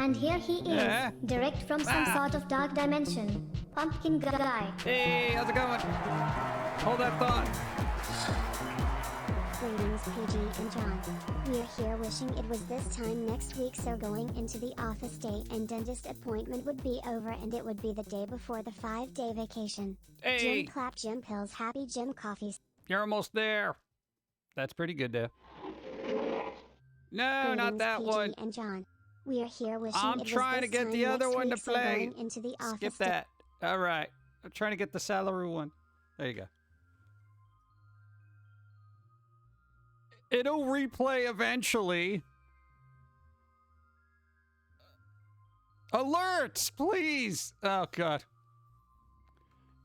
And here he is, direct from some sort of dark dimension. Pumpkin guy. Hey, how's it going? Hold that thought. Greetings, PG and John. We're here wishing it was this time next week so going into the office day and dentist appointment would be over and it would be the day before the 5-day vacation. Hey! Jim clap, Jim pills, happy Jim coffees. You're almost there. That's pretty good there. No, Greetings, not that PG one. and John. We're here wishing I'm it was trying this to get time the other next one to week, so play. going into the office Skip day. that. All right. I'm trying to get the Salaru one. There you go. It'll replay eventually. Alerts, please. Oh, God.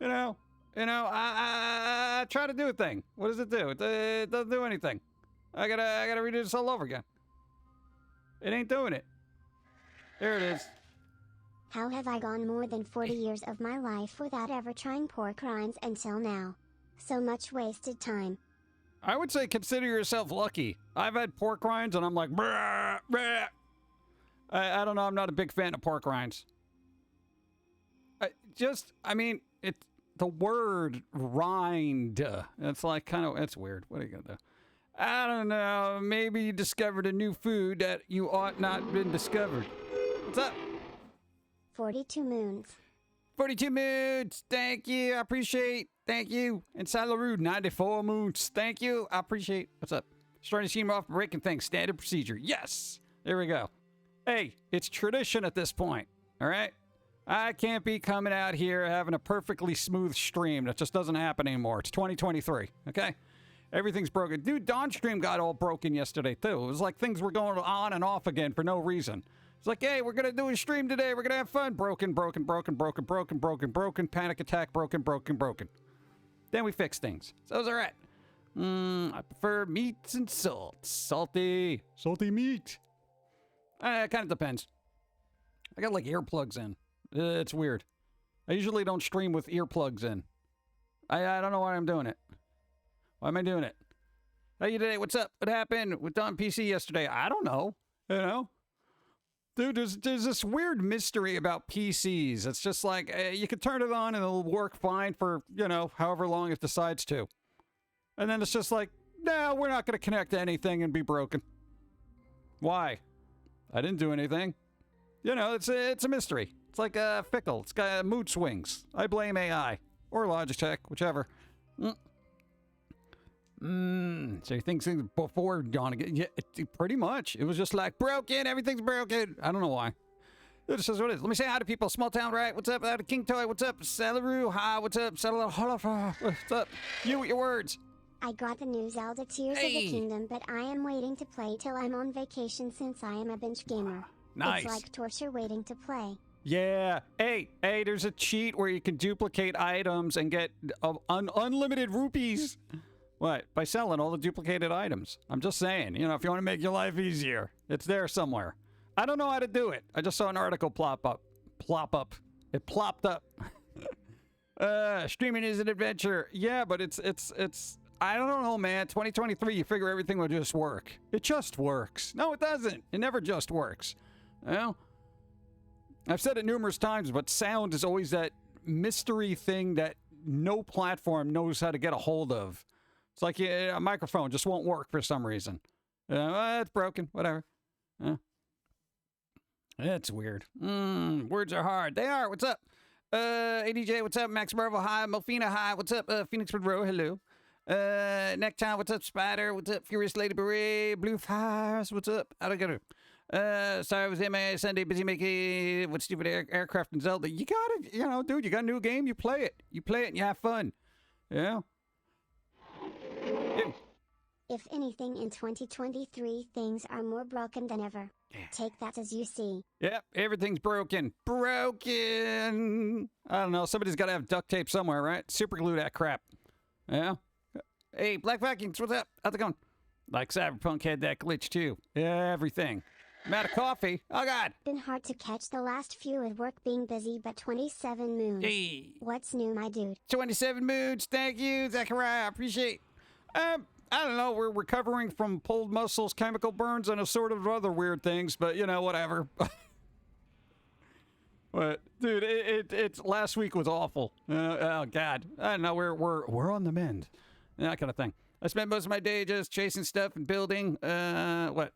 You know, I try to do a thing. What does it do? It doesn't do anything. I gotta redo this all over again. It ain't doing it. There it is. How have I gone more than 40 years of my life without ever trying pork rinds until now? So much wasted time. I would say consider yourself lucky. I've had pork rinds and I'm like, brah, brah. I don't know. I'm not a big fan of pork rinds. I mean, it's the word rind. It's like it's weird. What are you going to do? I don't know. Maybe you discovered a new food that you ought not been discovered. What's up? 42 moons. 42 moons. Thank you. I appreciate. Thank you. And Salaru, 94 moons. Thank you. I appreciate. What's up? Starting to seem off breaking things. Standard procedure. Yes. There we go. Hey, it's tradition at this point. All right? I can't be coming out here having a perfectly smooth stream. That just doesn't happen anymore. It's 2023. Okay? Everything's broken. Dude, Dawn's stream got all broken yesterday, too. It was like things were going on and off again for no reason. It's like, hey, we're going to do a stream today. We're going to have fun. Broken. Panic attack. Broken. Then we fix things. So it's all right. I prefer meats and salt. Salty meat. It kind of depends. I got like earplugs in. It's weird. I usually don't stream with earplugs in. I don't know why I'm doing it. Why am I doing it? How you today? What's up? What happened with Don PC yesterday? I don't know. You know? Dude, there's this weird mystery about PCs. It's just like, you can turn it on and it'll work fine for, however long it decides to. And then it's just like, no, we're not going to connect to anything and be broken. Why? I didn't do anything. It's a mystery. It's like fickle. It's got mood swings. I blame AI. Or Logitech, whichever. So you think things before dawn again? Yeah, pretty much. It was just like broken. Everything's broken. I don't know why. This is what it is. Let me say hi to people. Small town, right? What's up? Out of King Toy. What's up? Salaru. Hi. What's up? What's up? You with your words. I got the new Zelda Tears of the Kingdom, but I am waiting to play till I'm on vacation since I am a binge gamer. Nice. It's like torture waiting to play. Yeah. Hey, there's a cheat where you can duplicate items and get unlimited rupees. What? By selling all the duplicated items. I'm just saying, if you want to make your life easier, it's there somewhere. I don't know how to do it. I just saw an article plop up. It plopped up. Streaming is an adventure. Yeah, but it's I don't know, man. 2023, you figure everything will just work. It just works. No, it doesn't. It never just works. Well, I've said it numerous times, but sound is always that mystery thing that no platform knows how to get a hold of. It's like a microphone just won't work for some reason. It's broken, whatever. It's weird. Words are hard. They are. What's up? ADJ, what's up? Max Marvel, hi. Melfina, hi. What's up? Phoenix Monroe, hello. Necktie, what's up? Spider, what's up? Furious Lady Beret, Blue Fires, what's up? How'd I get her? Sorry, I was MIA Sunday, busy making what stupid aircraft and Zelda. You gotta, dude, you got a new game, you play it. You play it and you have fun. Yeah. If anything in 2023, things are more broken than ever. Take that as you see. Yep, everything's broken. Broken! I don't know, somebody's got to have duct tape somewhere, right? Super glue that crap. Yeah? Hey, Black Vikings, what's up? How's it going? Like Cyberpunk had that glitch too. Everything. I'm out of coffee. Oh, God. Been hard to catch the last few at work being busy, but 27 moons. Hey. What's new, my dude? 27 moons. Thank you, Zachariah. I appreciate. I don't know. We're recovering from pulled muscles, chemical burns, and a sort of other weird things, but, whatever. But dude, it's last week was awful. Oh God, I don't know. We're on the mend, that kind of thing. I spent most of my day just chasing stuff and building. What?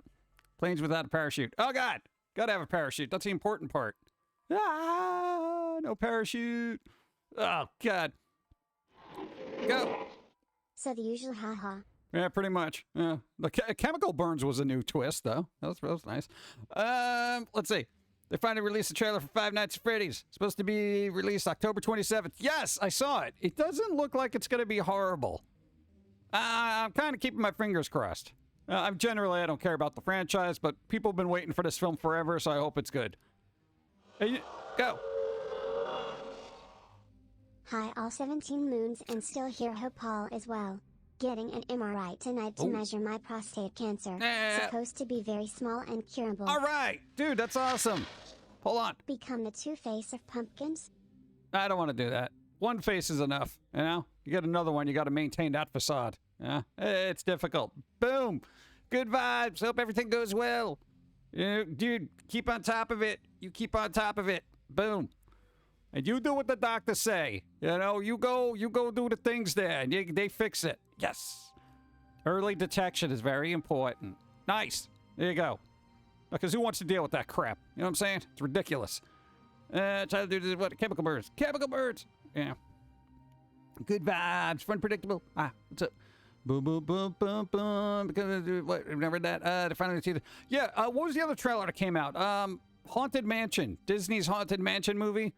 Planes without a parachute. Oh God, gotta have a parachute. That's the important part. Ah, no parachute. Oh God. Go. So the usual haha. Yeah, pretty much. Yeah. The chemical burns was a new twist, though. That was nice. Let's see. They finally released the trailer for Five Nights at Freddy's. Supposed to be released October 27th. Yes, I saw it. It doesn't look like it's going to be horrible. I'm kind of keeping my fingers crossed. I don't care about the franchise, but people have been waiting for this film forever, so I hope it's good. Hey, go. Hi all 17 moons and still here. Hope all is well. Getting an MRI tonight to measure my prostate cancer. Supposed to be very small and curable. All right. Dude, that's awesome. Hold on. Become the two-face of pumpkins? I don't want to do that. One face is enough, you know? You get another one, you got to maintain that facade. Yeah, it's difficult. Boom. Good vibes. Hope everything goes well. Dude, keep on top of it. You keep on top of it. Boom. And you do what the doctors say. You know, you go do the things there, and they fix it. Yes. Early detection is very important. Nice. There you go. Because who wants to deal with that crap? You know what I'm saying? It's ridiculous. Try to do this, what? Chemical birds. Chemical birds. Yeah. Good vibes. Fun, predictable. What's up? Boom, boom, boom, boom, boom. What? Remember that? They finally see the. Yeah. What was the other trailer that came out? Haunted Mansion. Disney's Haunted Mansion movie.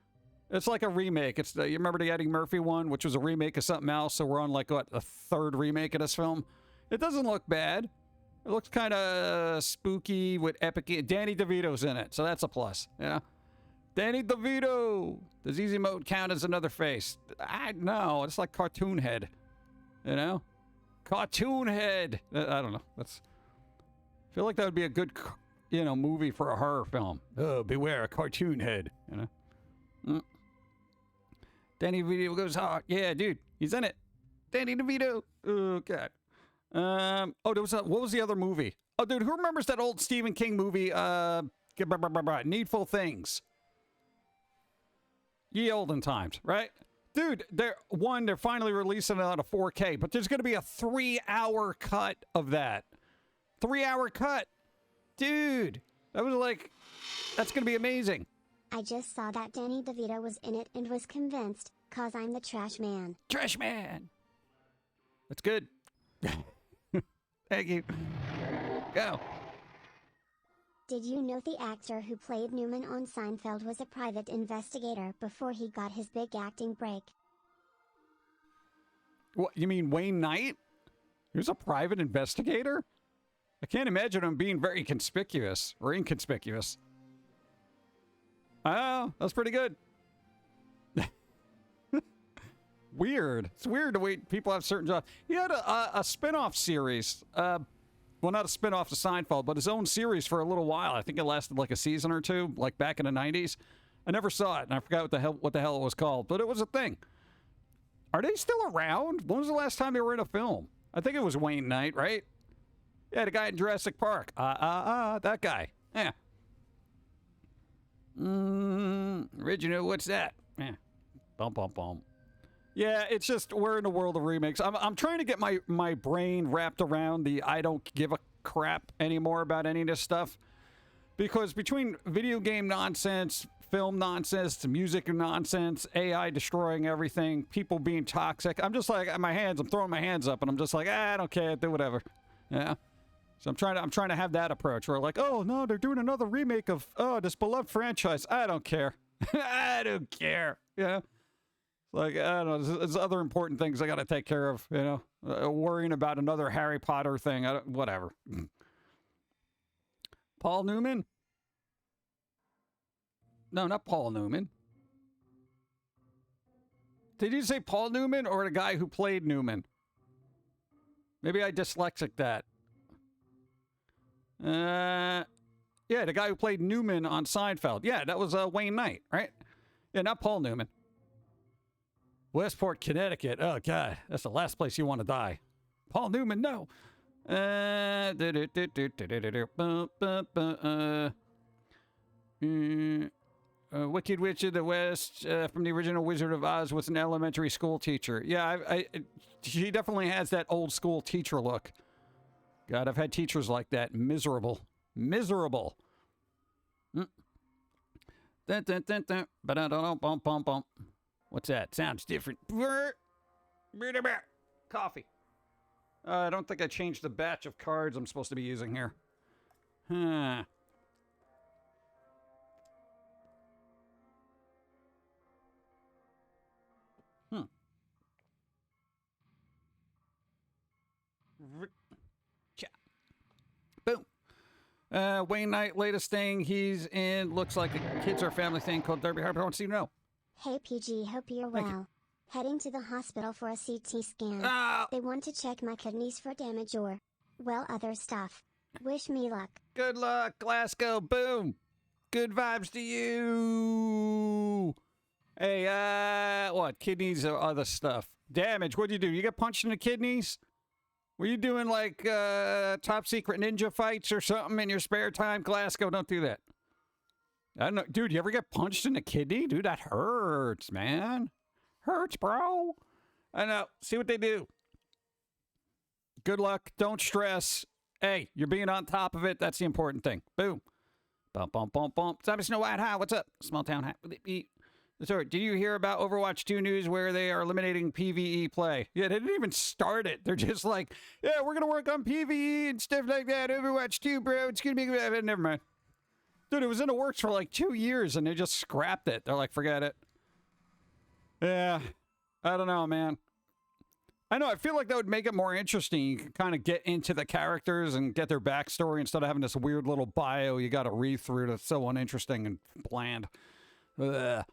It's like a remake. It's you remember the Eddie Murphy one, which was a remake of something else. So we're on like what, a third remake of this film. It doesn't look bad. It looks kind of spooky with epic. Danny DeVito's in it, so that's a plus. Yeah. Danny DeVito. Does easy mode count as another face? I know. It's like Cartoon Head. You know, Cartoon Head. I don't know. I feel like that would be a good, movie for a horror film. Oh, beware a Cartoon Head. You know. Danny DeVito goes hard. Yeah, dude, he's in it. Danny DeVito. Oh God. What was the other movie? Oh, dude, who remembers that old Stephen King movie? Needful Things. Ye olden times, right? Dude, they're finally releasing it on a 4K, but there's going to be a 3-hour cut of that. 3-hour cut. Dude, that's going to be amazing. I just saw that Danny DeVito was in it and was convinced, cause I'm the trash man. Trash man. That's good. Thank you. Go. Did you know the actor who played Newman on Seinfeld was a private investigator before he got his big acting break? What, you mean Wayne Knight? He was a private investigator? I can't imagine him being very conspicuous or inconspicuous. Oh, that's pretty good. Weird. It's weird the way people have certain jobs. He had a spin-off series. Well, not a spin-off to Seinfeld, but his own series for a little while. I think it lasted like a season or two, like back in the 90s. I never saw it, and I forgot what the hell it was called, but it was a thing. Are they still around? When was the last time they were in a film? I think it was Wayne Knight, right? Yeah, the guy in Jurassic Park. That guy. Yeah. Original, what's that? Yeah. Bum, bum, bum. Yeah, it's just, we're in a world of remakes. I'm trying to get my brain wrapped around the I don't give a crap anymore about any of this stuff. Because between video game nonsense, film nonsense, music nonsense, AI destroying everything, people being toxic, I'm just like, I'm throwing my hands up and I'm just like, I don't care, do whatever. Yeah. So I'm trying to have that approach where like, oh no, they're doing another remake of this beloved franchise. I don't care. I don't care. Yeah. Like, I don't know, there's other important things I got to take care of, worrying about another Harry Potter thing, whatever. Paul Newman? No, not Paul Newman. Did you say Paul Newman or the guy who played Newman? Maybe I dyslexic that. Yeah, the guy who played Newman on Seinfeld. Yeah, that was Wayne Knight, right? Yeah, not Paul Newman. Westport, Connecticut. Oh, God. That's the last place you want to die. Paul Newman, no. Wicked Witch of the West from the original Wizard of Oz was an elementary school teacher. Yeah, she definitely has that old school teacher look. God, I've had teachers like that. Miserable. Miserable. Dun, dun, dun, dun. Ba-da-da-dum, bum, bum. What's that? Sounds different. Coffee. I don't think I changed the batch of cards I'm supposed to be using here. Huh. Boom. Wayne Knight, latest thing he's in, looks like a kids or family thing called Derby Harbor. I want to see you know. Hey PG, hope you're Thank you. well. Heading to the hospital for a CT scan. Ah, They want to check my kidneys for damage or, well, other stuff. Wish me luck. good luck, Glasgow. Boom. Good vibes to you. Hey, what? Kidneys or other stuff? Damage. What'd you do? You get punched in the kidneys? Were you doing like top secret ninja fights or something in your spare time? Glasgow, don't do that. I don't know. Dude, you ever get punched in the kidney? Dude, that hurts, man. Hurts, bro. I know. See what they do. Good luck. Don't stress. Hey, you're being on top of it. That's the important thing. Boom. Bump, bump, bump, bump. Zombie Snow White, hi. What's up? Small town hat. Sorry, did you hear about Overwatch 2 news where they are eliminating PvE play? Yeah, they didn't even start it. They're just like, yeah, we're going to work on PvE and stuff like that. Overwatch 2, bro. It's going to be... Never mind. Dude, it was in the works for like 2 years and they just scrapped it. They're like, forget it. Yeah, I don't know, man. I know, I feel like that would make it more interesting. You can kind of get into the characters and get their backstory instead of having this weird little bio you got to read through that's so uninteresting and bland. Ugh.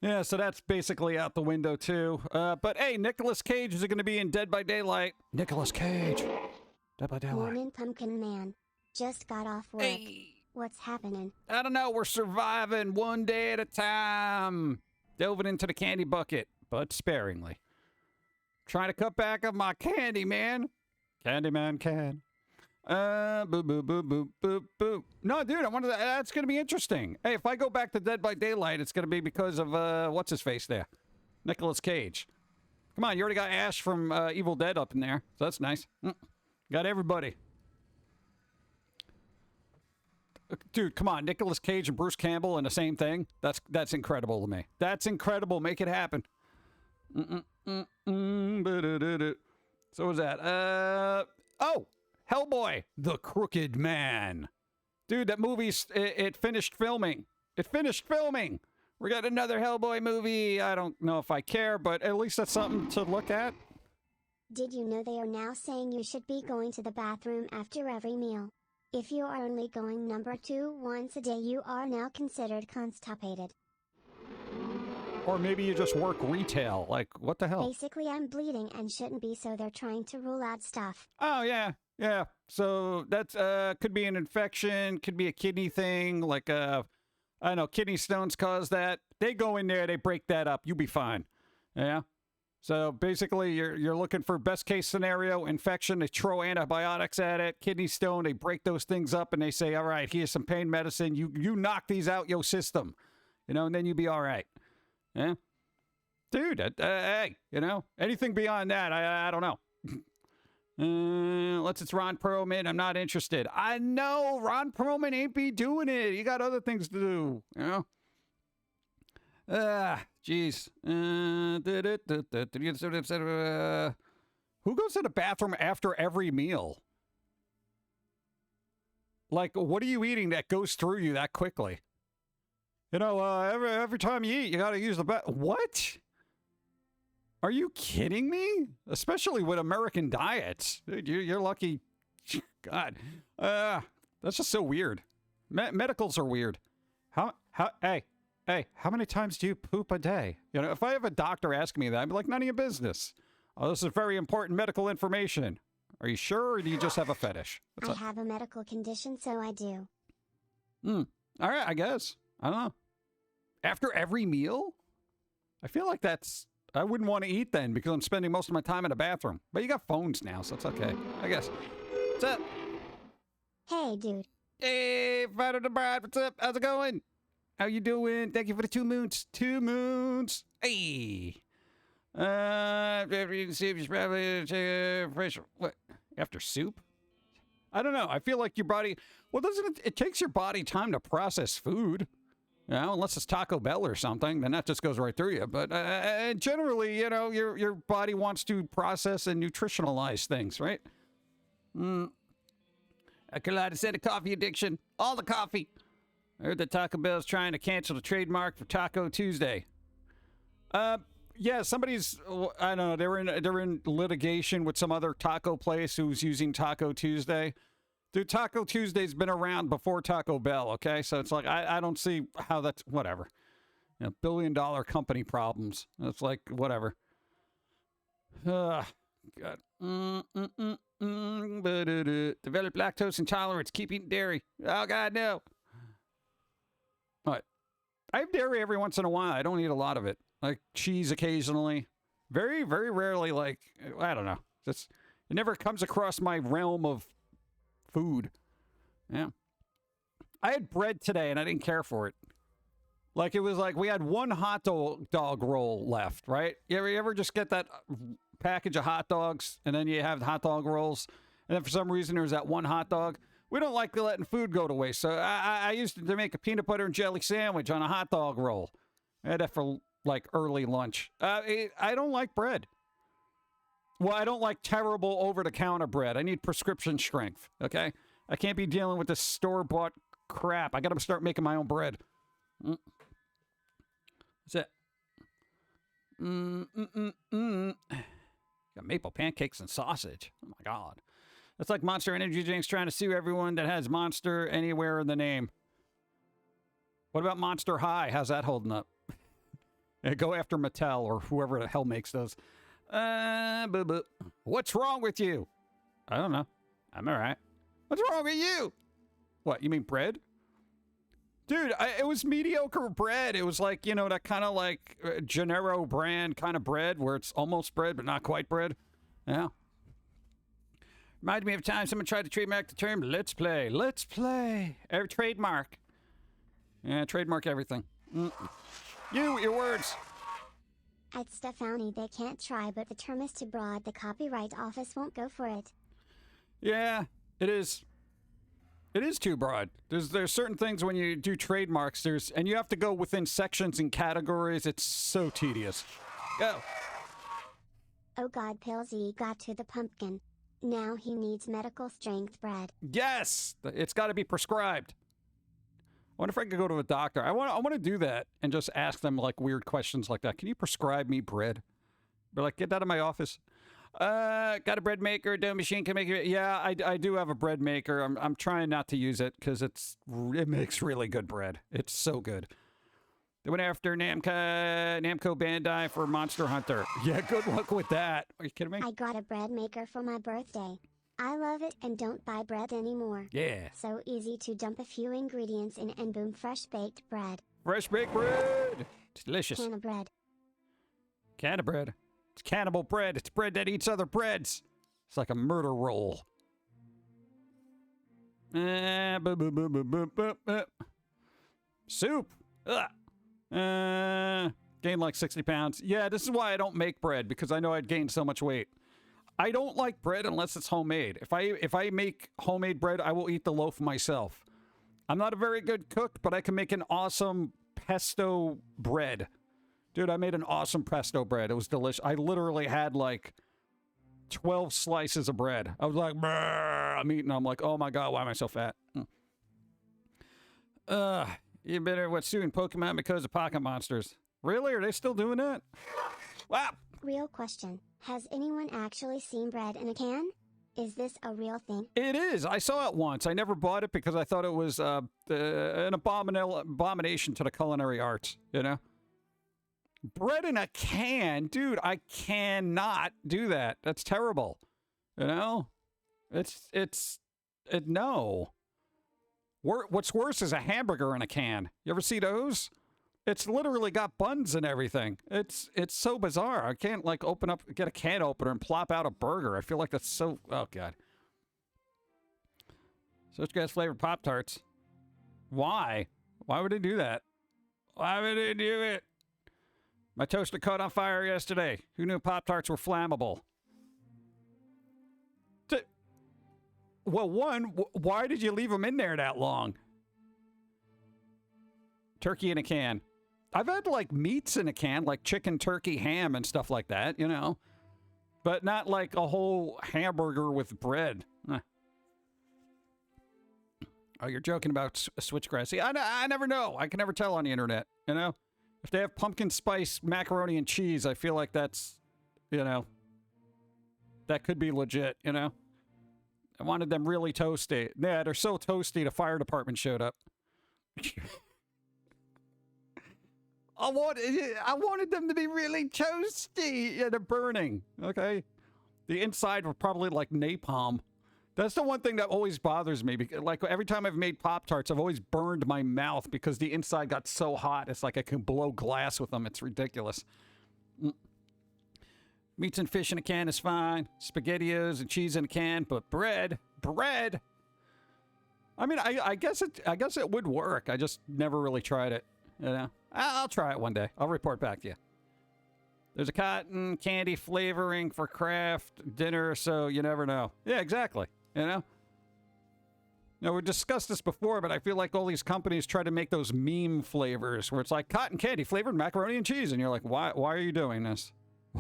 Yeah, so that's basically out the window, too. But, hey, Nicolas Cage is going to be in Dead by Daylight. Nicolas Cage. Dead by Daylight. Morning, Pumpkin Man. Just got off work. Hey. What's happening? I don't know. We're surviving one day at a time. Delving into the candy bucket, but sparingly. Trying to cut back on my candy, man. Candyman can. Boop, boop, boop, boop, boop, boop. No, dude, I wanted to, that's going to be interesting. Hey, if I go back to Dead by Daylight, it's going to be because of, what's his face there? Nicolas Cage. Come on, you already got Ash from Evil Dead up in there, so that's nice. Got everybody. Dude, come on, Nicolas Cage and Bruce Campbell in the same thing? That's incredible to me. That's incredible. Make it happen. So what was that? Oh! Hellboy, The Crooked Man. Dude, that movie, it finished filming. It finished filming. We got another Hellboy movie. I don't know if I care, but at least that's something to look at. Did you know they are now saying you should be going to the bathroom after every meal? If you are only going number 2 once a day, you are now considered constipated. Or maybe you just work retail. Like, what the hell? Basically, I'm bleeding and shouldn't be, so they're trying to rule out stuff. Oh, yeah. Yeah. So that's, could be an infection, could be a kidney thing. Like, I don't know, kidney stones cause that. They go in there, they break that up. You'll be fine. Yeah. So basically, you're looking for best case scenario, infection. They throw antibiotics at it, kidney stone. They break those things up and they say, all right, here's some pain medicine. You knock these out your system, and then you'll be all right. Yeah, dude. Hey, anything beyond that, I don't know. Unless it's Ron Perlman, I'm not interested. I know Ron Perlman ain't be doing it. You got other things to do, jeez. Who goes to the bathroom after every meal? Like, what are you eating that goes through you that quickly? Every time you eat, you gotta use the bathroom. What? Are you kidding me? Especially with American diets. Dude, you're lucky. God. That's just so weird. Medicals are weird. Hey, how many times do you poop a day? If I have a doctor ask me that, I'd be like, none of your business. Oh, this is very important medical information. Are you sure, or do you just have a fetish? I have a medical condition, so I do. All right, I guess. I don't know. After every meal? I feel like I wouldn't want to eat then because I'm spending most of my time in the bathroom. But you got phones now, so it's okay. I guess. What's up? Hey, dude. Hey, Fighter the Bride, what's up? How's it going? How you doing? Thank you for the 2 moons. 2 moons. Hey. After you can see if you probably fresh. What? After soup? I don't know. I feel like your body. Well, doesn't it? It takes your body time to process food. You know, unless it's Taco Bell or something, then that just goes right through you. But generally, you know, your body wants to process and nutritionalize things, right? I could have said a coffee addiction. All the coffee. I heard that Taco Bell's trying to cancel the trademark for Taco Tuesday. Yeah, somebody's, I don't know, they're in litigation with some other taco place who's using Taco Tuesday. Dude, Taco Tuesday's been around before Taco Bell, okay? So it's like, I don't see how that's, whatever. You know, billion-dollar company problems. It's like, whatever. God. Develop lactose intolerance. Keep eating dairy. Oh, God, no. What? I have dairy every once in a while. I don't eat a lot of it. Like cheese occasionally. Very, very rarely, like, I don't know. It never comes across my realm of food. Yeah. I had bread today and I didn't care for it. Like, it was like we had one hot dog roll left, right? You ever just get that package of hot dogs and then you have hot dog rolls and then for some reason there's that one hot dog? We don't like letting food go to waste. So I used to make a peanut butter and jelly sandwich on a hot dog roll. I had that for like early lunch. I don't like bread. Well, I don't like terrible over-the-counter bread. I need prescription strength, okay? I can't be dealing with this store-bought crap. I got to start making my own bread. That's it. Got maple pancakes and sausage. Oh, my God. That's like Monster Energy Drinks trying to sue everyone that has Monster anywhere in the name. What about Monster High? How's that holding up? Go after Mattel or whoever the hell makes those. What's wrong with you? I don't know. I'm all right. What's wrong with you? What, you mean bread? Dude, it was mediocre bread. It was like, you know, that kind of like Gennaro brand kind of bread where it's almost bread but not quite bread. Yeah. Reminds me of a time someone tried to trademark the term let's play. Let's play. Trademark. Yeah, trademark everything. Your words. At Stefani they can't try, but the term is too broad. The Copyright Office won't go for it. Yeah, it is. It is too broad. There's certain things when you do trademarks, and you have to go within sections and categories. It's so tedious. Go. Oh God, Pilz-E got to the pumpkin. Now he needs medical strength bread. Yes, it's got to be prescribed. I wonder if I could go to a doctor. I want to do that and just ask them like weird questions like that. Can you prescribe me bread? They're like, get that out of my office. Got a bread maker. The machine can make it. Yeah, I do have a bread maker. I'm trying not to use it because it makes really good bread. It's so good. They went after Namco Bandai for Monster Hunter. Yeah, good luck with that. Are you kidding me? I got a bread maker for my birthday. I love it and don't buy bread anymore. Yeah. So easy to dump a few ingredients in and boom, fresh baked bread. Fresh baked bread. It's delicious. Can of bread. Can of bread. It's cannibal bread. It's bread that eats other breads. It's like a murder roll. Soup. Ugh. Gained like 60 pounds. Yeah, this is why I don't make bread, because I know I'd gain so much weight. I don't like bread unless it's homemade. If I make homemade bread, I will eat the loaf myself. I'm not a very good cook, but I can make an awesome pesto bread. Dude, I made an awesome pesto bread. It was delicious. I literally had like 12 slices of bread. I was like, I'm eating. I'm like, oh my God, why am I so fat? You better what's suing Pokemon because of pocket monsters. Really? Are they still doing that? Wow. Real question. Has anyone actually seen bread in a can? Is this a real thing? It is. I saw it once. I never bought it because I thought it was an abomination to the culinary arts, you know? Bread in a can? Dude, I cannot do that. That's terrible. You know? No. What's worse is a hamburger in a can. You ever see those? It's literally got buns and everything. It's so bizarre. I can't like get a can opener and plop out a burger. I feel like that's so, oh God. Such gas flavored Pop-Tarts. Why? Why would they do that? Why would they do it? My toaster caught on fire yesterday. Who knew Pop-Tarts were flammable? Well, one, why did you leave them in there that long? Turkey in a can. I've had, like, meats in a can, like chicken, turkey, ham, and stuff like that, you know? But not, like, a whole hamburger with bread. Oh, you're joking about switchgrass. See, I never know. I can never tell on the internet, you know? If they have pumpkin spice macaroni and cheese, I feel like that's, you know, that could be legit, you know? I wanted them really toasty. Yeah, they're so toasty, the fire department showed up. I wanted them to be really toasty. Yeah, they're burning, okay? The inside were probably like napalm. That's the one thing that always bothers me. Because, like, every time I've made Pop-Tarts, I've always burned my mouth because the inside got so hot. It's like I can blow glass with them. It's ridiculous. Meats and fish in a can is fine. SpaghettiOs and cheese in a can, but bread. I mean, I guess it would work. I just never really tried it. You know, I'll try it one day. I'll report back to you. There's a cotton candy flavoring for craft dinner, so you never know. Yeah, exactly. You know. Now, we discussed this before, but I feel like all these companies try to make those meme flavors where it's like cotton candy flavored macaroni and cheese, and you're like, why are you doing this?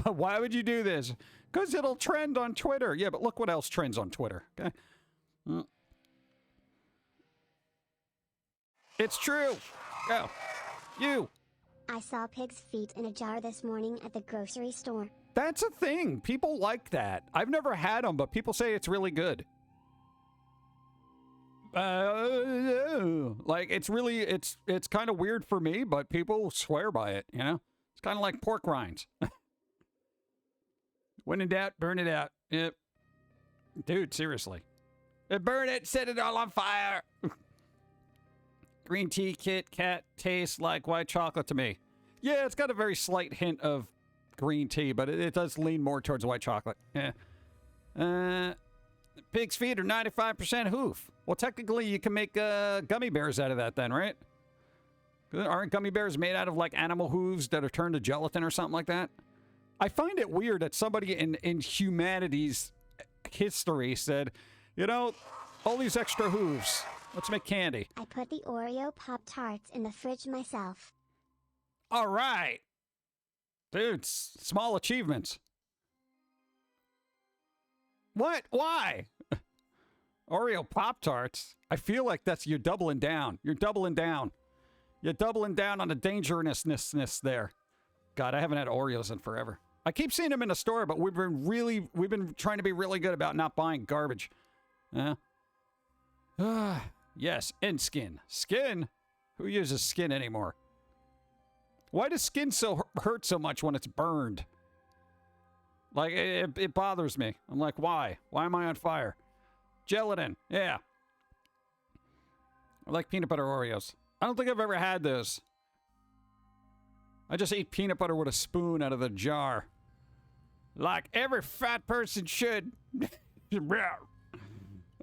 Why would you do this? Because it'll trend on Twitter. Yeah, but look what else trends on Twitter. Okay. It's true. Go. You. I saw pig's feet in a jar this morning at the grocery store. That's a thing. People like that. I've never had them, but people say it's really good. Like, it's really, it's kind of weird for me, but people swear by it, you know? It's kind of like pork rinds. When in doubt, burn it out. Yep. Dude, seriously. Burn it, set it all on fire. Green tea Kit Kat tastes like white chocolate to me. Yeah, it's got a very slight hint of green tea, but it does lean more towards white chocolate. Yeah. Pig's feet are 95% hoof. Well, technically, you can make gummy bears out of that then, right? Aren't gummy bears made out of, like, animal hooves that are turned to gelatin or something like that? I find it weird that somebody in humanity's history said, you know, all these extra hooves, let's make candy. I put the Oreo Pop-Tarts in the fridge myself. All right. Dude, small achievements. What? Why? Oreo Pop-Tarts? I feel like you're doubling down. You're doubling down. You're doubling down on the dangerousness there. God, I haven't had Oreos in forever. I keep seeing them in the store, but we've been trying to be really good about not buying garbage. Yeah. Yes, and skin. Skin? Who uses skin anymore? Why does skin hurt so much when it's burned? Like, it bothers me. I'm like, why? Why am I on fire? Gelatin. Yeah. I like peanut butter Oreos. I don't think I've ever had those. I just eat peanut butter with a spoon out of the jar. Like every fat person should.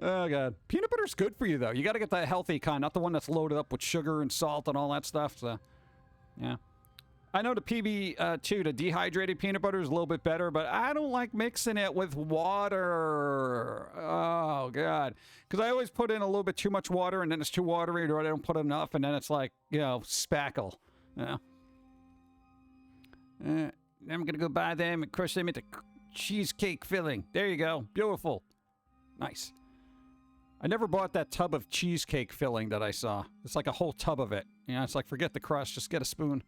Oh, God. Peanut butter's good for you, though. You got to get the healthy kind, not the one that's loaded up with sugar and salt and all that stuff. So, yeah. I know the PB2, the dehydrated peanut butter, is a little bit better, but I don't like mixing it with water. Oh, God. Because I always put in a little bit too much water, and then it's too watery, or I don't put enough, and then it's like, you know, spackle. You know? I'm going to go buy them and crush them into cheesecake filling. There you go. Beautiful. Nice. I never bought that tub of cheesecake filling that I saw. It's like a whole tub of it. You know, it's like, forget the crust. Just get a spoon.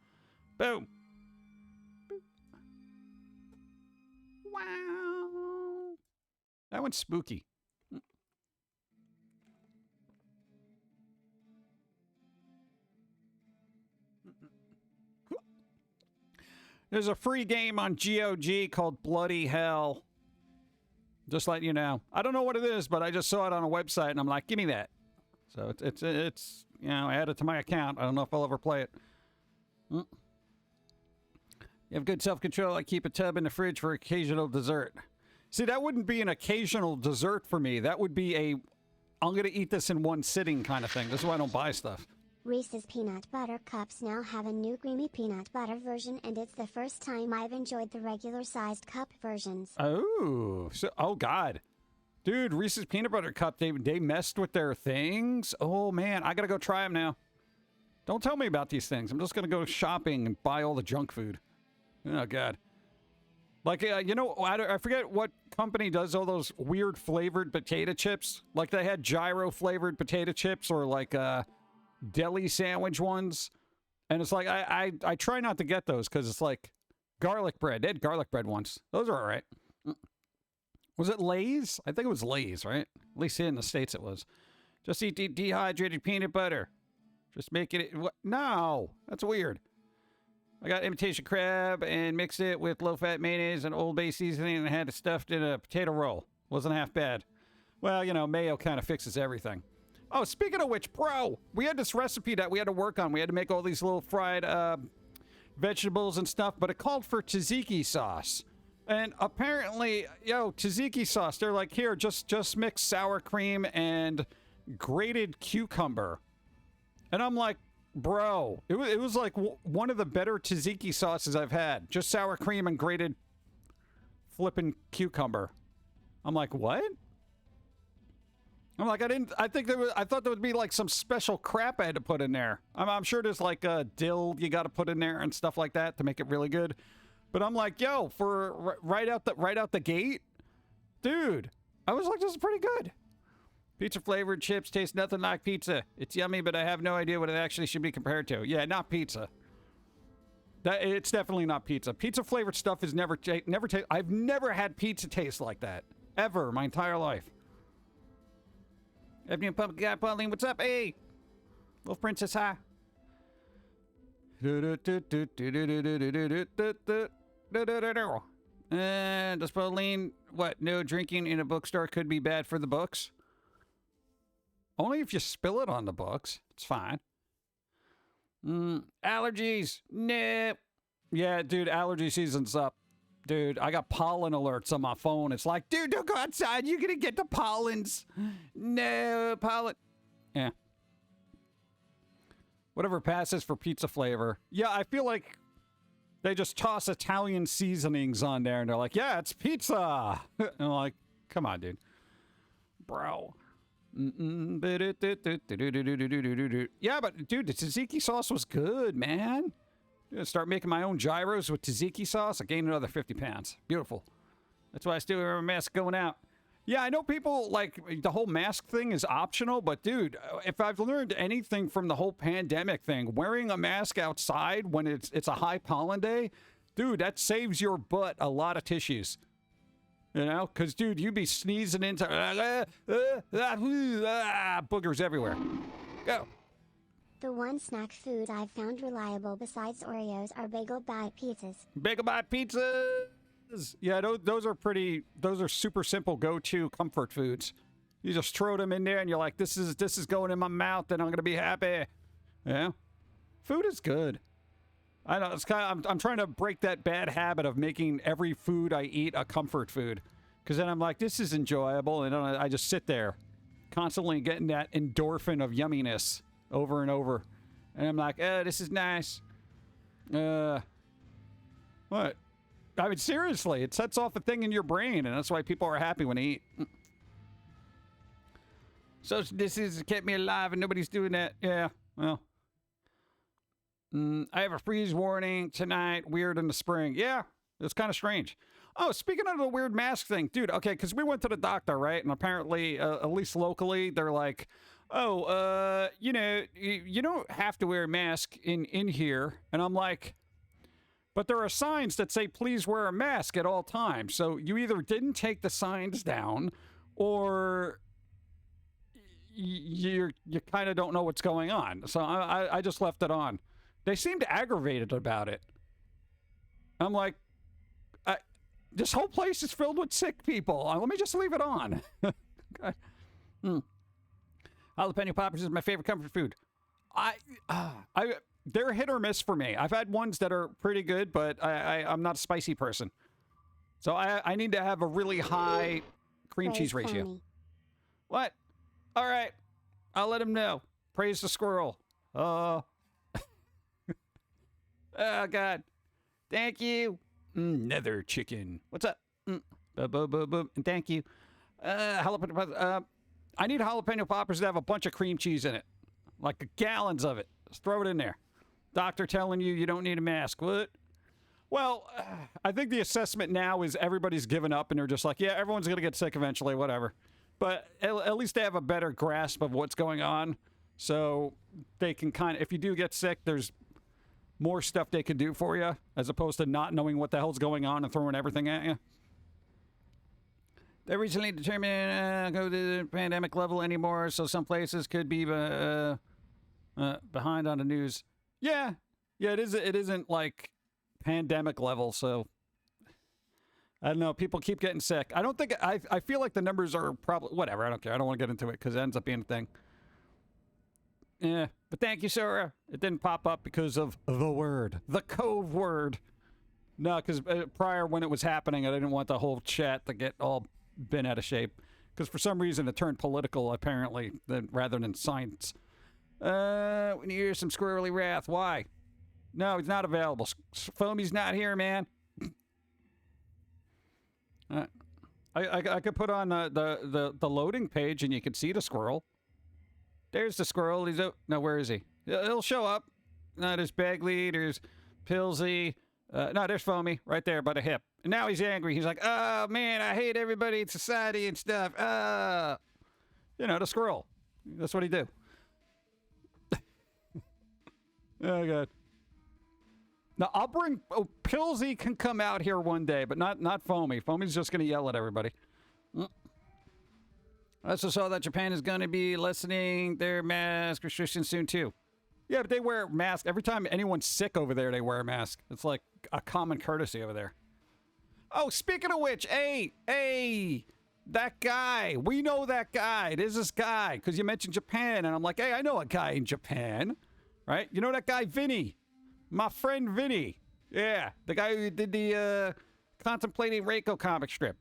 Boom. Wow. That one's spooky. There's a free game on GOG called Bloody Hell. Just letting you know. I don't know what it is, but I just saw it on a website, and I'm like, give me that. So it's you know, I add it to my account. I don't know if I'll ever play it. You have good self-control. I keep a tub in the fridge for occasional dessert. See, that wouldn't be an occasional dessert for me. That would be I'm going to eat this in one sitting kind of thing. This is why I don't buy stuff. Reese's Peanut Butter Cups now have a new creamy peanut butter version, and it's the first time I've enjoyed the regular sized cup versions. Oh, oh God. Dude, Reese's Peanut Butter Cup, they messed with their things? Oh man, I gotta go try them now. Don't tell me about these things. I'm just gonna go shopping and buy all the junk food. Oh God. Like, you know, I forget what company does all those weird flavored potato chips. Like they had gyro flavored potato chips or like deli sandwich ones. And it's like, I try not to get those because it's like garlic bread. They had garlic bread once. Those are all right. Was it Lay's? I think it was Lay's, right? At least here in the States it was. Just eat dehydrated peanut butter. Just making it... What? No, that's weird. I got imitation crab and mixed it with low-fat mayonnaise and Old Bay seasoning and had it stuffed in a potato roll. Wasn't half bad. Well, you know, mayo kind of fixes everything. Oh, speaking of which, bro, we had this recipe that we had to work on. We had to make all these little fried vegetables and stuff, but it called for tzatziki sauce. And apparently, tzatziki sauce, they're like, here, just mix sour cream and grated cucumber. And I'm like, bro, it was like one of the better tzatziki sauces I've had. Just sour cream and grated flippin' cucumber. I'm like, what? I'm like, I thought there would be like some special crap I had to put in there. I'm sure there's like a dill you got to put in there and stuff like that to make it really good. But I'm like, yo, for right out the gate, dude, I was like, this is pretty good. Pizza flavored chips taste nothing like pizza. It's yummy, but I have no idea what it actually should be compared to. Yeah, not pizza. It's definitely not pizza. Pizza flavored stuff is never taste. I've never had pizza taste like that ever my entire life. Afternoon, Pumpkin Guy, Pauline, what's up? Hey, Wolf Princess, hi. Does Pauline, what? No drinking in a bookstore could be bad for the books? Only if you spill it on the books. It's fine. Allergies. Nope. Yeah, dude, allergy season's up. Dude, I got pollen alerts on my phone. It's like, dude, don't go outside. You're going to get the pollens. No, pollen. Yeah. Whatever passes for pizza flavor. Yeah, I feel like they just toss Italian seasonings on there and they're like, yeah, it's pizza. And I'm like, come on, dude. Bro. Yeah, but dude, the tzatziki sauce was good, man. Start making my own gyros with tzatziki sauce. I gained another 50 pounds. Beautiful. That's why I still wear a mask going out. Yeah, I know people like the whole mask thing is optional, but dude, if I've learned anything from the whole pandemic thing, wearing a mask outside when it's a high pollen day, dude, that saves your butt a lot of tissues. You know, because, dude, you'd be sneezing into boogers everywhere. Go. The one snack food I've found reliable besides Oreos are Bagel Bite pizzas. Bagel Bite pizzas! Yeah, those are super simple go-to comfort foods. You just throw them in there and you're like, this is going in my mouth and I'm going to be happy. Yeah. Food is good. I know, it's kind of, I'm trying to break that bad habit of making every food I eat a comfort food. Because then I'm like, this is enjoyable, and I just sit there, constantly getting that endorphin of yumminess over and over. And I'm like, this is nice. What? I mean, seriously, it sets off a thing in your brain, and that's why people are happy when they eat. So this has kept me alive, and nobody's doing that. Yeah, well. I have a freeze warning tonight. Weird in the spring. Yeah, it's kind of strange. Oh, speaking of the weird mask thing, dude, okay, because we went to the doctor, right? And apparently, at least locally, they're like, oh, you know, you don't have to wear a mask in here. And I'm like, but there are signs that say, please wear a mask at all times. So you either didn't take the signs down or you kind of don't know what's going on. So I just left it on. They seemed aggravated about it. I'm like, this whole place is filled with sick people. Let me just leave it on. Okay. Jalapeno poppers is my favorite comfort food. They're hit or miss for me. I've had ones that are pretty good, but I'm not a spicy person. So I need to have a really high cream cheese ratio. Foamy. What? All right. I'll let him know. Praise the squirrel. Oh, God. Thank you. Nether chicken. What's up? And thank you. Jalapeno. I need jalapeno poppers to have a bunch of cream cheese in it. Like gallons of it. Just throw it in there. Doctor telling you you don't need a mask. What? Well, I think the assessment now is everybody's given up and they're just like, yeah, everyone's going to get sick eventually, whatever. But at least they have a better grasp of what's going on. So they can kind of, if you do get sick, there's more stuff they can do for you as opposed to not knowing what the hell's going on and throwing everything at you. They recently determined go to the pandemic level anymore, so some places could be behind on the news. Yeah, it isn't like pandemic level, so I don't know. People keep getting sick. I don't think I feel like the numbers are probably whatever. I don't care. I don't want to get into it because it ends up being a thing. Yeah, but thank you, Sarah. It didn't pop up because of the code word. No, because prior when it was happening, I didn't want the whole chat to get all bent out of shape. Because for some reason it turned political, apparently, rather than science. We need to hear some squirrely wrath. Why? No, he's not available. Foamy's not here, man. I could put on the loading page and you can see the squirrel. There's the squirrel. He's no, where is he? He'll show up. No, there's Bagley. There's Pilz-E. No, there's Foamy right there by the hip. And now he's angry. He's like, oh, man, I hate everybody in society and stuff. You know, the squirrel. That's what he do. Oh, God. Now, I'll bring... Oh, Pilz-E can come out here one day, but not Foamy. Foamy's just going to yell at everybody. I also saw that Japan is going to be lessening their mask restrictions soon, too. Yeah, but they wear masks. Every time anyone's sick over there, they wear a mask. It's like a common courtesy over there. Oh, speaking of which, hey, that guy. We know that guy. There's this guy, because you mentioned Japan, and I'm like, hey, I know a guy in Japan, right? You know that guy, Vinny? My friend Vinny. Yeah, the guy who did the Contemplating Reiko comic strip.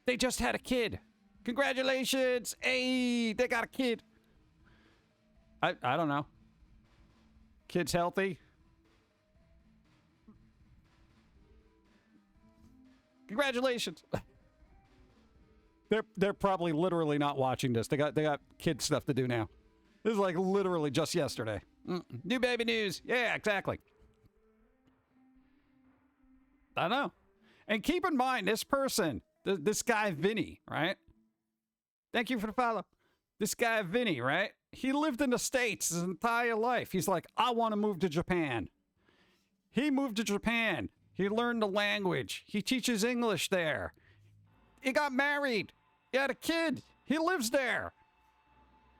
They just had a kid. Congratulations. Hey, they got a kid. I don't know. Kid's healthy. Congratulations. They're probably literally not watching this. They got kid stuff to do now. This is like literally just yesterday. New baby news. Yeah, exactly. I know. And keep in mind, this person, this guy Vinny, right? Thank you for the follow. This guy Vinny, right? He lived in the States his entire life. He's like, I want to move to Japan. He moved to Japan. He learned the language. He teaches English there. He got married. He had a kid. He lives there.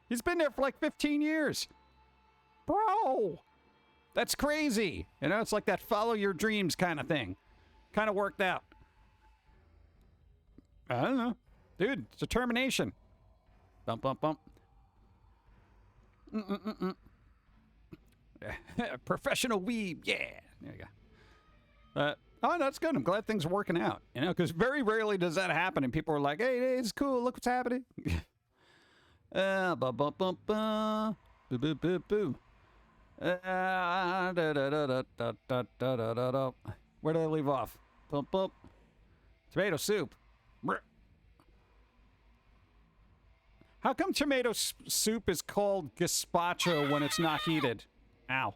He's been there for like 15 years. Bro, that's crazy. You know, it's like that follow your dreams kind of thing. Kind of worked out. I don't know. Dude, it's determination. Bump, bump, bump. Professional weeb, yeah. There you go. Oh, that's good. I'm glad things are working out. You know, because very rarely does that happen, and people are like, "Hey, it's cool. Look what's happening." Bum, bum, bum, bum. Boo, boo, boo, boo. Where did I leave off? Bump, bump. Tomato soup. How come tomato soup is called gazpacho when it's not heated? Ow.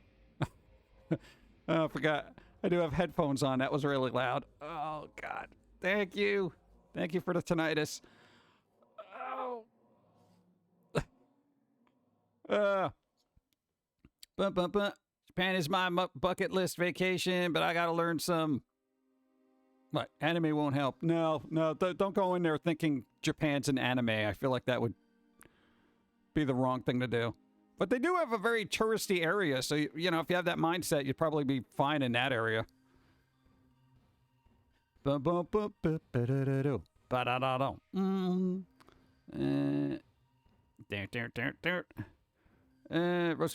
Oh, I forgot. I do have headphones on. That was really loud. Oh, God. Thank you. Thank you for the tinnitus. Oh. Japan is my bucket list vacation, but I got to learn some... What? Anime won't help. No, don't go in there thinking Japan's an anime. I feel like that would be the wrong thing to do. But they do have a very touristy area, so, you know, if you have that mindset, you'd probably be fine in that area. Roasted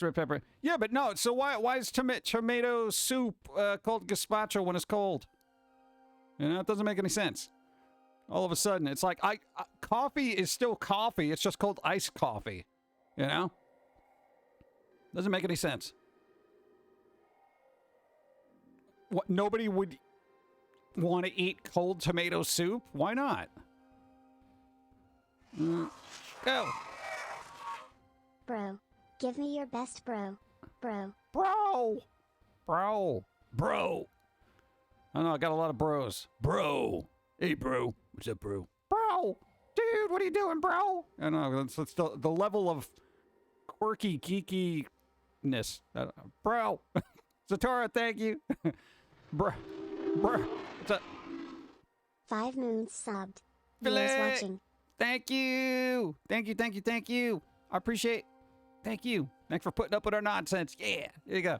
red pepper. Yeah, but no, so why is tomato soup called gazpacho when it's cold? You know, it doesn't make any sense. All of a sudden, it's like, coffee is still coffee. It's just called iced coffee. You know? Doesn't make any sense. What? Nobody would want to eat cold tomato soup? Why not? Go. Bro. Give me your best bro. Bro. Bro. Bro. Bro. I know, I got a lot of bros. Bro. Hey, bro. What's up, bro? Bro. Dude, what are you doing, bro? I know, it's the level of quirky geekiness. Bro. Zatora, thank you. Bro. Bro. What's up? 5 moons subbed. Filet. Viewers watching. Thank you. Thank you, thank you, thank you. I appreciate. Thank you. Thanks for putting up with our nonsense. Yeah. There you go.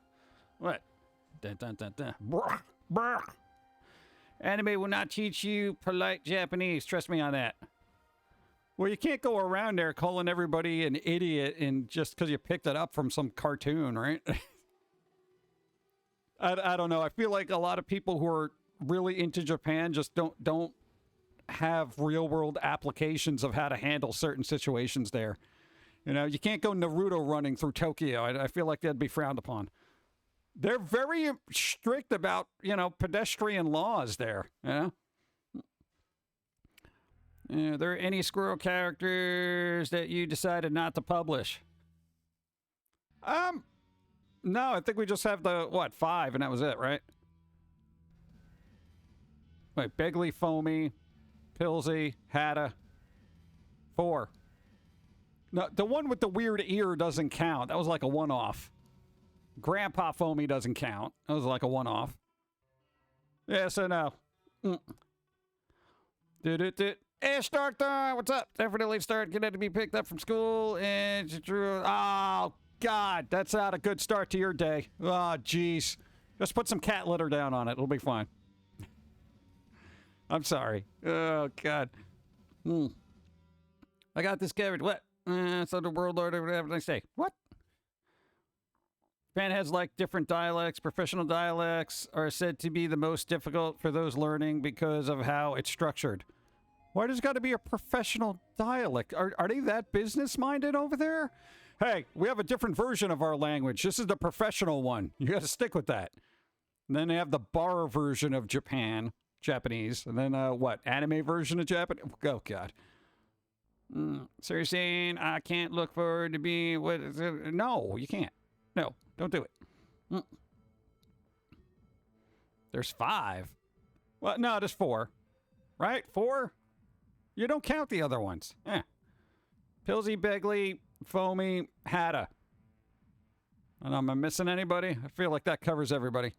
What? Dun, dun, dun, dun. Brr, brr. Anime will not teach you polite Japanese. Trust me on that. Well, you can't go around there calling everybody an idiot and just because you picked it up from some cartoon, right? I don't know. I feel like a lot of people who are really into Japan just don't have real world applications of how to handle certain situations there. You know, you can't go Naruto running through Tokyo. I feel like that'd be frowned upon. They're very strict about, you know, pedestrian laws there. Yeah. Are there any squirrel characters that you decided not to publish? No, I think we just have the, what, 5, and that was it, right? Wait, Begley, Foamy, Pilz-E, Hatta. 4. No, the one with the weird ear doesn't count. That was like a one-off. Grandpa Foamy doesn't count. That was like a one-off. Yeah, so no. Hey, Starktar, what's up? Definitely start getting to be picked up from school. And oh, God, that's not a good start to your day. Oh, jeez. Just put some cat litter down on it. It'll be fine. I'm sorry. Oh, God. I got this covered. What? So the world order, whatever they say. What? Japan has like different dialects. Professional dialects are said to be the most difficult for those learning because of how it's structured. Why does it got to be a professional dialect? Are they that business-minded over there? Hey, we have a different version of our language. This is the professional one. You got to stick with that. And then they have the bar version of Japanese. And then, what, anime version of Japanese? Oh, God. So you're saying I can't look forward to being... What is it? No, you can't. No, don't do it. There's 5. Well, no, there's 4. Right? 4? You don't count the other ones. Pilz-E, Begley, Foamy, Hatta. And am I missing anybody? I feel like that covers everybody.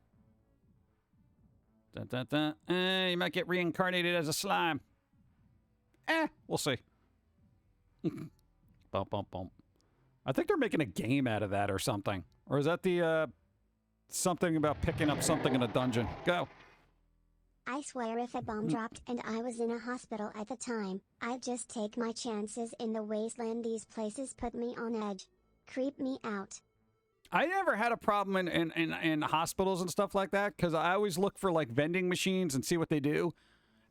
Dun, dun, dun. You might get reincarnated as a slime. We'll see. Bump, bump, bump. I think they're making a game out of that or something. Or is that the, something about picking up something in a dungeon? Go. I swear if a bomb dropped and I was in a hospital at the time, I'd just take my chances in the wasteland. These places put me on edge. Creep me out. I never had a problem in hospitals and stuff like that because I always look for like vending machines and see what they do.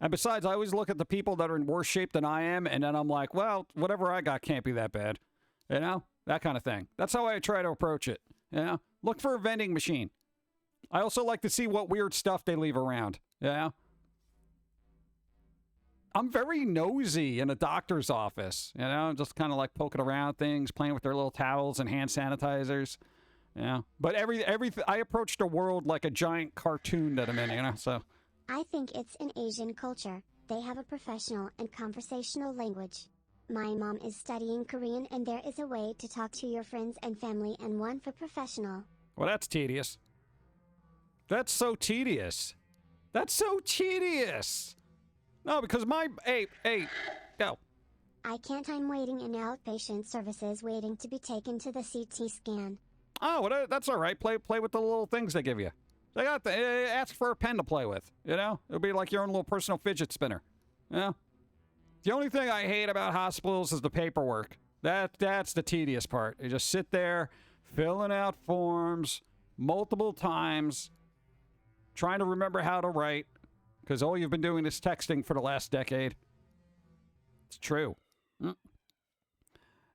And besides, I always look at the people that are in worse shape than I am, and then I'm like, well, whatever I got can't be that bad. You know? That kind of thing. That's how I try to approach it. You know? Look for a vending machine. I also like to see what weird stuff they leave around. Yeah? I'm very nosy in a doctor's office. You know? Just kind of like poking around things, playing with their little towels and hand sanitizers. Yeah. But I approach the world like a giant cartoon that I'm in, you know? So... I think it's an Asian culture. They have a professional and conversational language. My mom is studying Korean and there is a way to talk to your friends and family and one for professional. Well, that's tedious. That's so tedious. That's so tedious. No, because hey, go. I can't. I'm waiting in outpatient services waiting to be taken to the CT scan. Oh, well, that's all right. Play with the little things they give you. They got ask for a pen to play with, you know? It'll be like your own little personal fidget spinner, you know? The only thing I hate about hospitals is the paperwork. That's the tedious part. You just sit there, filling out forms multiple times, trying to remember how to write, because all you've been doing is texting for the last decade. It's true.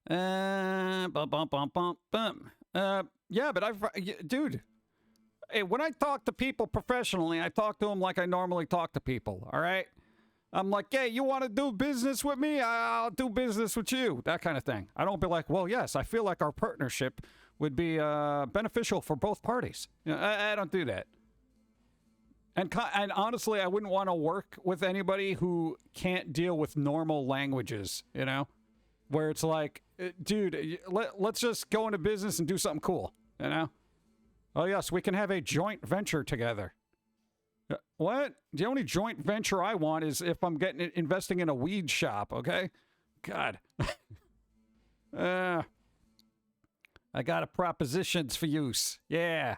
Bum, bum, bum, bum, bum. Yeah, but dude, hey, when I talk to people professionally, I talk to them like I normally talk to people, all right? I'm like, hey, you want to do business with me? I'll do business with you. That kind of thing. I don't be like, well, yes, I feel like our partnership would be beneficial for both parties. You know, I don't do that. And honestly, I wouldn't want to work with anybody who can't deal with normal languages, you know? Where it's like, dude, let's just go into business and do something cool, you know? Oh, yes, we can have a joint venture together. What? The only joint venture I want is if I'm investing in a weed shop, okay? God. I got a propositions for use. Yeah.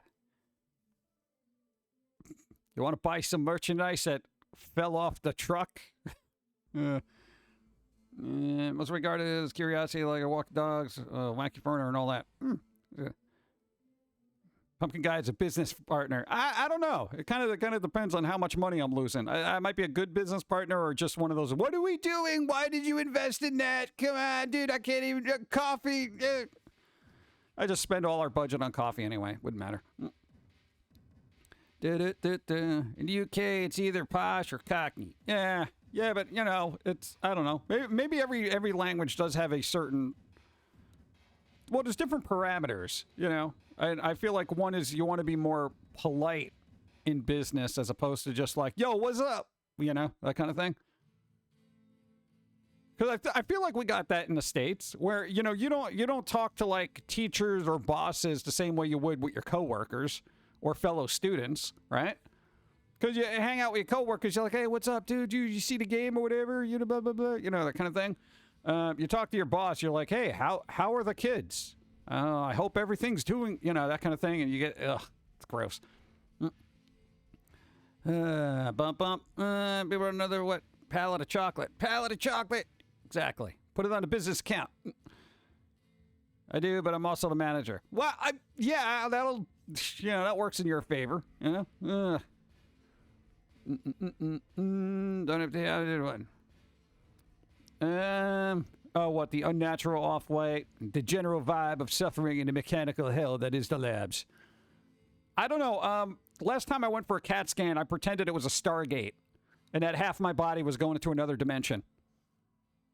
You want to buy some merchandise that fell off the truck? Most regarded as curiosity, like a walk dogs, wacky furniture, and all that. Pumpkin Guy is a business partner. I don't know. It kind of depends on how much money I'm losing. I might be a good business partner or just one of those. What are we doing? Why did you invest in that? Come on, dude. I can't even coffee. I just spend all our budget on coffee anyway. Wouldn't matter. In the UK, it's either posh or cockney. Yeah, but you know, it's I don't know. Maybe every language does have a certain. Well, there's different parameters, you know. I feel like one is you want to be more polite in business as opposed to just like, yo, what's up? You know, that kind of thing. Because I feel like we got that in the States where, you know, you don't talk to like teachers or bosses the same way you would with your coworkers or fellow students, right? Because you hang out with your coworkers, you're like, hey, what's up, dude? You see the game or whatever? You know, blah, blah, blah. You know, that kind of thing. You talk to your boss, you're like, hey, how are the kids? I hope everything's doing, you know, that kind of thing. And you get, it's gross. Bump. Another, what? Pallet of chocolate. Exactly. Put it on the business account. I do, but I'm also the manager. Well, yeah, that'll, you know, that works in your favor, you know? Don't have to have one. Oh, what? The unnatural off-white, the general vibe of suffering in the mechanical hell that is the labs. I don't know. Last time I went for a CAT scan, I pretended it was a Stargate, and that half my body was going into another dimension.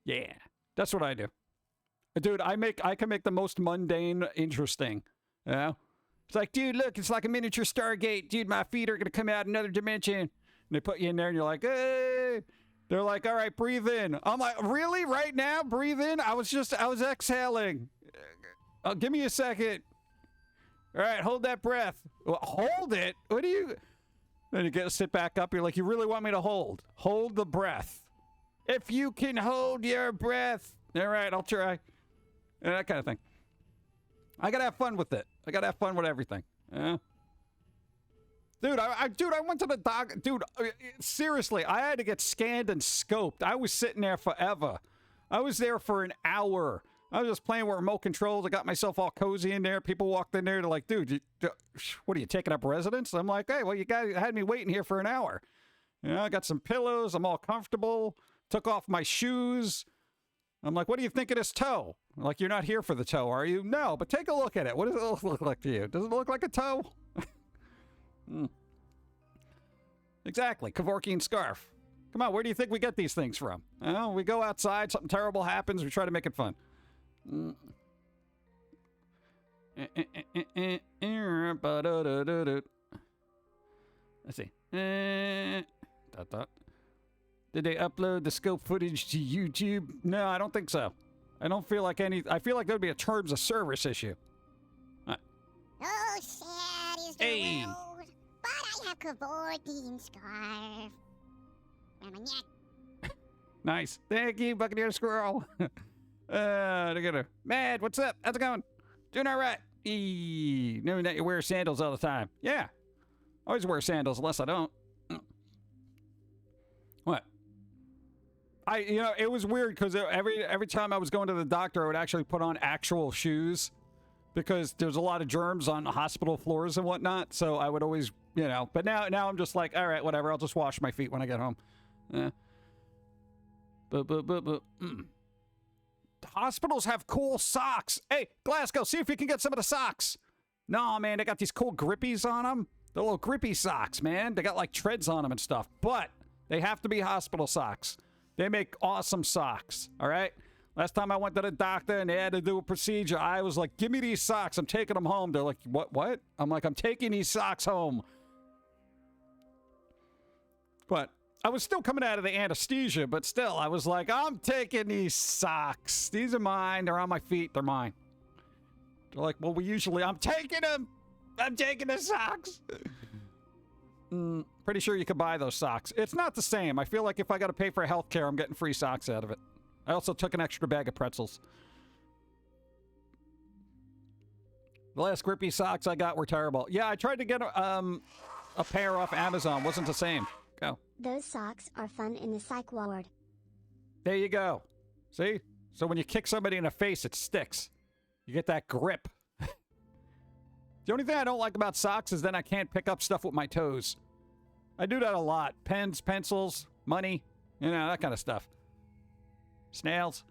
Yeah, that's what I do. Dude, I can make the most mundane interesting. You know? It's like, dude, look, it's like a miniature Stargate. Dude, my feet are going to come out another dimension. And they put you in there, and you're like, hey. They're like, all right, breathe in. I'm like, really? Right now? Breathe in? I was exhaling. Give me a second. All right, hold that breath. Well, hold it? What do you... Then you get to sit back up. You're like, you really want me to hold? Hold the breath. If you can hold your breath. All right, I'll try. And that kind of thing. I got to have fun with it. I got to have fun with everything. Yeah. Dude, I went to the doc. Dude, seriously, I had to get scanned and scoped. I was sitting there forever. I was there for an hour. I was just playing with remote controls. I got myself all cozy in there. People walked in there. They're like, dude, what are you, taking up residence? I'm like, hey, well, you guys had me waiting here for an hour. You know, I got some pillows. I'm all comfortable. Took off my shoes. I'm like, what do you think of this toe? I'm like, you're not here for the toe, are you? No, but take a look at it. What does it look like to you? Does it look like a toe? Exactly. Kevorkian scarf. Come on, where do you think we get these things from? We go outside, something terrible happens, we try to make it fun. Let's see. Did they upload the scope footage to YouTube? No, I don't think so. I don't feel like I feel like there would be a terms of service issue. Oh, sad is the world. But I have Kevorkian scarf. Around my neck. Nice. Thank you, Buccaneer Squirrel. Together. Mad, what's up? How's it going? Doing all right. Knowing that you wear sandals all the time. Yeah. I always wear sandals unless I don't. What? You know, it was weird because every time I was going to the doctor, I would actually put on actual shoes because there's a lot of germs on hospital floors and whatnot. So I would always, you know, but now I'm just like, all right, whatever. I'll just wash my feet when I get home. hospitals have cool socks. Hey, Glasgow, see if you can get some of the socks. No, man, they got these cool grippies on them. The little grippy socks, man. They got like treads on them and stuff. But they have to be hospital socks. They make awesome socks, all right? Last time I went to the doctor and they had to do a procedure, I was like, give me these socks. I'm taking them home. They're like, what? I'm like, I'm taking these socks home. But I was still coming out of the anesthesia, but still, I was like, I'm taking these socks. These are mine. They're on my feet. They're mine. They're like, well, I'm taking them. I'm taking the socks. Pretty sure you could buy those socks. It's not the same. I feel like if I got to pay for healthcare, I'm getting free socks out of it. I also took an extra bag of pretzels. The last grippy socks I got were terrible. Yeah, I tried to get a pair off Amazon. Wasn't the same. Go. Those socks are fun in the psych ward. There you go. See? So when you kick somebody in the face, it sticks. You get that grip. The only thing I don't like about socks is then I can't pick up stuff with my toes. I do that a lot. Pens, pencils, money, you know, that kind of stuff. Snails.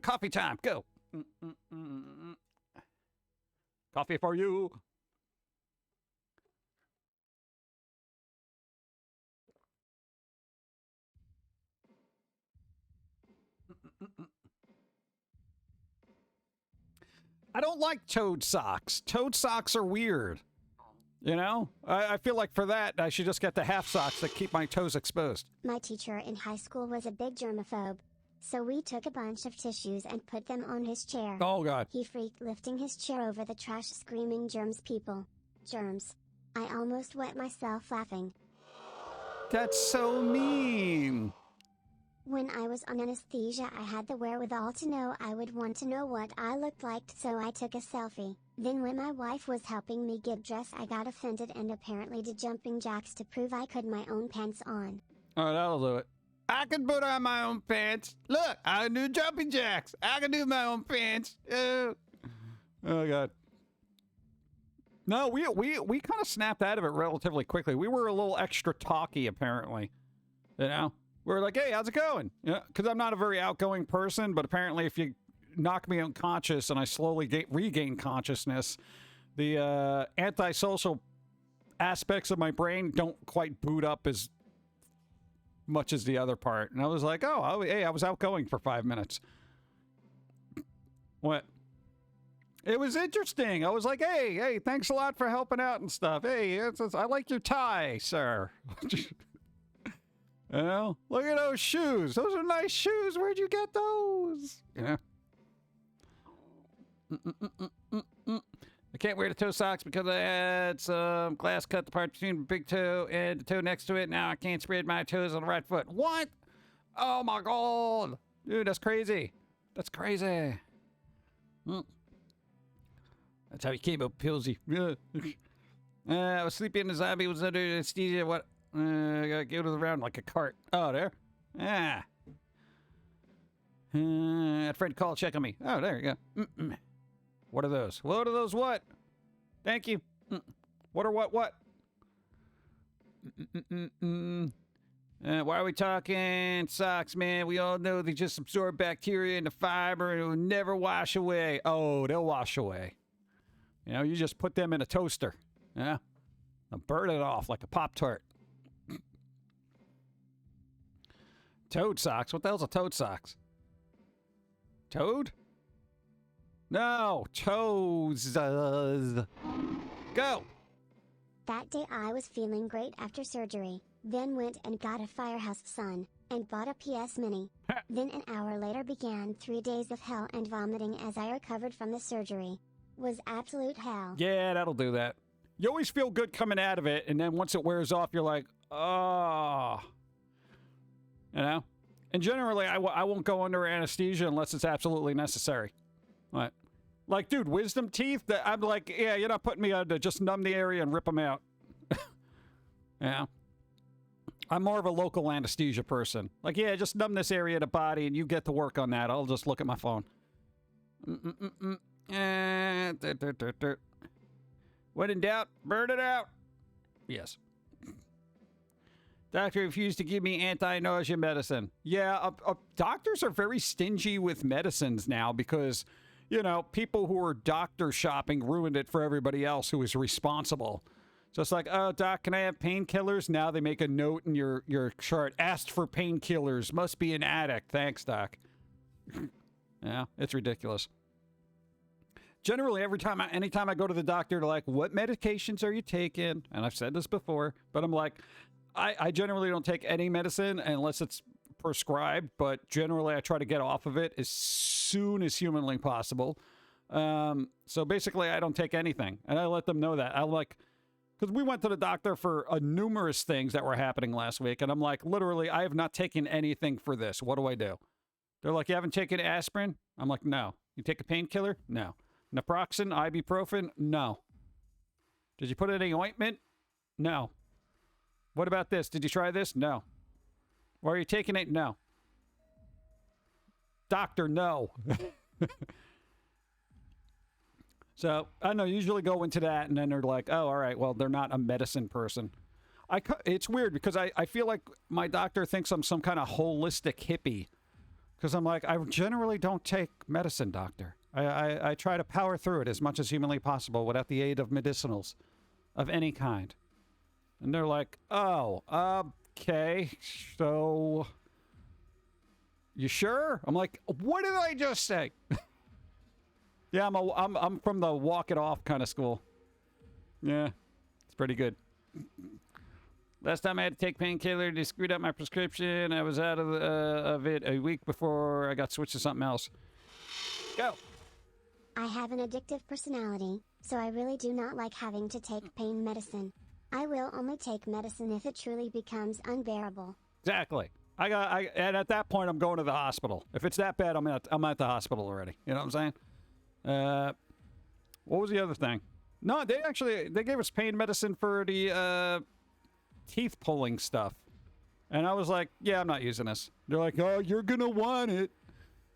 Coffee time. Go. Coffee for you. I don't like toed socks. Toed socks are weird. You know? I feel like for that, I should just get the half socks that keep my toes exposed. My teacher in high school was a big germaphobe. So we took a bunch of tissues and put them on his chair. Oh, God. He freaked lifting his chair over the trash screaming, germs people. Germs. I almost wet myself laughing. That's so mean. When I was on anesthesia, I had the wherewithal to know I would want to know what I looked like, so I took a selfie. Then when my wife was helping me get dressed, I got offended and apparently did jumping jacks to prove I could my own pants on. All right, that'll do it. I can put on my own pants. Look, I can do jumping jacks. I can do my own pants. Oh God. No, we kind of snapped out of it relatively quickly. We were a little extra talky, apparently. You know? We were like, hey, how's it going? You know, because I'm not a very outgoing person, but apparently if you knock me unconscious and I slowly regain consciousness, the antisocial aspects of my brain don't quite boot up as much as the other part. And I was like, hey, I was outgoing for 5 minutes. What? It was interesting. I was like, hey, thanks a lot for helping out and stuff. Hey, I like your tie, sir. You know, look at those shoes. Those are nice shoes. Where'd you get those? Yeah. I can't wear the toe socks because I had some glass cut the part between the big toe and the toe next to it. Now I can't spread my toes on the right foot. What? Oh my God. Dude, that's crazy. That's crazy. That's how he came up, Pilz-E. I was sleeping. The zombie was under anesthesia. What? I gotta go to the round like a cart. Oh, there. Ah. That friend called, check on me. Oh, there you go. What are those? What are those? What? Thank you. What are what? Why are we talking socks, man? We all know they just absorb bacteria and the fiber and it will never wash away. Oh, they'll wash away. You know, you just put them in a toaster. Yeah. They'll burn it off like a Pop-Tart. Toad socks? What the hell's a toad socks? Toad? No, toes. Go. That day I was feeling great after surgery, then went and got a Firehouse Sun, and bought a PS Mini. Then an hour later began 3 days of hell and vomiting as I recovered from the surgery. Was absolute hell. Yeah, that'll do that. You always feel good coming out of it, and then once it wears off, you're like, oh. You know? And generally, I won't go under anesthesia unless it's absolutely necessary. What? Like, dude, wisdom teeth, I'm like, yeah, you're not putting me under, just numb the area and rip them out. Yeah. I'm more of a local anesthesia person. Like, yeah, just numb this area of the body and you get to work on that. I'll just look at my phone. When in doubt, burn it out. Yes. Doctor refused to give me anti-nausea medicine. Yeah, doctors are very stingy with medicines now because, you know, people who are doctor shopping ruined it for everybody else who is responsible. So it's like, oh, doc, can I have painkillers? Now they make a note in your chart. Asked for painkillers. Must be an addict. Thanks, doc. Yeah, it's ridiculous. Generally, anytime I go to the doctor, they're like, what medications are you taking? And I've said this before, but I'm like, I generally don't take any medicine unless it's prescribed, but generally I try to get off of it as soon as humanly possible. So basically, I don't take anything, and I let them know that. I'm like, because we went to the doctor for numerous things that were happening last week, and I'm like, literally, I have not taken anything for this. What do I do? They're like, you haven't taken aspirin? I'm like, no. You take a painkiller? No. Naproxen, ibuprofen? No. Did you put any ointment? No. What about this? Did you try this? No. Or are you taking it? No. Doctor, no. So, I know, usually go into that, and then they're like, oh, all right, well, they're not a medicine person. It's weird, because I feel like my doctor thinks I'm some kind of holistic hippie. Because I'm like, I generally don't take medicine, doctor. I try to power through it as much as humanly possible without the aid of medicinals of any kind. And they're like, oh, okay, so you sure? I'm like, what did I just say? Yeah, I'm from the walk it off kind of school. Yeah, it's pretty good. Last time I had to take painkiller, they screwed up my prescription. I was out of it a week before I got switched to something else. Go. I have an addictive personality, so I really do not like having to take pain medicine. I will only take medicine if it truly becomes unbearable. Exactly. And at that point, I'm going to the hospital. If it's that bad, I'm at the hospital already. You know what I'm saying? What was the other thing? No, they gave us pain medicine for the teeth pulling stuff, and I was like, yeah, I'm not using this. They're like, oh, you're gonna want it.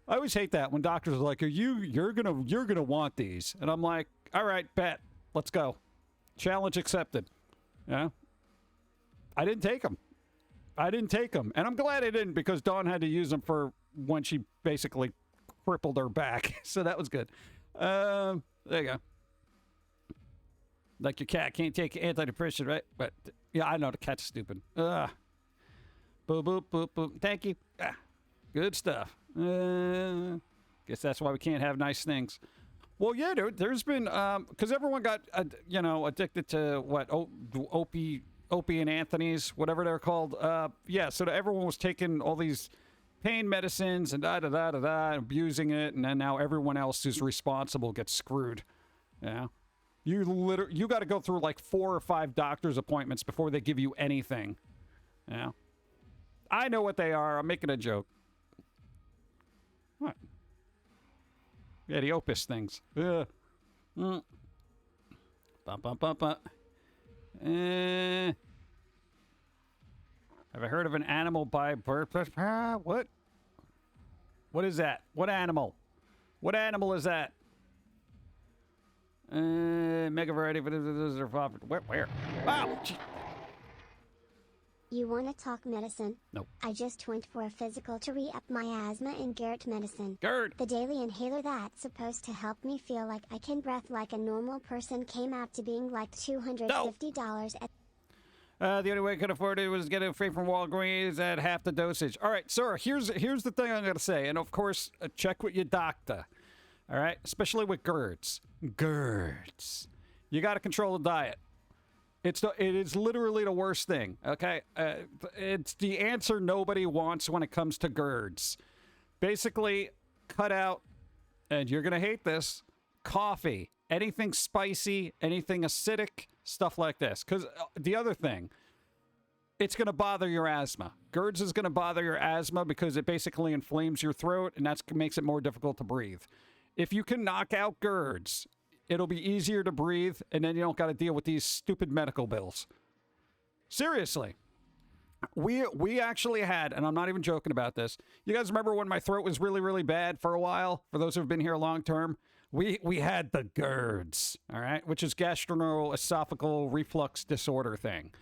I always hate that when doctors are like, you're gonna want these, and I'm like, all right, bet, let's go. Challenge accepted. Yeah. I didn't take them, and I'm glad I didn't, because Dawn had to use them for when she basically crippled her back. So that was good. There you go. Like your cat can't take antidepressant, right? But yeah, I know the cat's stupid. Boop, boop, boop, boop. Thank you. Good stuff. Guess that's why we can't have nice things. Well, yeah, dude, there's been, because everyone got, addicted to what, Opie and Anthony's, whatever they're called. Yeah, so everyone was taking all these pain medicines and abusing it, and then now everyone else who's responsible gets screwed. Yeah. You got to go through like 4 or 5 doctor's appointments before they give you anything. Yeah. I know what they are. I'm making a joke. What? Yeah, the Opus things. Have I heard of an animal by birth? What? What is that? What animal? What animal is that? Mega variety of where? Wow! You wanna talk medicine? Nope. I just went for a physical to re-up my asthma and GERD medicine. GERD! The daily inhaler that's supposed to help me feel like I can breathe like a normal person came out to being like $250 at... The only way I could afford it was getting it free from Walgreens at half the dosage. All right, sir, here's the thing I'm going to say. And, of course, check with your doctor. All right? Especially with GERDs. GERDs. You got to control the diet. It is literally the worst thing, okay? It's the answer nobody wants when it comes to GERDs. Basically, cut out, and you're going to hate this, coffee. Anything spicy, anything acidic, stuff like this. Because the other thing, it's going to bother your asthma. GERDs is going to bother your asthma because it basically inflames your throat, and that makes it more difficult to breathe. If you can knock out GERDs, it'll be easier to breathe, and then you don't got to deal with these stupid medical bills. Seriously. We actually had, and I'm not even joking about this, you guys remember when my throat was really, really bad for a while? For those who've been here long term? We had the GERDs, all right, which is gastroesophageal reflux disorder thing.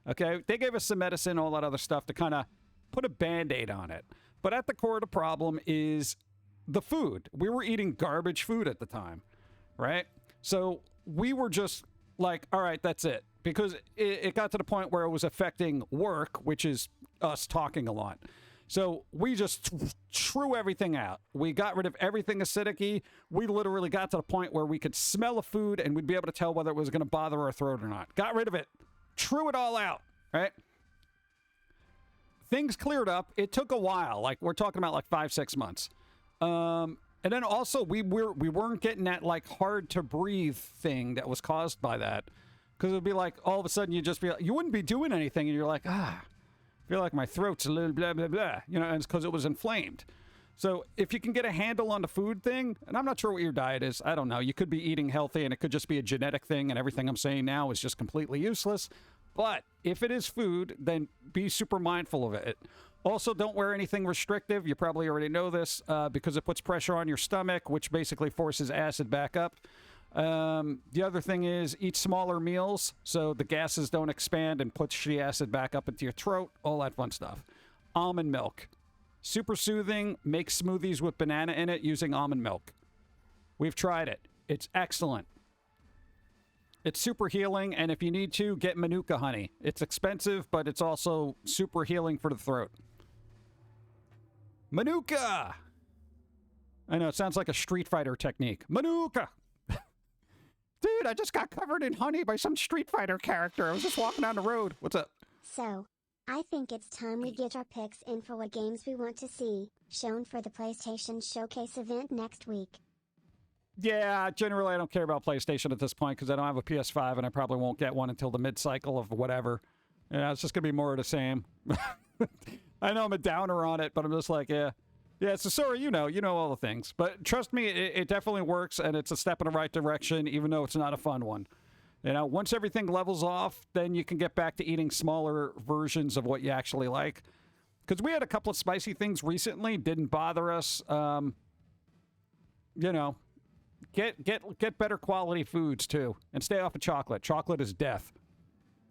Okay, they gave us some medicine, all that other stuff to kind of put a Band-Aid on it. But at the core of the problem is the food. We were eating garbage food at the time, right? So we were just like, all right, that's it. Because it got to the point where it was affecting work, which is us talking a lot. So we just threw everything out. We got rid of everything acidic-y. We literally got to the point where we could smell a food and we'd be able to tell whether it was going to bother our throat or not. Got rid of it. Threw it all out, right? Things cleared up. It took a while. Like, we're talking about like 5-6 months. And then also we weren't getting that like hard to breathe thing that was caused by that. Because it would be like, all of a sudden you'd just be like, you wouldn't be doing anything and you're like, I feel like my throat's a little blah, blah, blah. You know, and it's because it was inflamed. So if you can get a handle on the food thing, and I'm not sure what your diet is. I don't know. You could be eating healthy and it could just be a genetic thing and everything I'm saying now is just completely useless. But if it is food, then be super mindful of it. Also, don't wear anything restrictive. You probably already know this because it puts pressure on your stomach, which basically forces acid back up. The other thing is eat smaller meals so the gases don't expand and push the acid back up into your throat, all that fun stuff. Almond milk. Super soothing. Make smoothies with banana in it using almond milk. We've tried it. It's excellent. It's super healing, and if you need to, get Manuka honey. It's expensive, but it's also super healing for the throat. Manuka! I know, it sounds like a Street Fighter technique. Manuka! Dude, I just got covered in honey by some Street Fighter character. I was just walking down the road. What's up? So, I think it's time we get our picks in for what games we want to see shown for the PlayStation Showcase event next week. Yeah, generally I don't care about PlayStation at this point because I don't have a PS5 and I probably won't get one until the mid-cycle of whatever. Yeah, it's just going to be more of the same. I know I'm a downer on it, but I'm just like, yeah. Yeah, so sorry, you know all the things. But trust me, it definitely works and it's a step in the right direction, even though it's not a fun one. You know, once everything levels off, then you can get back to eating smaller versions of what you actually like. Because we had a couple of spicy things recently, didn't bother us. You know, get better quality foods too, and stay off of chocolate. Chocolate is death.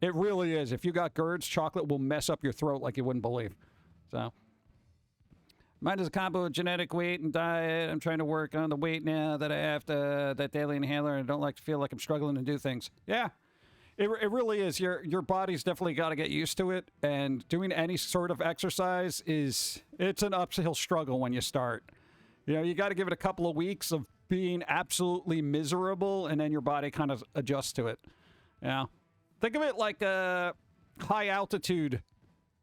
It really is. If you got GERDs, chocolate will mess up your throat like you wouldn't believe. So, mine is a combo of genetic weight and diet. I'm trying to work on the weight now that I have to that daily inhaler, and I don't like to feel like I'm struggling to do things. Yeah, it really is. Your body's definitely got to get used to it, and doing any sort of exercise it's an uphill struggle when you start. You know, you got to give it a couple of weeks of being absolutely miserable, and then your body kind of adjusts to it. You know? Think of it like a high altitude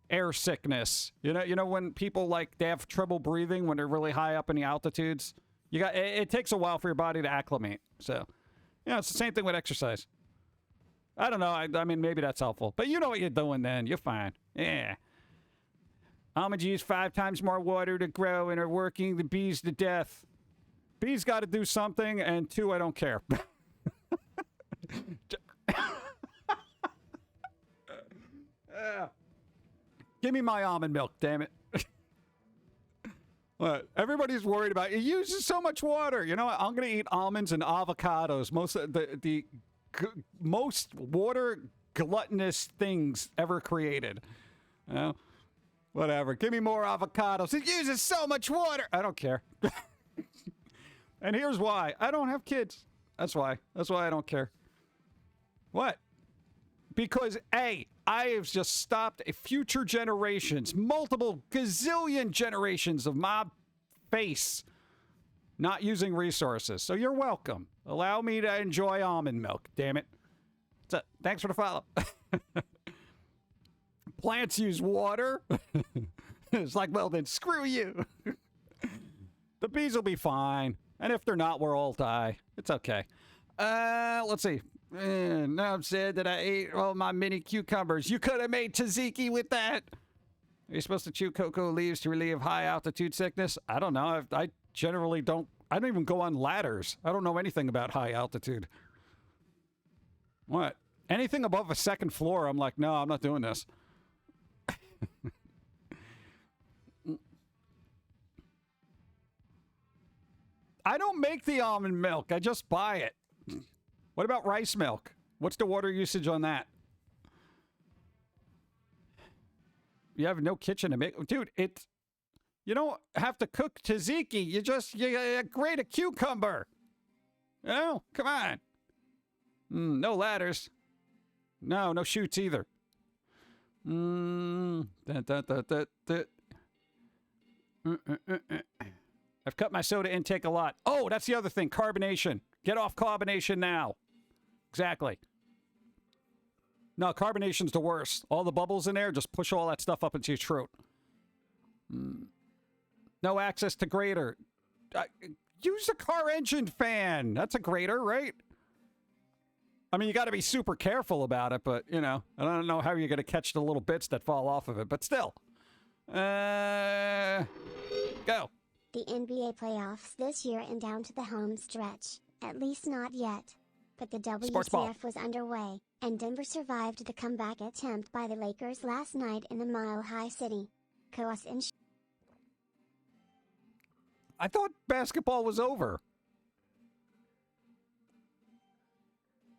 air sickness. You know when people they have trouble breathing when they're really high up in the altitudes. It takes a while for your body to acclimate. So, it's the same thing with exercise. I don't know. I mean, maybe that's helpful, but you know what you're doing then. You're fine. Yeah. Almonds use 5 times more water to grow and are working the bees to death. Bees got to do something, and 2, I don't care. Give me my almond milk, damn it. What? Everybody's worried about it uses so much water. You know what? I'm going to eat almonds and avocados. Most of the most water gluttonous things ever created. You know? Whatever. Give me more avocados. It uses so much water. I don't care. And here's why. I don't have kids. That's why. That's why I don't care. What? Because, A, I have just stopped future generations, multiple gazillion generations of my face not using resources. So you're welcome. Allow me to enjoy almond milk, damn it. So, thanks for the follow. Plants use water. It's like, well, then screw you. The bees will be fine. And if they're not, we'll all die. It's okay. Let's see. Now I'm sad that I ate all my mini cucumbers. You could have made tzatziki with that. Are you supposed to chew cocoa leaves to relieve high altitude sickness? I don't know. I generally don't. I don't even go on ladders. I don't know anything about high altitude. What? Anything above a 2nd floor, I'm like, no, I'm not doing this. I don't make the almond milk. I just buy it. What about rice milk? What's the water usage on that? You have no kitchen to make. Dude, you don't have to cook tzatziki. You grate a cucumber. You know? Come on. No ladders. No chutes either. I've cut my soda intake a lot. Oh, that's the other thing. Carbonation. Get off carbonation now. Exactly. No, carbonation's the worst. All the bubbles in there, just push all that stuff up into your throat. No access to grater. Use a car engine fan. That's a grater, right? I mean, you got to be super careful about it, but, you know, I don't know how you're going to catch the little bits that fall off of it, but still. Go. The NBA playoffs this year and down to the home stretch, at least not yet. But the WTF was underway, and Denver survived the comeback attempt by the Lakers last night in the Mile High City. Chaos in I thought basketball was over.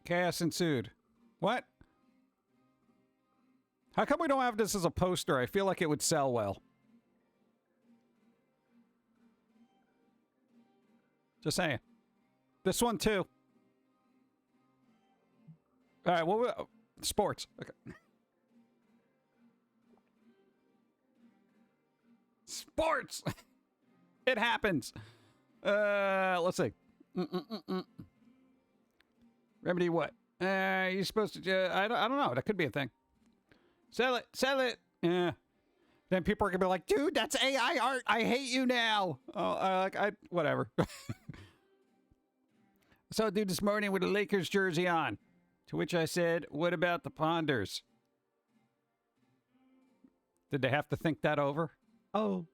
Chaos ensued. What? How come we don't have this as a poster? I feel like it would sell well. Just saying. This one too. All right, well, sports. Okay. Sports! It happens. Let's see. Remedy what? You're supposed to, I don't know. That could be a thing. Sell it. Sell it. Yeah. Then people are going to be like, dude, that's AI art. I hate you now. Oh, whatever. I saw a dude this morning with a Lakers jersey on. To which I said, what about the Ponders? Did they have to think that over? Oh.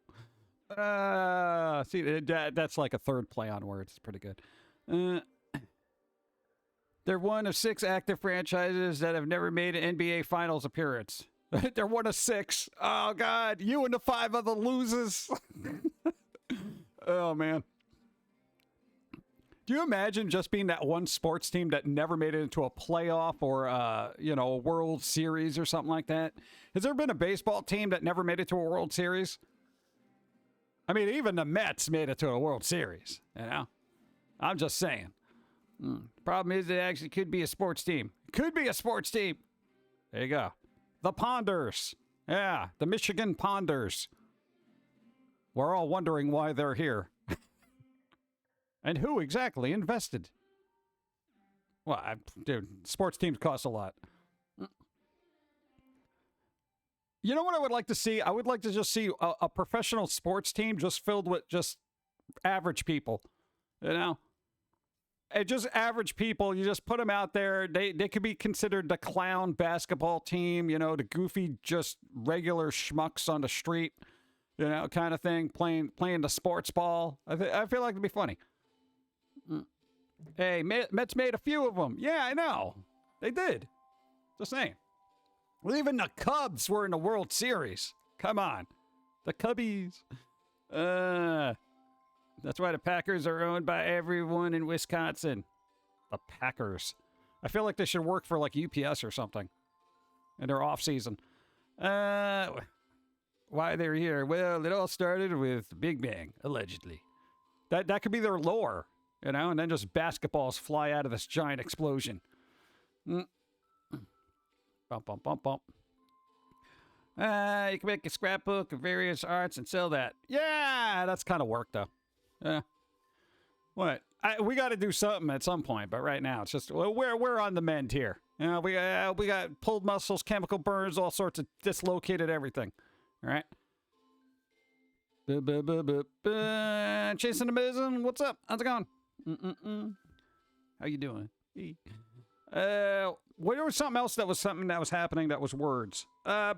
See, that's like a third play on words. It's pretty good. They're one of 6 active franchises that have never made an NBA Finals appearance. They're one of 6. Oh, God. You and the 5 other losers. Oh, man. Do you imagine just being that one sports team that never made it into a playoff or, a World Series or something like that? Has there been a baseball team that never made it to a World Series? I mean, even the Mets made it to a World Series, you know? I'm just saying. Problem is, it actually could be a sports team. Could be a sports team. There you go. The Ponders. Yeah, the Michigan Ponders. We're all wondering why they're here. And who exactly invested? Well, dude, sports teams cost a lot. You know what I would like to see? I would like to just see a professional sports team just filled with just average people. You know? And just average people. You just put them out there. They could be considered the clown basketball team, you know, the goofy, just regular schmucks on the street, you know, kind of thing, playing the sports ball. I feel like it'd be funny. Hey, Mets made a few of them. Yeah, I know. They did. Just saying. Well, even the Cubs were in the World Series. Come on. The Cubbies. That's why the Packers are owned by everyone in Wisconsin. The Packers. I feel like they should work for, like, UPS or something. In their off-season. Why they're here? Well, it all started with the Big Bang, allegedly. That could be their lore. You know, and then just basketballs fly out of this giant explosion. Bump, bump, bump, bump. You can make a scrapbook of various arts and sell that. Yeah, that's kind of work, though. What? We got to do something at some point, but right now it's just, well, we're on the mend here. You know, we got pulled muscles, chemical burns, all sorts of dislocated everything. All right? Chasing the Business, what's up? How's it going? How you doing? What was something else that was happening that was words? Dawn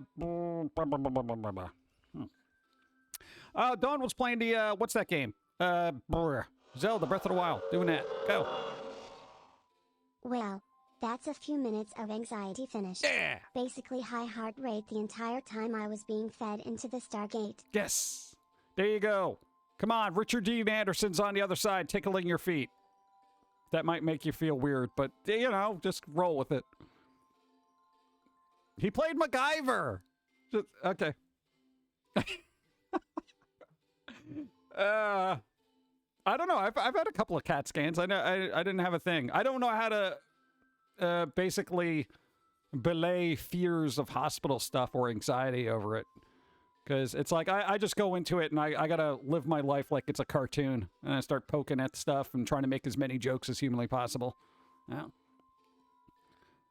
was playing the what's that game? Zelda Breath of the Wild. Doing that. Go. Well, that's a few minutes of anxiety finished. Yeah. Basically high heart rate the entire time I was being fed into the Stargate. Yes. There you go. Come on, Richard Dean Anderson's on the other side, tickling your feet. That might make you feel weird, but, you know, just roll with it. He played MacGyver. Okay. I don't know. I've had a couple of CAT scans. I know I didn't have a thing. I don't know how to basically belay fears of hospital stuff or anxiety over it. Because it's like, I just go into it and I gotta live my life like it's a cartoon. And I start poking at stuff and trying to make as many jokes as humanly possible. Yeah.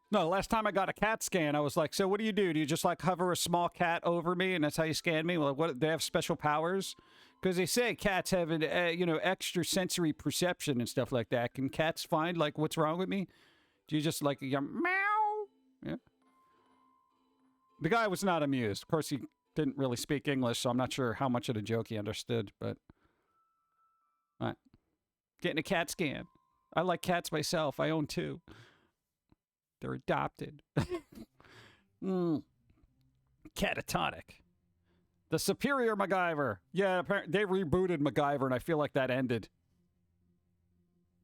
No, the last time I got a CAT scan, I was like, so what do? Do you just like hover a small cat over me and that's how you scan me? Well, what, they have special powers? Because they say cats have an, extra sensory perception and stuff like that. Can cats find, like, what's wrong with me? Do you just, like, meow? Yeah. The guy was not amused. Of course, he didn't really speak English, so I'm not sure how much of the joke he understood, but... All right. Getting a CAT scan. I like cats myself. I own 2. They're adopted. Catatonic. The Superior MacGyver. Yeah, apparently they rebooted MacGyver, and I feel like that ended.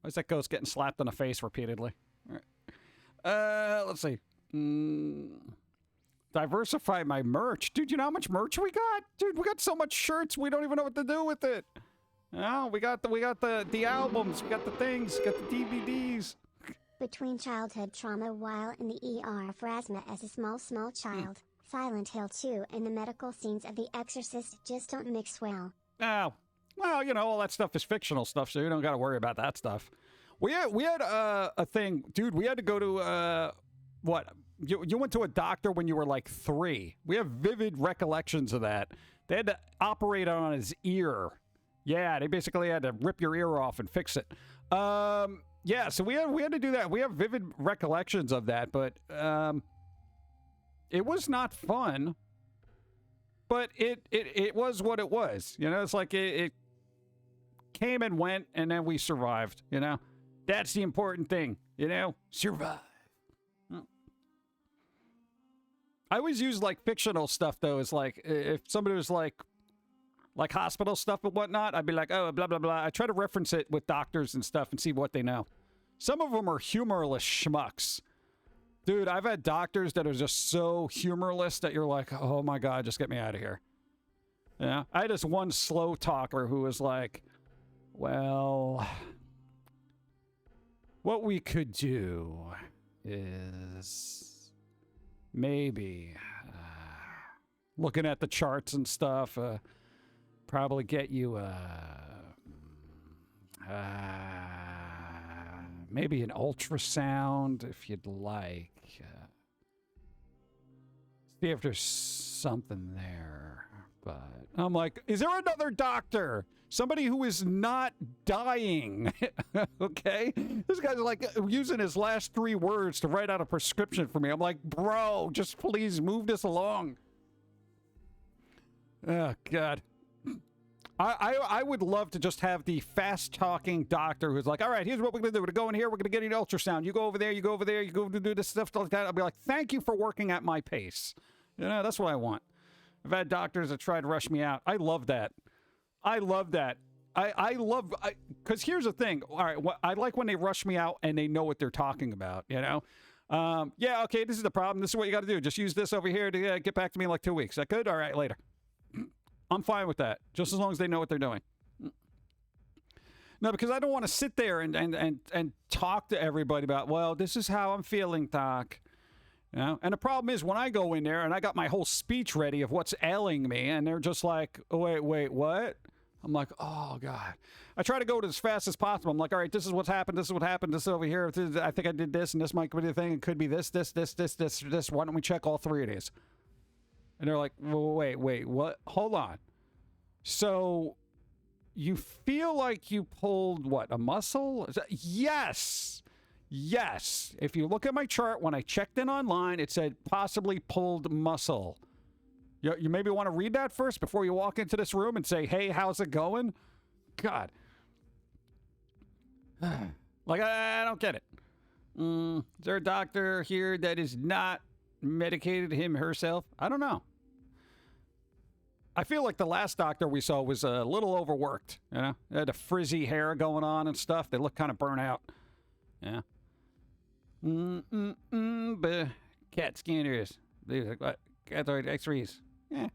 Why's that ghost getting slapped in the face repeatedly? All right. Let's see. Diversify my merch. Dude, you know how much merch we got? Dude, we got so much shirts, we don't even know what to do with it. Oh, we got the albums, we got the things, got the DVDs. Between childhood trauma while in the ER for asthma as a small child, Silent Hill 2 and the medical scenes of The Exorcist just don't mix well. Oh, well, you know, all that stuff is fictional stuff, so you don't got to worry about that stuff. We had a thing, dude. We had to go to what? You went to a doctor when you were like 3. We have vivid recollections of that. They had to operate on his ear. Yeah, they basically had to rip your ear off and fix it. Yeah, so we had to do that. We have vivid recollections of that, but it was not fun. But it was what it was. You know, it's like it came and went, and then we survived. You know, that's the important thing. You know, survive. I always use like fictional stuff though. Is like if somebody was like hospital stuff and whatnot, I'd be like, oh, blah blah blah. I try to reference it with doctors and stuff and see what they know. Some of them are humorless schmucks. Dude, I've had doctors that are just so humorless that you're like, oh my God, just get me out of here. Yeah. I had this one slow talker who was like, well, what we could do is maybe looking at the charts and stuff, probably get you maybe an ultrasound if you'd like. See if there's something there. But I'm like, is there another doctor? Somebody who is not dying. Okay? This guy's like using his last 3 words to write out a prescription for me. I'm like, bro, just please move this along. Oh, God. I would love to just have the fast-talking doctor who's like, all right, here's what we're going to do. We're going to go in here. We're going to get an ultrasound. You go over there. You go over there. You go to do this stuff like that. I'll be like, thank you for working at my pace. You know, that's what I want. I've had doctors that try to rush me out. I love that. I love that. I love, because here's the thing. All right, I like when they rush me out and they know what they're talking about, you know? Yeah, okay, this is the problem. This is what you got to do. Just use this over here to get back to me in like 2 weeks. Is that good? All right, later. I'm fine with that, just as long as they know what they're doing. No, because I don't want to sit there and talk to everybody about, well, this is how I'm feeling, Doc. You know? And the problem is when I go in there and I got my whole speech ready of what's ailing me, and they're just like, oh, wait, what? I'm like, oh, God. I try to go as fast as possible. I'm like, all right, this is what's happened. This is what happened. This is over here. I think I did this, and this might be the thing. It could be this. Why don't we check all 3 of these? And they're like, well, wait, what? Hold on. So you feel like you pulled, what, a muscle? Yes. If you look at my chart, when I checked in online, it said possibly pulled muscle. You maybe want to read that first before you walk into this room and say, hey, how's it going? God. Like, I don't get it. Is there a doctor here that is not medicated him herself? I don't know. I feel like the last doctor we saw was a little overworked, you know? They had the frizzy hair going on and stuff. They look kind of burnt out. Yeah. But CAT scanners. What? Cathode X-rays. Yeah.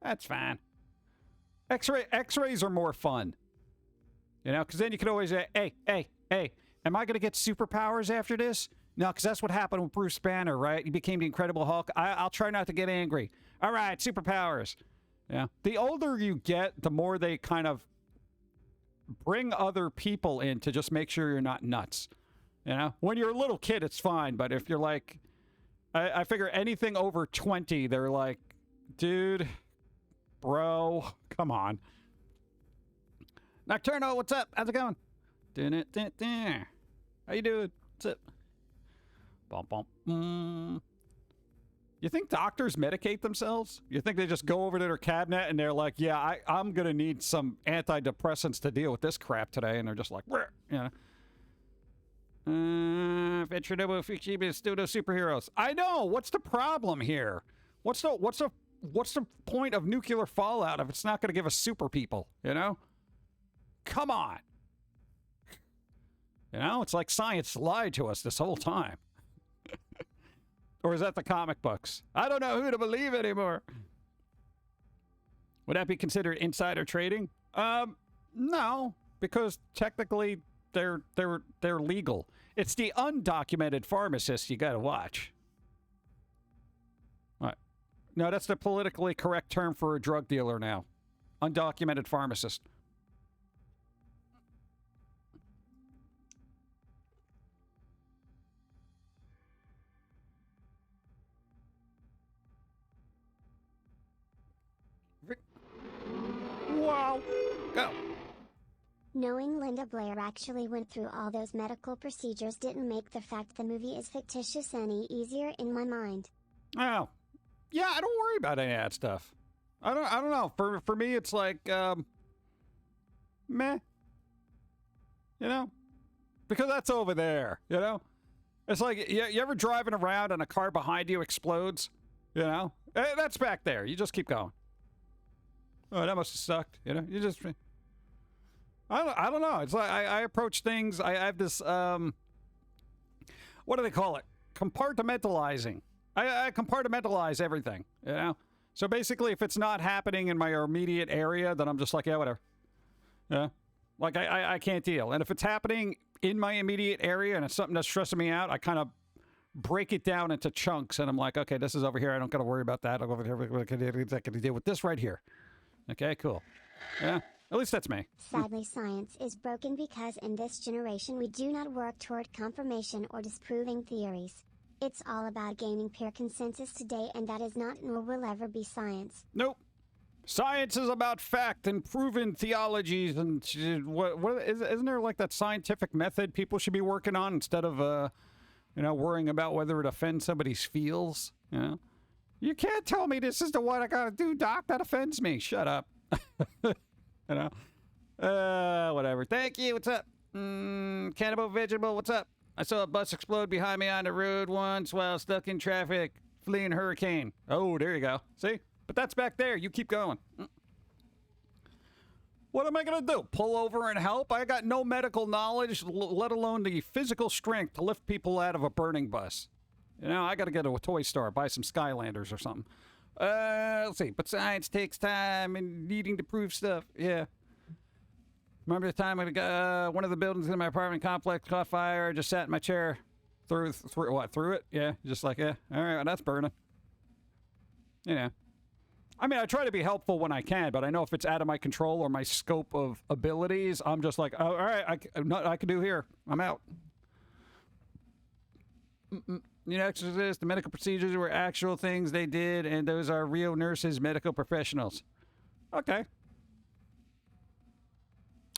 That's fine. X-rays are more fun. You know, because then you can always say, hey, am I going to get superpowers after this? No, because that's what happened with Bruce Banner, right? He became the Incredible Hulk. I'll try not to get angry. All right, superpowers. Yeah. The older you get, the more they kind of bring other people in to just make sure you're not nuts. You know? When you're a little kid, it's fine. But if you're like, I figure anything over 20, they're like, dude, bro, come on. Nocturno, what's up? How's it going? How you doing? What's up? You think doctors medicate themselves? You think they just go over to their cabinet and they're like, yeah, I'm going to need some antidepressants to deal with this crap today. And they're just like, where? You know? Veterano Fukushima Studio Superheroes. I know. What's the problem here? What's the point of nuclear fallout if it's not going to give us super people? You know? Come on. You know, it's like science lied to us this whole time. Or is that the comic books? I don't know who to believe anymore. Would that be considered insider trading? No, because technically they're legal. It's the undocumented pharmacists you got to watch. What? No, that's the politically correct term for a drug dealer now. Undocumented pharmacist. Wow. Go. Knowing Linda Blair actually went through all those medical procedures didn't make the fact the movie is fictitious any easier in my mind. Oh. Yeah, I don't worry about any of that stuff. I don't know. For me, it's like, meh. You know? Because that's over there, you know? It's like, you ever driving around and a car behind you explodes? You know? That's back there. You just keep going. Oh, that must have sucked. You know, you just, I don't know. It's like, I approach things. I have this, what do they call it? Compartmentalizing. I compartmentalize everything, you know? So basically, if it's not happening in my immediate area, then I'm just like, yeah, whatever. Yeah. Like, I can't deal. And if it's happening in my immediate area and it's something that's stressing me out, I kind of break it down into chunks. And I'm like, okay, this is over here. I don't got to worry about that. I'll go over here. I can deal with this right here. Okay, cool. Yeah, at least that's me. Sadly, science is broken because in this generation we do not work toward confirmation or disproving theories. It's all about gaining peer consensus today, and that is not nor will ever be science. Nope. Science is about fact and proven theologies, and isn't there like that scientific method people should be working on instead of, worrying about whether it offends somebody's feels, you know? You can't tell me this is the what I gotta do, Doc. That offends me. Shut up. You know? Whatever. Thank you. What's up? Cannibal Vegetable, what's up? I saw a bus explode behind me on the road once while stuck in traffic, fleeing hurricane. Oh, there you go. See? But that's back there. You keep going. What am I gonna do? Pull over and help? I got no medical knowledge, let alone the physical strength to lift people out of a burning bus. You know, I got to go to a toy store, buy some Skylanders or something. Let's see. But science takes time and needing to prove stuff. Yeah. Remember the time one of the buildings in my apartment complex caught fire? I just sat in my chair. Through it? Yeah. Just like, yeah. All right, well, that's burning. You know. I mean, I try to be helpful when I can, but I know if it's out of my control or my scope of abilities, I'm just like, oh, all right, I can do here. I'm out. You know, the medical procedures were actual things they did, and those are real nurses, medical professionals. Okay.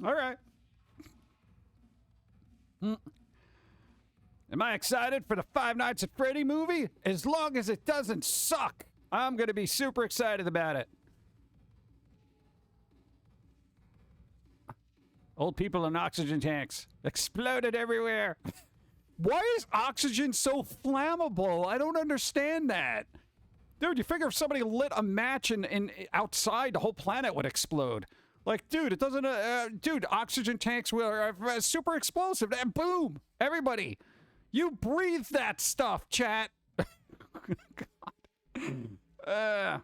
All right. Am I excited for the Five Nights at Freddy movie? As long as it doesn't suck, I'm going to be super excited about it. Old people in oxygen tanks. Exploded everywhere. Why is oxygen so flammable? I don't understand that. Dude, you figure if somebody lit a match in outside, the whole planet would explode. Like, dude, it doesn't... dude, oxygen tanks are super explosive. And boom! Everybody! You breathe that stuff, chat! God.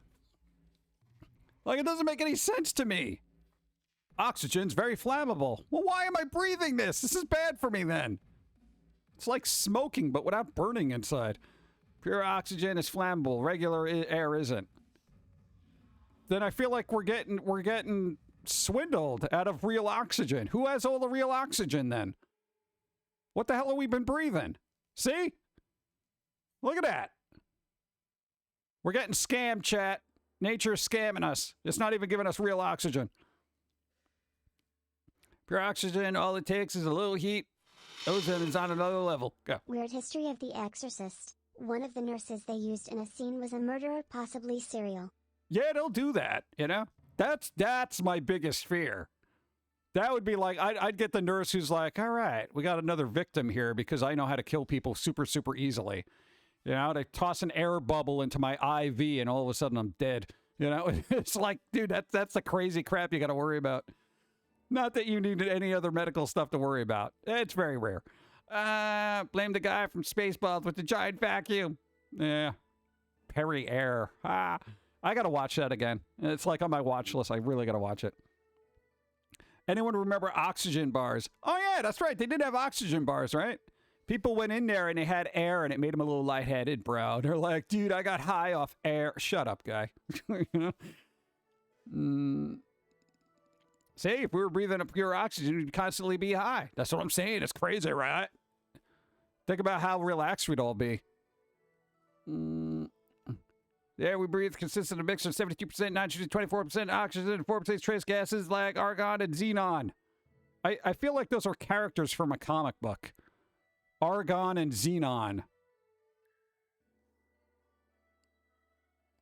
Like, it doesn't make any sense to me. Oxygen's very flammable. Well, why am I breathing this? This is bad for me then. It's like smoking, but without burning inside. Pure oxygen is flammable. Regular air isn't. Then I feel like we're getting swindled out of real oxygen. Who has all the real oxygen then? What the hell have we been breathing? See? Look at that. We're getting scammed, chat. Nature is scamming us. It's not even giving us real oxygen. Pure oxygen, all it takes is a little heat. Ozone is on another level. Go. Weird history of The Exorcist. One of the nurses they used in a scene was a murderer, possibly serial. Yeah, they'll do that, you know? That's my biggest fear. That would be like, I'd get the nurse who's like, all right, we got another victim here because I know how to kill people super, super easily. You know, they toss an air bubble into my IV and all of a sudden I'm dead. You know, it's like, dude, that's the crazy crap you got to worry about. Not that you need any other medical stuff to worry about. It's very rare. Blame the guy from Spaceballs with the giant vacuum. Yeah. Perry Air. I got to watch that again. It's like on my watch list. I really got to watch it. Anyone remember oxygen bars? Oh, yeah, that's right. They did have oxygen bars, right? People went in there and they had air and it made them a little lightheaded, bro. They're like, dude, I got high off air. Shut up, guy. You know? See, if we were breathing up pure oxygen, we'd constantly be high. That's what I'm saying. It's crazy, right? Think about how relaxed we'd all be. Yeah, we breathe consistent of a mixture of 72% nitrogen, 24% oxygen, and 4% trace gases like argon and xenon. I feel like those are characters from a comic book. Argon and xenon.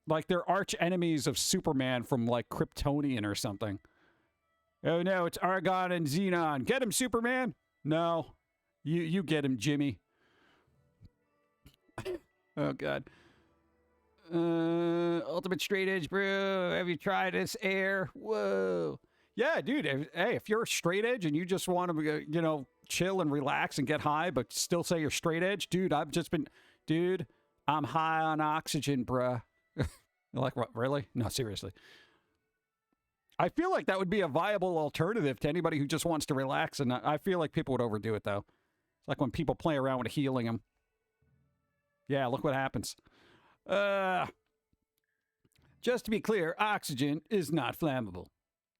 Like they're arch enemies of Superman from like Kryptonian or something. Oh no, it's argon and xenon. Get him, Superman. No, you get him, Jimmy. Oh god. Ultimate straight edge, bro. Have you tried this air? Whoa. Yeah, dude. If you're straight edge and you just want to, you know, chill and relax and get high, but still say you're straight edge, dude, I'm high on oxygen, bruh. You're like, what? Really? No, seriously. I feel like that would be a viable alternative to anybody who just wants to relax, and I feel like people would overdo it, though. It's like when people play around with helium. Yeah, look what happens. Just to be clear, oxygen is not flammable.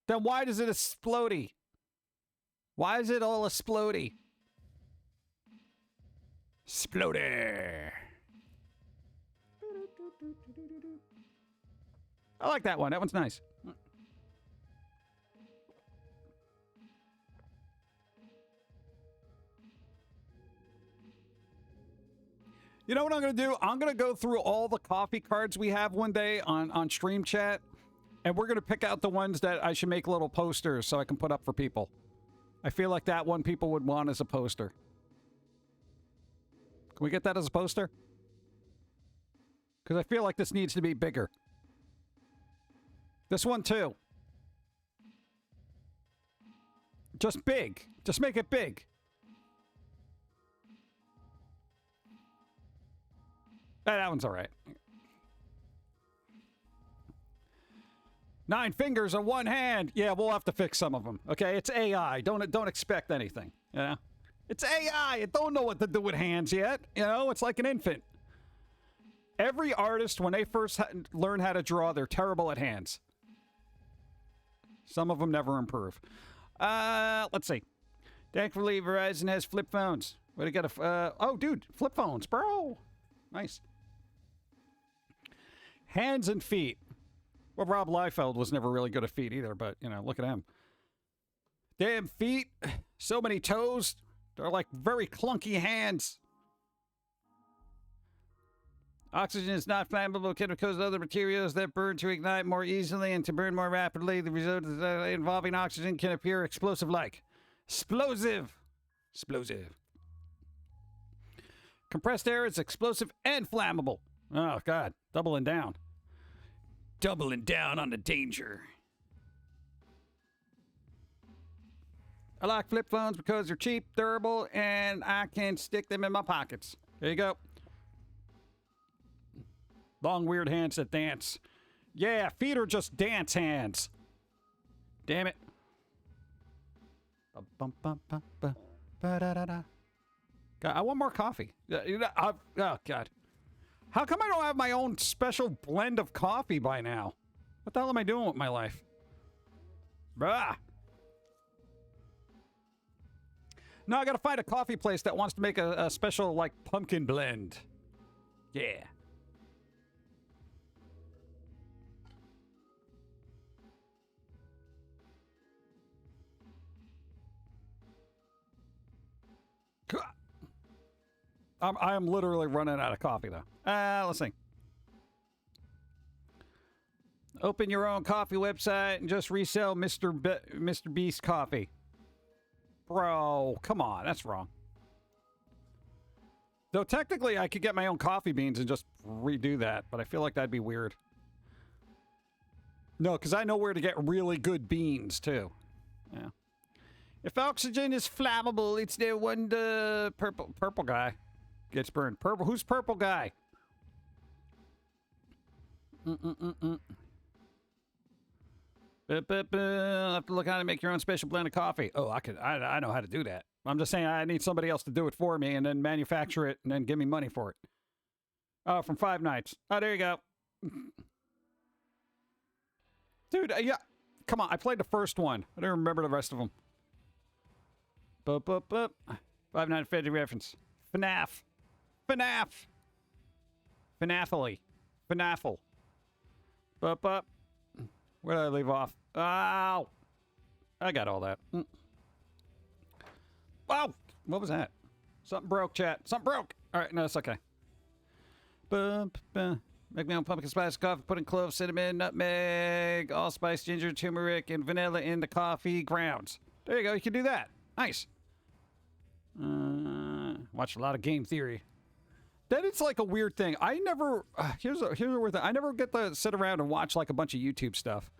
Then why does it explodey? Why is it all explodey? Explodey. I like that one. That one's nice. You know what I'm going to do? I'm going to go through all the coffee cards we have one day on Stream Chat, and we're going to pick out the ones that I should make little posters so I can put up for people. I feel like that one people would want as a poster. Can we get that as a poster? Because I feel like this needs to be bigger. This one too. Just big. Just make it big. That one's all right. 9 fingers on one hand. Yeah, we'll have to fix some of them. Okay, it's AI. Don't expect anything. You know, it's AI. It don't know what to do with hands yet. You know, it's like an infant. Every artist, when they first learn how to draw, they're terrible at hands. Some of them never improve. Let's see. Thankfully, Verizon has flip phones. What do you got? Oh, dude, flip phones, bro. Nice. Hands and feet. Well, Rob Liefeld was never really good at feet either, but, you know, look at him. Damn feet. So many toes. They're like very clunky hands. Oxygen is not flammable. Chemicals and other materials that burn to ignite more easily and to burn more rapidly. The result is that involving oxygen can appear explosive-like. Explosive. Explosive. Compressed air is explosive and flammable. Oh, God. Doubling down. Doubling down on the danger. I like flip phones because they're cheap, durable, and I can stick them in my pockets. There you go. Long, weird hands that dance. Yeah, feet are just dance hands. Damn it. God, I want more coffee. Oh, God. How come I don't have my own special blend of coffee by now? What the hell am I doing with my life? Bah. No, I gotta find a coffee place that wants to make a special, like, pumpkin blend. Yeah. I am literally running out of coffee, though. Let's see. Open your own coffee website and just resell Mr. Beast coffee. Bro, come on. That's wrong. Though technically I could get my own coffee beans and just redo that, but I feel like that'd be weird. No, because I know where to get really good beans, too. Yeah. If oxygen is flammable, it's there when the purple guy gets burned. Purple. Who's purple guy? I'll have to look how to make your own special blend of coffee. Oh, I know how to do that. I'm just saying I need somebody else to do it for me and then manufacture it and then give me money for it. Oh, from Five Nights. Oh, there you go. Dude, yeah. Come on, I played the first one. I don't remember the rest of them. Five Nights at Freddy's reference. FNAF. FNAF. FNAFily. FNAFL. Where did I leave off? Ow! I got all that. Wow! What was that? Something broke, chat. Something broke! Alright, no, it's okay. Make my own pumpkin spice coffee, put in cloves, cinnamon, nutmeg, allspice, ginger, turmeric, and vanilla in the coffee grounds. There you go, you can do that. Nice. Watch a lot of Game Theory. Then it's like a weird thing. I never... here's a weird thing. I never get to sit around and watch like a bunch of YouTube stuff.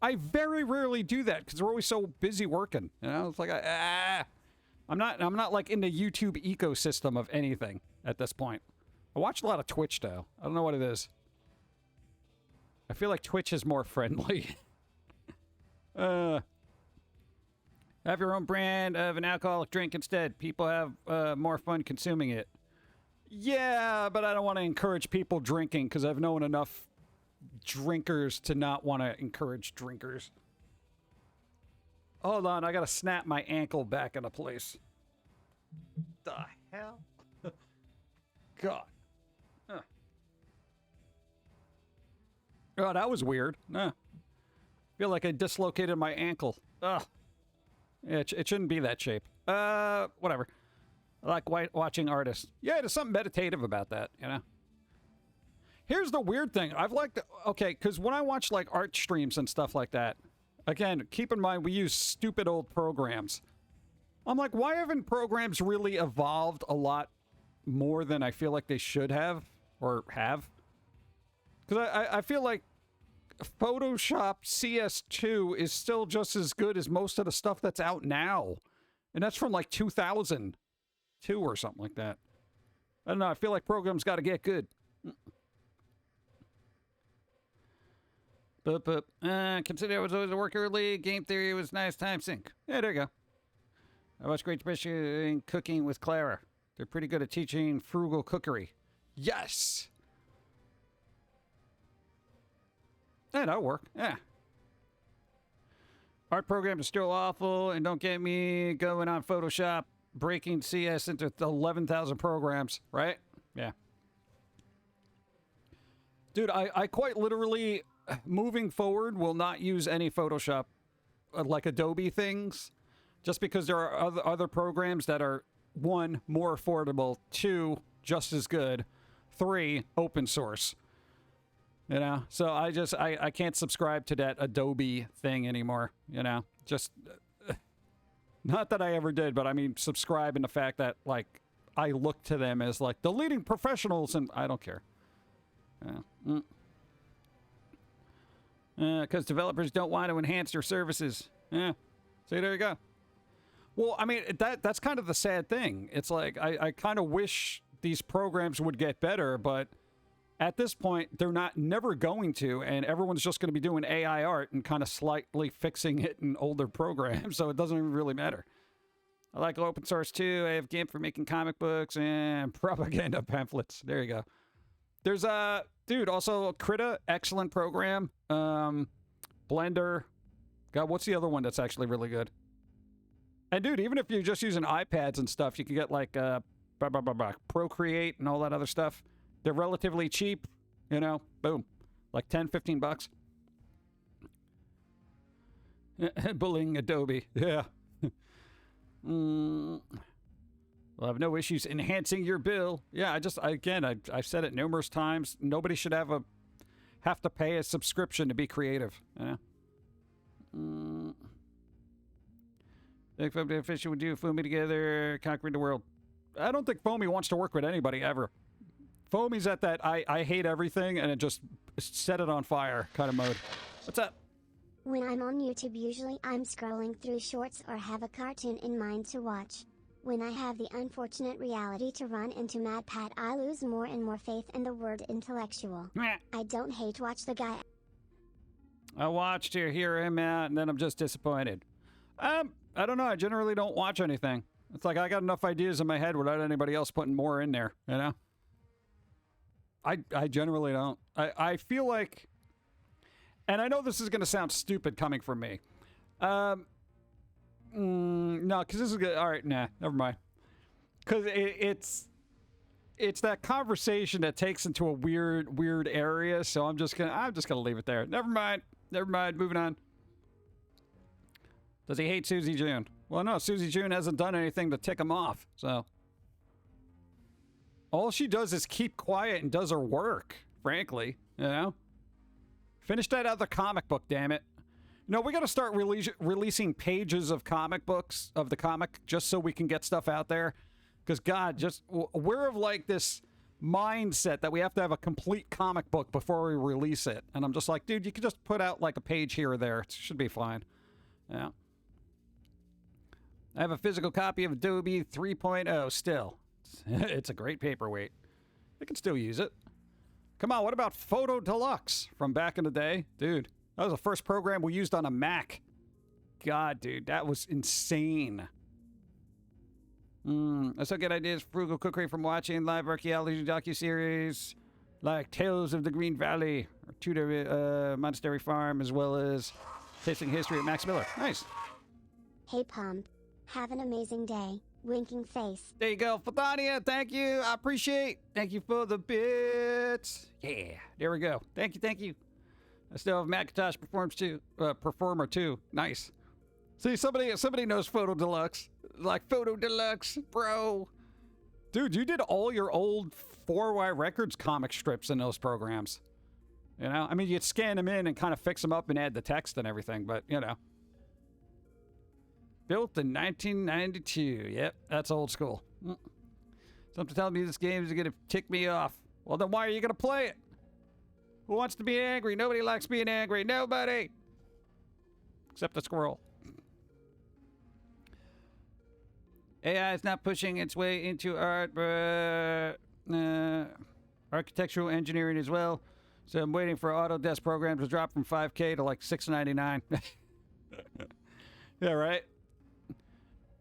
I very rarely do that because we're always so busy working. You know, it's like I'm not like in the YouTube ecosystem of anything at this point. I watch a lot of Twitch though. I don't know what it is. I feel like Twitch is more friendly. Have your own brand of an alcoholic drink instead. People have more fun consuming it. Yeah, but I don't want to encourage people drinking because I've known enough drinkers to not want to encourage drinkers. Hold on, I gotta snap my ankle back into place. The hell? God. Oh, that was weird. Feel like I dislocated my ankle. Ugh. It shouldn't be that shape. Whatever. I like watching artists. Yeah, there's something meditative about that, you know? Here's the weird thing. I've liked... Okay, because when I watch, like, art streams and stuff like that, again, keep in mind we use stupid old programs. I'm like, why haven't programs really evolved a lot more than I feel like they should have? Or have? Because I feel like Photoshop CS2 is still just as good as most of the stuff that's out now. And that's from, like, 2002 or something like that. I don't know. I feel like programs got to get good. Consider I was always a work early. Game Theory was nice time sink. Yeah, there you go. I watched Great Depression Cooking with Clara. They're pretty good at teaching frugal cookery. Yes! Yeah, that'll work. Yeah. Art programs are still awful, and don't get me going on Photoshop, breaking CS into 11,000 programs, right? Yeah. Dude, I quite literally... moving forward, will not use any Photoshop, like Adobe things, just because there are other programs that are, 1, more affordable, 2, just as good, 3, open source. You know? So I can't subscribe to that Adobe thing anymore, you know? Just, not that I ever did, but I mean, subscribe in the fact that, like, I look to them as, like, the leading professionals, and I don't care. Yeah. Because developers don't want to enhance their services. Yeah. See, there you go. Well, I mean, that's kind of the sad thing. It's like, I kind of wish these programs would get better, but at this point, they're never going to, and everyone's just going to be doing AI art and kind of slightly fixing it in older programs, so it doesn't even really matter. I like open source too. I have GIMP for making comic books and propaganda pamphlets. There you go. There's dude, also Krita, excellent program. Blender. God, what's the other one that's actually really good? And dude, even if you're just using iPads and stuff, you can get like Procreate and all that other stuff. They're relatively cheap, you know, boom, like 10, 15 bucks. Bullying Adobe, yeah. We'll have no issues enhancing your bill. Yeah, I've said it numerous times. Nobody should have to pay a subscription to be creative. You know? Think Foamy Official would do Foamy together, conquering the world. I don't think Foamy wants to work with anybody ever. Foamy's at that I hate everything and it just set it on fire kind of mode. What's up? When I'm on YouTube, usually I'm scrolling through shorts or have a cartoon in mind to watch. When I have the unfortunate reality to run into Mad Pat, I lose more and more faith in the word intellectual. I don't hate watch the guy. I watched to hear him out, and then I'm just disappointed. I don't know. I generally don't watch anything. It's like I got enough ideas in my head without anybody else putting more in there, you know? I generally don't. I feel like... And I know this is going to sound stupid coming from me. No, because this is good. All right, nah, never mind. Because it's that conversation that takes into a weird area. So I'm just gonna leave it there. Never mind. Moving on. Does he hate Susie June? Well, no, Susie June hasn't done anything to tick him off. So all she does is keep quiet and does her work. Frankly, you know. Finish that other comic book, damn it. No, we got to start releasing pages of comic books, of the comic, just so we can get stuff out there. Because, God, we're of, like, this mindset that we have to have a complete comic book before we release it. And I'm just like, dude, you can just put out, like, a page here or there. It should be fine. Yeah. I have a physical copy of Adobe 3.0 still. It's a great paperweight. I can still use it. Come on, what about Photo Deluxe from back in the day? Dude, that was the first program we used on a Mac. God, dude, that was insane. I still get ideas for frugal cookery from watching live archaeology docuseries like Tales of the Green Valley or Tudor Monastery Farm, as well as tasting history at Max Miller. Nice. Hey, Pump. Have an amazing day. Winking face. There you go, Fathania. Thank you. I appreciate. Thank you for the bits. Yeah, there we go. Thank you. I still have Macintosh Performer too. Nice. See, somebody knows Photo Deluxe. Like Photo Deluxe, bro. Dude, you did all your old 4Y Records comic strips in those programs. You know, I mean, you'd scan them in and kind of fix them up and add the text and everything, but you know. Built in 1992. Yep, that's old school. Something tells me this game is going to tick me off. Well, then why are you going to play it? Who wants to be angry? Nobody likes being angry. Nobody. Except the squirrel. AI is not pushing its way into art, but architectural engineering as well. So I'm waiting for Autodesk programs to drop from $5K to like $699. Yeah, right?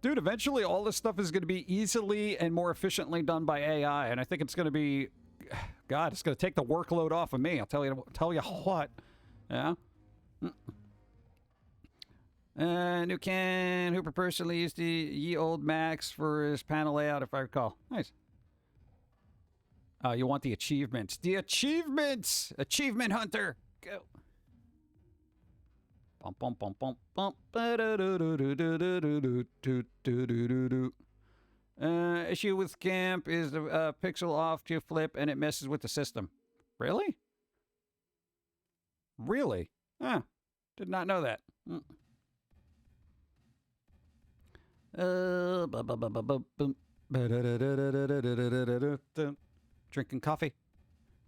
Dude, eventually all this stuff is going to be easily and more efficiently done by AI, and I think it's going to be, God, it's going to take the workload off of me. I'll tell you what. Yeah. New Ken Hooper personally used the ye old Max for his panel layout, if I recall. Nice. Oh, you want the achievements? The achievements! Achievement Hunter! Go. Bum, bum, bum, bum, bum. Issue with Camp is the pixel off to flip and it messes with the system. Really? Really? Huh. Did not know that. Drinking coffee.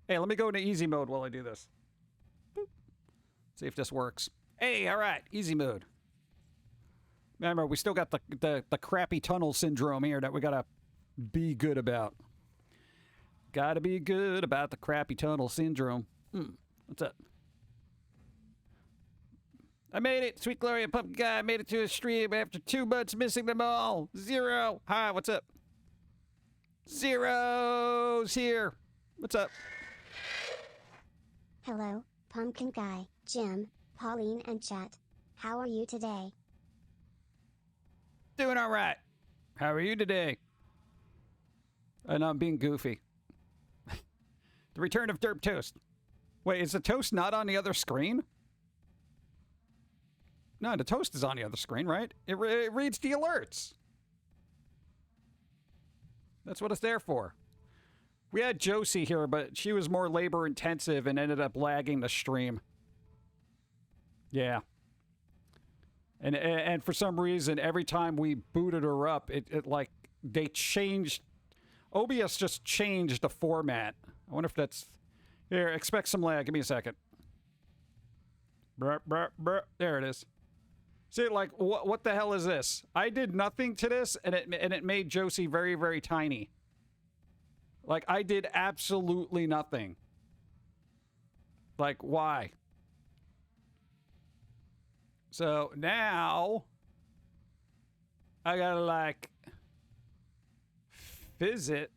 Hey, let me go into easy mode while I do this. Boop. See if this works. Hey, all right, easy mode. Remember, we still got the crappy tunnel syndrome here that we gotta be good about. Gotta be good about the crappy tunnel syndrome. What's up? I made it. Sweet Gloria Pumpkin Guy made it to a stream after 2 months missing them all. 0. Hi, what's up? 0's here. What's up? Hello, Pumpkin Guy, Jim, Pauline and chat. How are you today? Doing all right. How are you today? And I'm being goofy. The return of Derp Toast. Wait, is the toast not on the other screen? No, the toast is on the other screen, right? It reads the alerts. That's what it's there for. We had Josie here, but she was more labor intensive and ended up lagging the stream. Yeah. And for some reason, every time we booted her up, it like, they changed... OBS just changed the format. I wonder if that's... Here, expect some lag. Give me a second. Brr, brr, brr. There it is. See, like, what the hell is this? I did nothing to this, and it made Josie very, very tiny. Like, I did absolutely nothing. Like, why? So, now... I gotta, like... fizz it.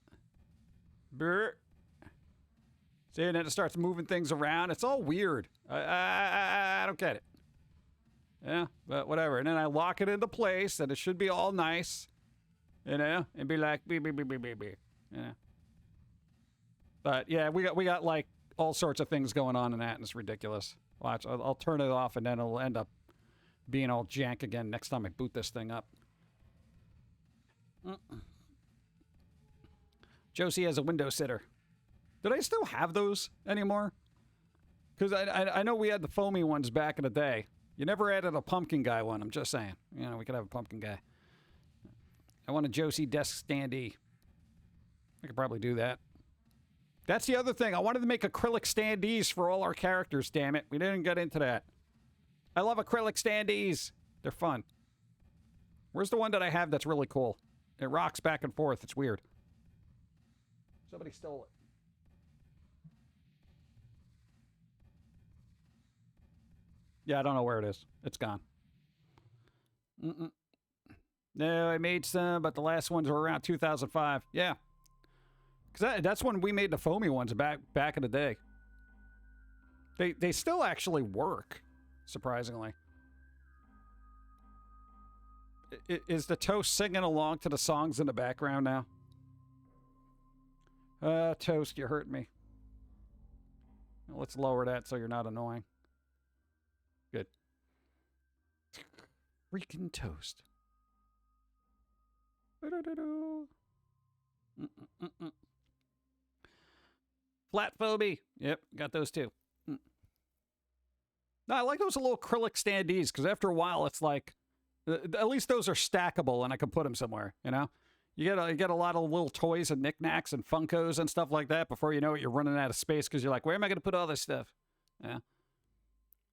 Brr. See, and then it starts moving things around. It's all weird. I don't get it. Yeah, but whatever. And then I lock it into place, and it should be all nice, you know, and be like, beep, beep, beep, beep, beep, beep. Yeah. But yeah, we got like all sorts of things going on in that, and it's ridiculous. Watch, I'll turn it off, and then it'll end up being all jank again next time I boot this thing up. Josie has a window sitter. Did I still have those anymore? Because I know we had the foamy ones back in the day. You never added a pumpkin guy one, I'm just saying. You know, we could have a pumpkin guy. I want a Josie desk standee. I could probably do that. That's the other thing. I wanted to make acrylic standees for all our characters, damn it. We didn't get into that. I love acrylic standees. They're fun. Where's the one that I have that's really cool? It rocks back and forth. It's weird. Somebody stole it. Yeah, I don't know where it is. It's gone. No, I made some, but the last ones were around 2005. Yeah. Because that's when we made the foamy ones back in the day. They still actually work, surprisingly. Is the toast singing along to the songs in the background now? Toast, you hurt me. Well, let's lower that so you're not annoying. Good. Freaking toast. Flat Foamy. Yep, got those too. No, I like those little acrylic standees because after a while it's like, at least those are stackable and I can put them somewhere, you know? You get a lot of little toys and knickknacks and Funkos and stuff like that before you know it, you're running out of space because you're like, where am I going to put all this stuff? Yeah.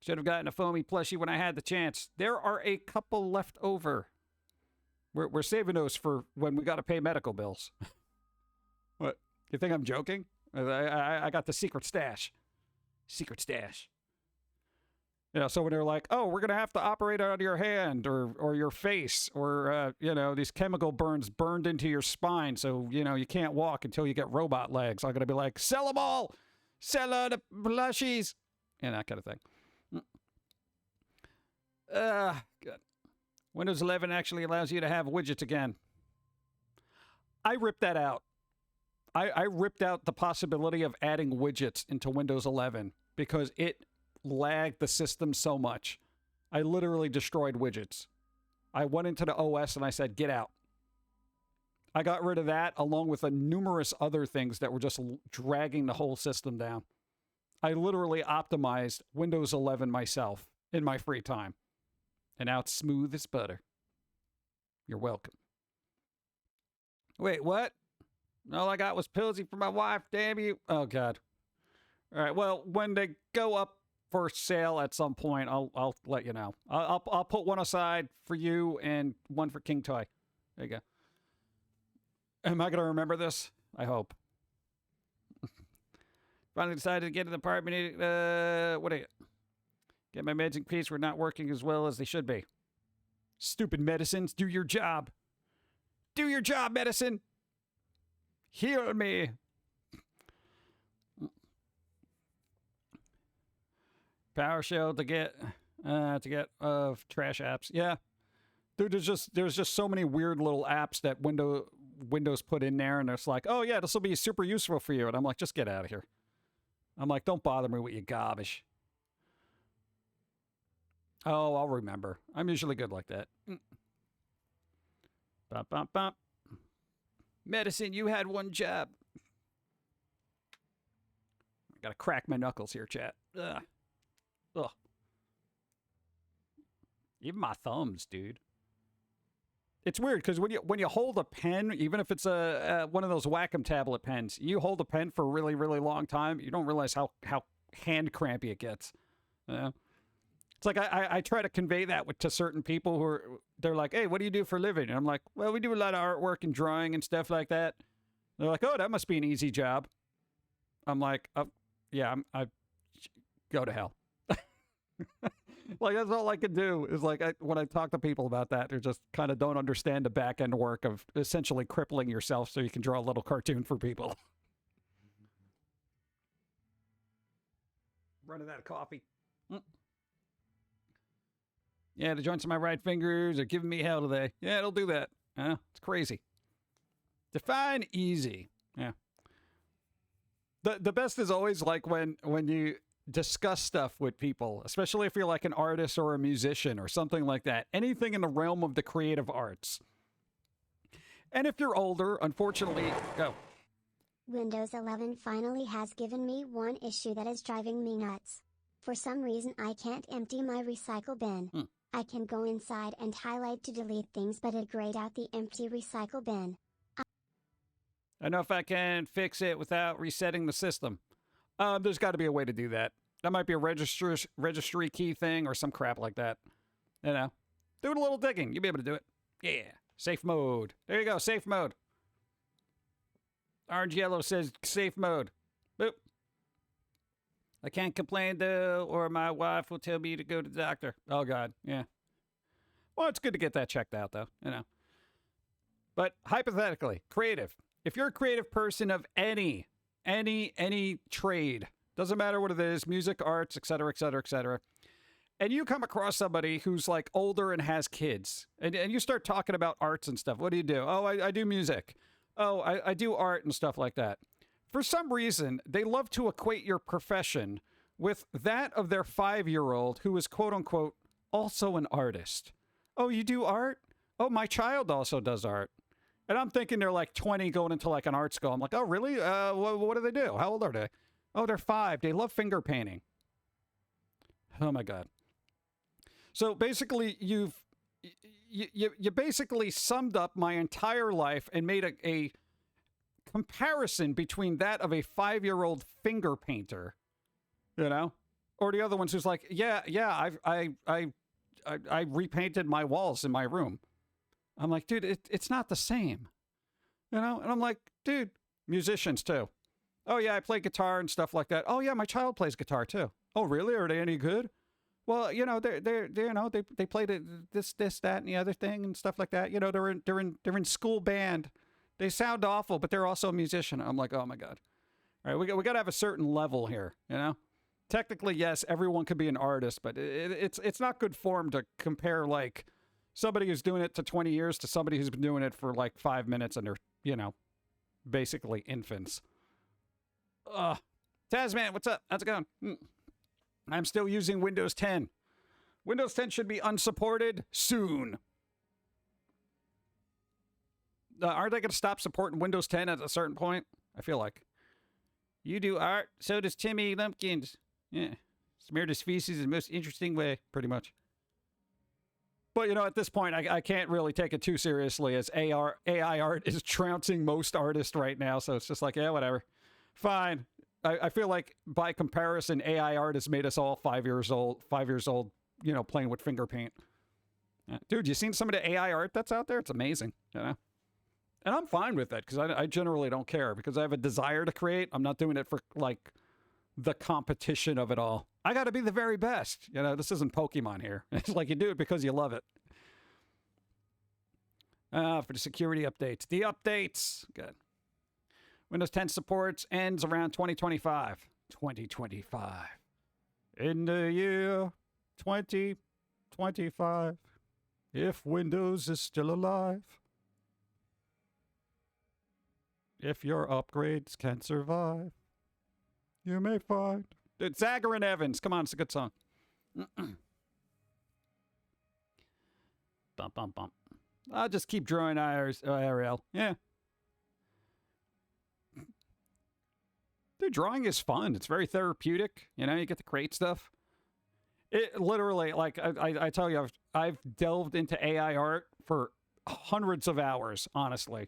Should have gotten a foamy plushie when I had the chance. There are a couple left over. We're saving those for when we got to pay medical bills. What? You think I'm joking? I got the secret stash. Secret stash. You know, so when they're like, oh, we're going to have to operate on your hand or your face or, you know, these chemical burns burned into your spine so, you know, you can't walk until you get robot legs. I'm going to be like, sell them all. Sell all the plushies. And that kind of thing. Good. Windows 11 actually allows you to have widgets again. I ripped that out. I ripped out the possibility of adding widgets into Windows 11 because it lagged the system so much. I literally destroyed widgets. I went into the OS and I said, get out. I got rid of that along with numerous other things that were just dragging the whole system down. I literally optimized Windows 11 myself in my free time. And now it's smooth as butter. You're welcome. Wait, what? All I got was Pilz-E for my wife, damn you. Oh, God. All right, well, when they go up for sale at some point, I'll let you know. I'll put one aside for you and one for King Toy. There you go. Am I going to remember this? I hope. Finally decided to get an apartment. Get my meds in peace. We're not working as well as they should be. Stupid medicines. Do your job. Do your job, medicine. Heal me. PowerShell to get trash apps. Yeah. Dude, there's just so many weird little apps that Windows put in there, and it's like, oh yeah, this will be super useful for you. And I'm like, just get out of here. I'm like, don't bother me with your garbage. Oh, I'll remember. I'm usually good like that. Bop, bop, bop. Medicine, you had one job. I gotta crack my knuckles here, chat. Ugh. Ugh. Even my thumbs, dude. It's weird because when you hold a pen, even if it's one of those Wacom tablet pens, you hold a pen for a really, really long time, you don't realize how hand crampy it gets. You know? It's like I try to convey that to certain people they're like, hey, what do you do for a living? And I'm like, well, we do a lot of artwork and drawing and stuff like that. They're like, oh, that must be an easy job. I'm like, yeah, I go to hell. Like, that's all I can do is like, when I talk to people about that, they just kind of don't understand the back end work of essentially crippling yourself so you can draw a little cartoon for people. Running out of coffee. Yeah, the joints of my right fingers are giving me hell today. Yeah, it'll do that. It's crazy. Define easy. Yeah. The best is always like when you discuss stuff with people, especially if you're like an artist or a musician or something like that. Anything in the realm of the creative arts. And if you're older, unfortunately, go. Windows 11 finally has given me one issue that is driving me nuts. For some reason I can't empty my recycle bin. I can go inside and highlight to delete things, but it grayed out the empty recycle bin. I know if I can fix it without resetting the system. There's got to be a way to do that. That might be a registry key thing or some crap like that. You know, do a little digging. You'll be able to do it. Yeah. Safe mode. There you go. Safe mode. Orange Yellow says safe mode. Boop. I can't complain though, or my wife will tell me to go to the doctor. Oh God. Yeah. Well, it's good to get that checked out though, you know. But hypothetically, creative. If you're a creative person of any trade, doesn't matter what it is, music, arts, etc., etc., etc., and you come across somebody who's like older and has kids, and you start talking about arts and stuff, what do you do? Oh, I do music. Oh, I do art and stuff like that. For some reason, they love to equate your profession with that of their 5-year-old who is quote-unquote also an artist. Oh, you do art? Oh, my child also does art. And I'm thinking they're like 20 going into like an art school. I'm like, oh, really? What do they do? How old are they? Oh, they're 5. They love finger painting. Oh, my God. So basically, you basically summed up my entire life and made a comparison between that of a 5-year-old finger painter, you know, or the other ones who's like, yeah, I repainted my walls in my room. I'm like, dude, it's not the same, you know? And I'm like, dude, musicians too. Oh yeah, I play guitar and stuff like that. Oh yeah, my child plays guitar too. Oh really? Are they any good? Well, you know, they played this, that, and the other thing and stuff like that. You know, they're in school band. They sound awful, but they're also a musician. I'm like, oh my God. All right, we got to have a certain level here, you know? Technically, yes, everyone could be an artist, but it's not good form to compare like somebody who's doing it to 20 years to somebody who's been doing it for like 5 minutes and they're, you know, basically infants. Tasman, what's up? How's it going? I'm still using Windows 10. Windows 10 should be unsupported soon. Aren't they going to stop supporting Windows 10 at a certain point? I feel like. You do art, so does Timmy Lumpkins. Yeah. Smeared his feces in the most interesting way, pretty much. But, you know, at this point, I can't really take it too seriously as AI art is trouncing most artists right now. So it's just like, yeah, whatever. Fine. I feel like, by comparison, AI art has made us all 5 years old, you know, playing with finger paint. Dude, you seen some of the AI art that's out there? It's amazing, you know? And I'm fine with that because I generally don't care because I have a desire to create. I'm not doing it for, like, the competition of it all. I got to be the very best. You know, this isn't Pokemon here. It's like you do it because you love it. For the security updates. The updates. Good. Windows 10 supports ends around 2025. 2025. In the year 2025. If Windows is still alive. If your upgrades can survive, you may find. It's Zagger and Evans. Come on, it's a good song. Bump, bump, bump. I'll just keep drawing IRL. Yeah. Dude, drawing is fun. It's very therapeutic. You know, you get to create stuff. It literally, like, I tell you, I've delved into AI art for hundreds of hours, honestly.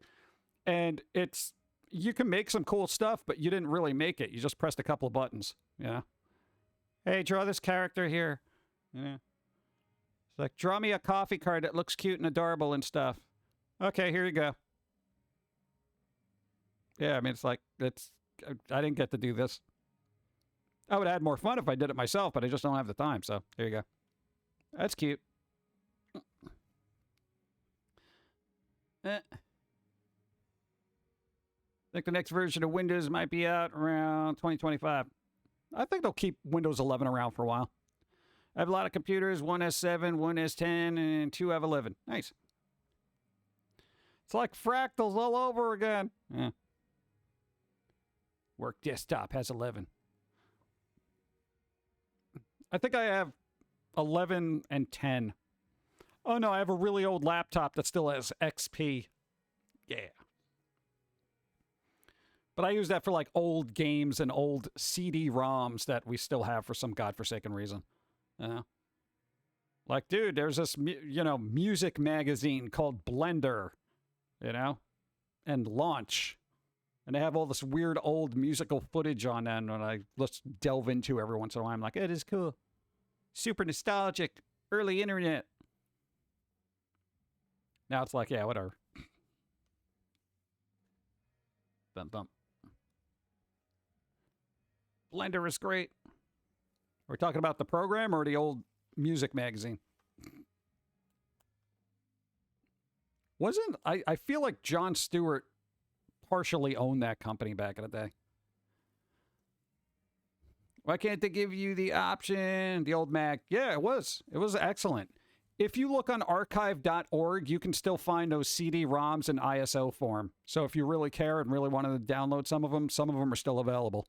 And it's, you can make some cool stuff, but you didn't really make it. You just pressed a couple of buttons, you know? Hey, draw this character here. You know? It's like, draw me a coffee card that looks cute and adorable and stuff. Okay, here you go. Yeah, I mean, it's like, I didn't get to do this. I would have had more fun if I did it myself, but I just don't have the time, so there you go. That's cute. I think the next version of Windows might be out around 2025. I think they'll keep Windows 11 around for a while. I have a lot of computers, one S7, one S10, and two have 11. Nice. It's like fractals all over again. Yeah. Work desktop has 11. I think I have 11 and 10. Oh no, I have a really old laptop that still has XP. Yeah. But I use that for like old games and old CD-ROMs that we still have for some godforsaken reason. You know? Like, dude, there's this, music magazine called Blender, you know? And Launch. And they have all this weird old musical footage on them, and I let's delve into every once in a while. I'm like, it is cool. Super nostalgic. Early internet. Now it's like, yeah, whatever. Bump, bump. Blender is great. We're talking about the program or the old music magazine? I feel like Jon Stewart partially owned that company back in the day. Why can't they give you the option? The old Mac. Yeah, it was. It was excellent. If you look on archive.org, you can still find those CD-ROMs in ISO form. So if you really care and really wanted to download some of them are still available.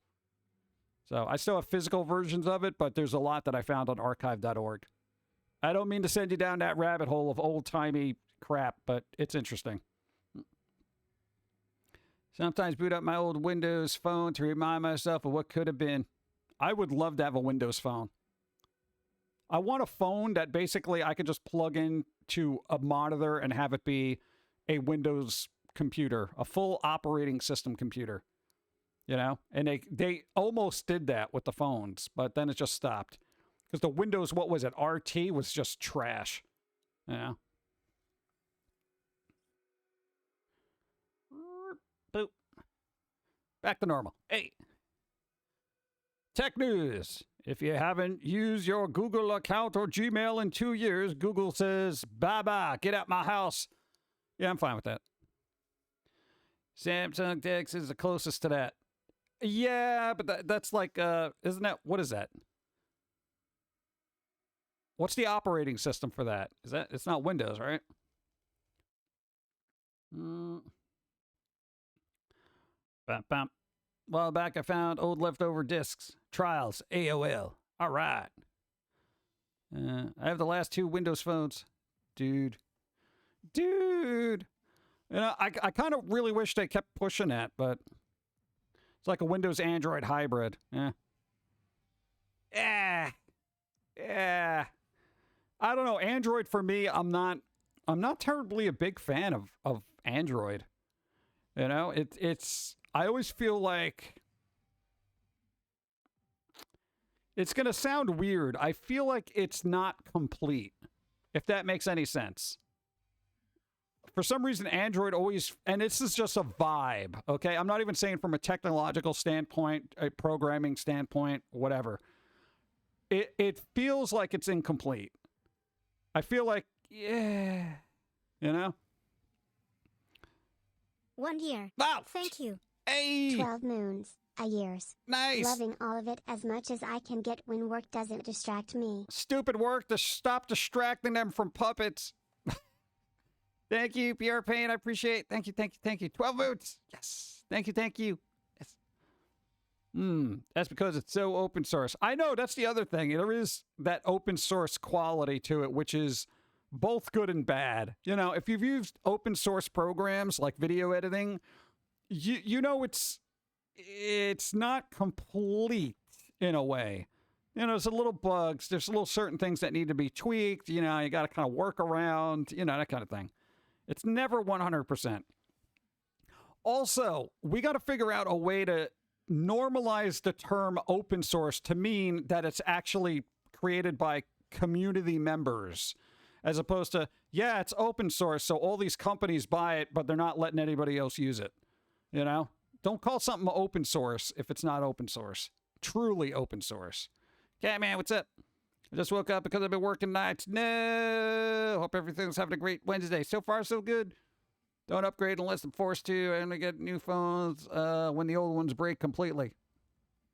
So I still have physical versions of it, but there's a lot that I found on archive.org. I don't mean to send you down that rabbit hole of old-timey crap, but it's interesting. Sometimes boot up my old Windows phone to remind myself of what could have been. I would love to have a Windows phone. I want a phone that basically I could just plug in to a monitor and have it be a Windows computer, a full operating system computer. You know? And they almost did that with the phones, but then it just stopped. Because the Windows, what was it, RT was just trash. You know? Boop. Back to normal. Hey. Tech news. If you haven't used your Google account or Gmail in 2 years, Google says, bye-bye, get out my house. Yeah, I'm fine with that. Samsung DeX is the closest to that. Yeah, but that's like, isn't that, what is that? What's the operating system for that? Is that, it's not Windows, right? Bam, bam. A while back, I found old leftover discs. Trials, AOL. All right. I have the last 2 Windows phones. Dude. You know, I kind of really wish they kept pushing that, but it's like a Windows-Android hybrid. Yeah. I don't know. Android, for me, I'm not terribly a big fan of Android. You know, it's... I always feel like it's going to sound weird. I feel like it's not complete, if that makes any sense. For some reason, Android always, and this is just a vibe, okay? I'm not even saying from a technological standpoint, a programming standpoint, whatever. It feels like it's incomplete. I feel like, yeah, you know? 1 year. Wow. Thank you. Hey. 12 moons. A years. Nice. Loving all of it as much as I can get when work doesn't distract me. Stupid work to stop distracting them from puppets. Thank you, PR Payne. I appreciate it. Thank you, thank you, thank you. 12 votes. Yes. Thank you, thank you. Yes. That's because it's so open source. I know, that's the other thing. There is that open source quality to it, which is both good and bad. You know, if you've used open source programs like video editing, you know it's not complete in a way. You know, there's a little bugs. There's little certain things that need to be tweaked. You know, you got to kind of work around, you know, that kind of thing. It's never 100%. Also, we got to figure out a way to normalize the term open source to mean that it's actually created by community members, as opposed to, yeah, it's open source, so all these companies buy it, but they're not letting anybody else use it. You know? Don't call something open source if it's not open source. Truly open source. Catman, what's up? I just woke up because I've been working nights. No! Hope everything's having a great Wednesday. So far, so good. Don't upgrade unless I'm forced to. I only get new phones when the old ones break completely.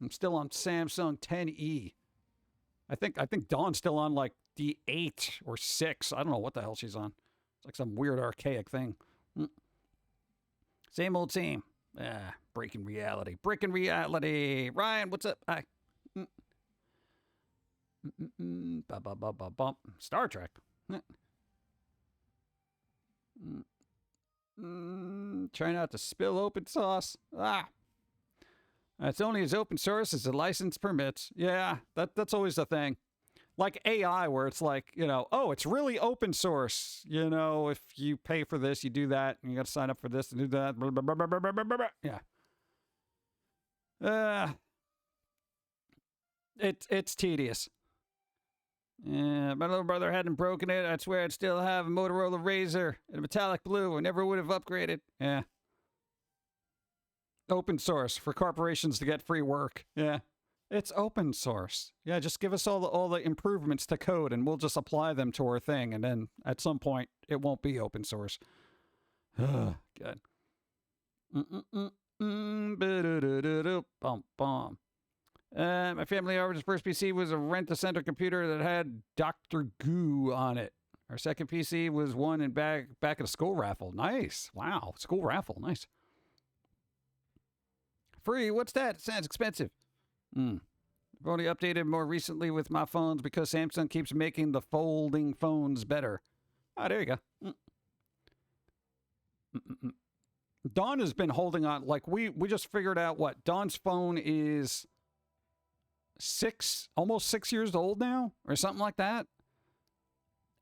I'm still on Samsung 10E. I think Dawn's still on like the 8 or 6. I don't know what the hell she's on. It's like some weird archaic thing. Same old same. Breaking reality. Breaking reality. Ryan, what's up? Hi. Star Trek. Try not to spill open sauce. It's only as open source as the license permits. Yeah, that's always the thing. Like AI, where it's like, you know, oh, it's really open source. You know, if you pay for this, you do that, and you got to sign up for this and do that. Blah, blah, blah, blah, blah, blah, blah. Yeah. It's tedious. Yeah, my little brother hadn't broken it. I swear I'd still have a Motorola Razr in a metallic blue. I never would have upgraded. Yeah. Open source for corporations to get free work. Yeah. It's open source. Yeah, just give us all the improvements to code and we'll just apply them to our thing. And then at some point, it won't be open source. Good. Bum. My family origins first PC was a rent-a-center computer that had Dr. Goo on it. Our second PC was one in back at a school raffle. Nice. Wow. School raffle. Nice. Free. What's that? Sounds expensive. I've only updated more recently with my phones because Samsung keeps making the folding phones better. Oh, there you go. Dawn has been holding on. Like, we just figured out what? Dawn's phone is almost 6 years old now, or something like that.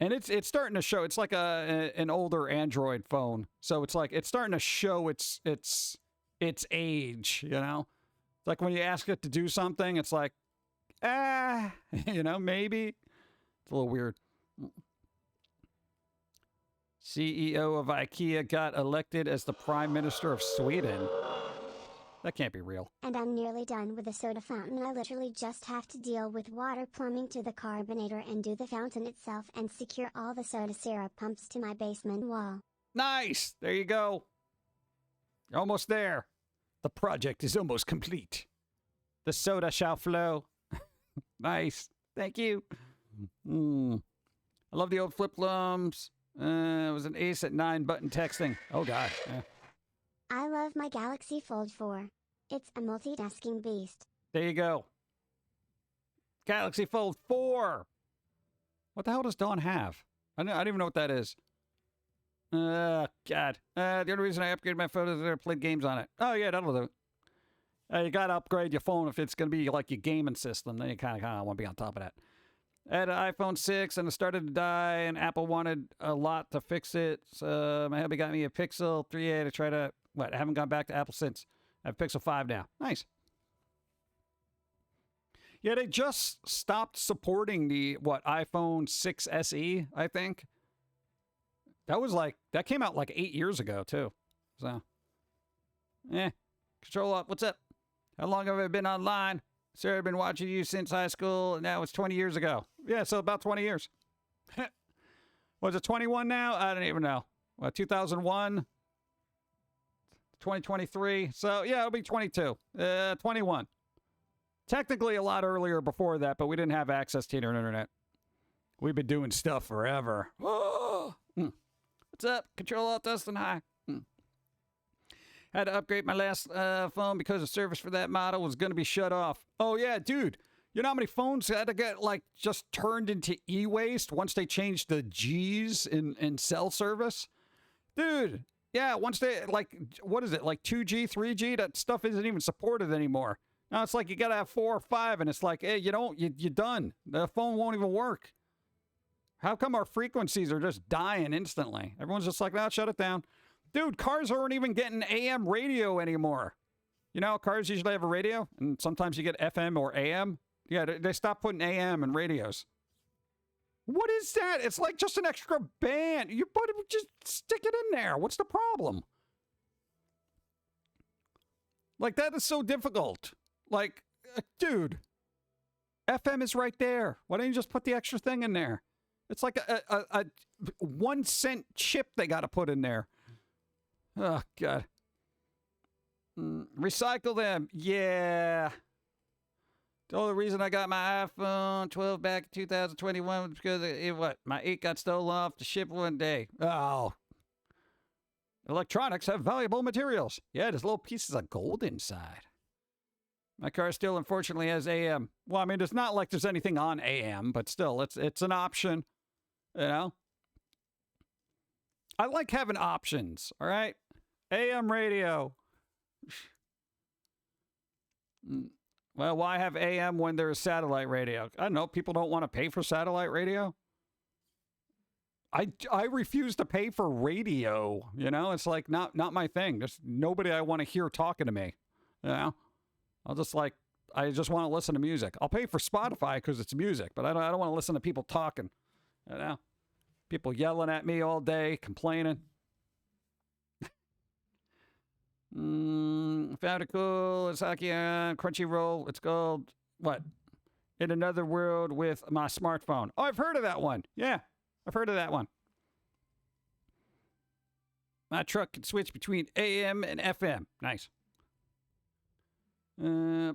And it's starting to show. It's like an older Android phone, so it's like it's starting to show its age. You know, it's like when you ask it to do something, it's like, you know, maybe it's a little weird. CEO of IKEA got elected as the Prime Minister of Sweden. That can't be real. And I'm nearly done with the soda fountain. I literally just have to deal with water plumbing to the carbonator and do the fountain itself and secure all the soda syrup pumps to my basement wall. Nice! There you go. You're almost there. The project is almost complete. The soda shall flow. Nice. Thank you. I love the old flip thumbs. It was an ace at 9-button texting. Oh, God. Yeah. I love my Galaxy Fold 4. It's a multitasking beast. There you go. Galaxy Fold 4. What the hell does Dawn have? I don't even know what that is. God. The only reason I upgraded my phone is that I played games on it. Oh, yeah, that'll do it. You got to upgrade your phone if it's going to be like your gaming system. Then you kind of want to be on top of that. I had an iPhone 6 and it started to die, and Apple wanted a lot to fix it. So my hubby got me a Pixel 3a to try to... I haven't gone back to Apple since. I have Pixel 5 now. Nice. Yeah, they just stopped supporting the, iPhone 6 SE, I think. That came out like 8 years ago, too. So, Control Alt, what's up? How long have I been online? Sir, I've been watching you since high school, and now it's 20 years ago. Yeah, so about 20 years. Was it 21 now? I don't even know. What, 2001? 2023? So, yeah, it'll be 22. 21. Technically a lot earlier before that, but we didn't have access to the internet. We've been doing stuff forever. Oh. What's up? Control Alt Dustin, hi. Had to upgrade my last phone because the service for that model was going to be shut off. Oh, yeah, dude. You know how many phones had to get, like, just turned into e-waste once they changed the Gs in cell service? Dude, yeah, once they, like, what is it, like 2G, 3G? That stuff isn't even supported anymore. Now it's like you got to have 4 or 5, and it's like, hey, you're done. The phone won't even work. How come our frequencies are just dying instantly? Everyone's just like, no, shut it down. Dude, cars aren't even getting AM radio anymore. You know, cars usually have a radio, and sometimes you get FM or AM. Yeah, they stopped putting AM in radios. What is that? It's like just an extra band. You put it, just stick it in there. What's the problem? Like, that is so difficult. Like, dude, FM is right there. Why don't you just put the extra thing in there? It's like a 1 cent chip they got to put in there. Oh, God. Recycle them. Yeah. The only reason I got my iPhone 12 back in 2021 was because my 8 got stolen off the ship one day. Oh. Electronics have valuable materials. Yeah, there's little pieces of gold inside. My car still, unfortunately, has AM. Well, I mean, it's not like there's anything on AM, but still, it's an option. You know? I like having options, all right? AM radio. Well, why have AM when there's satellite radio? I don't know. People don't want to pay for satellite radio. I refuse to pay for radio. You know, it's like not my thing. There's nobody I want to hear talking to me. You know, I just want to listen to music. I'll pay for Spotify because it's music, but I don't want to listen to people talking. You know, people yelling at me all day, complaining. Found it cool. It's hockey on Crunchyroll. It's called what? In Another World with My Smartphone. Oh, I've heard of that one. Yeah, I've heard of that one. My truck can switch between AM and FM. Nice. We'll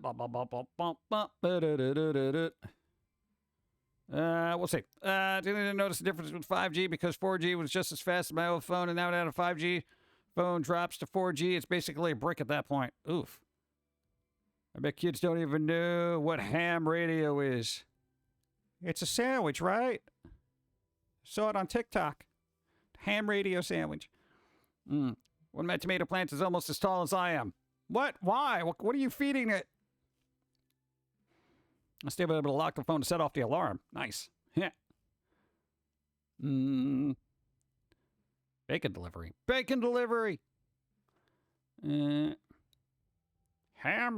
see. Didn't notice the difference with 5G because 4G was just as fast as my old phone, and now that a 5G phone drops to 4G, it's basically a brick at that point. Oof. I bet kids don't even know what ham radio is. It's a sandwich, right? Saw it on TikTok. Ham radio sandwich. One of my tomato plants is almost as tall as I am. What? Why? What are you feeding it? I'll still be able to lock the phone to set off the alarm. Nice. Yeah. Bacon delivery. Bacon delivery. Ham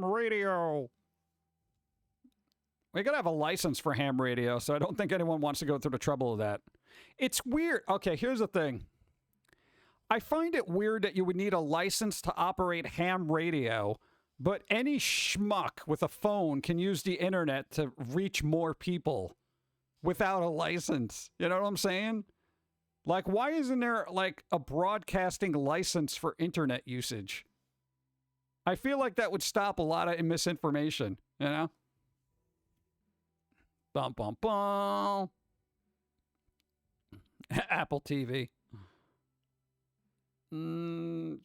radio. We gotta have a license for ham radio, so I don't think anyone wants to go through the trouble of that. It's weird. Okay, here's the thing. I find it weird that you would need a license to operate ham radio, but any schmuck with a phone can use the internet to reach more people without a license. You know what I'm saying? Like, why isn't there, like, a broadcasting license for internet usage? I feel like that would stop a lot of misinformation, you know? Bum, bum, bum. Apple TV.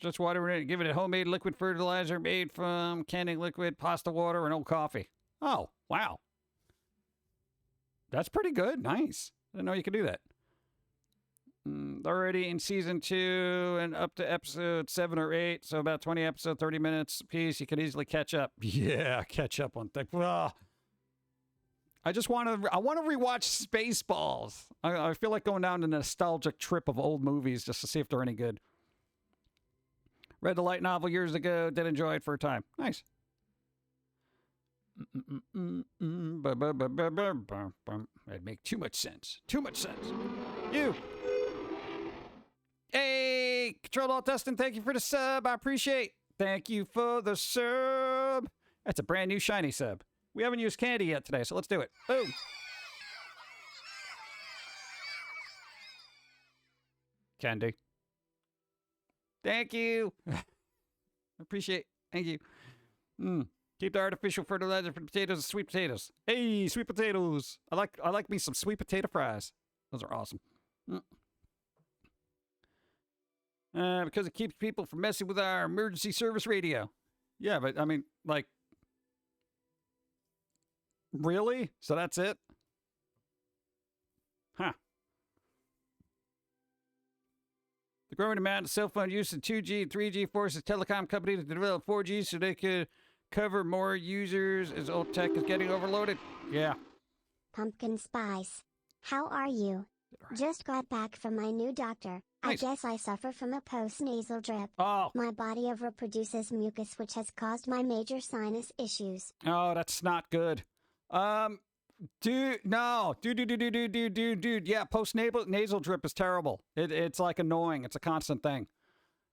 Just watering it, giving it homemade liquid fertilizer made from canning liquid, pasta water, and old coffee. Oh, wow. That's pretty good. Nice. I didn't know you could do that. Already in season 2 and up to episode 7 or 8, so about 20 episodes, 30 minutes a piece. You can easily catch up. Yeah, catch up on things. I want to rewatch Spaceballs. I feel like going down a nostalgic trip of old movies just to see if they're any good. Read the light novel years ago. Did enjoy it for a time. Nice. That'd make too much sense. Too much sense. You. Control Alt Dustin, thank you for the sub. I appreciate. Thank you for the sub. That's a brand new shiny sub. We haven't used candy yet today, so let's do it. Boom. Candy. Thank you. Appreciate. Thank you. Keep the artificial fertilizer for potatoes and sweet potatoes. Hey, sweet potatoes. I like me some sweet potato fries. Those are awesome. Because it keeps people from messing with our emergency service radio. Yeah, but I mean, like, really? So that's it? Huh. The growing amount of cell phone use in 2G and 3G forces telecom companies to develop 4G so they could cover more users as old tech is getting overloaded. Yeah. Pumpkin Spice. How are you? Just got back from my new doctor. Nice. I guess I suffer from a post-nasal drip. Oh. My body overproduces mucus, which has caused my major sinus issues. Oh, that's not good. Dude, no. Dude. Yeah, post-nasal drip is terrible. It's like annoying. It's a constant thing.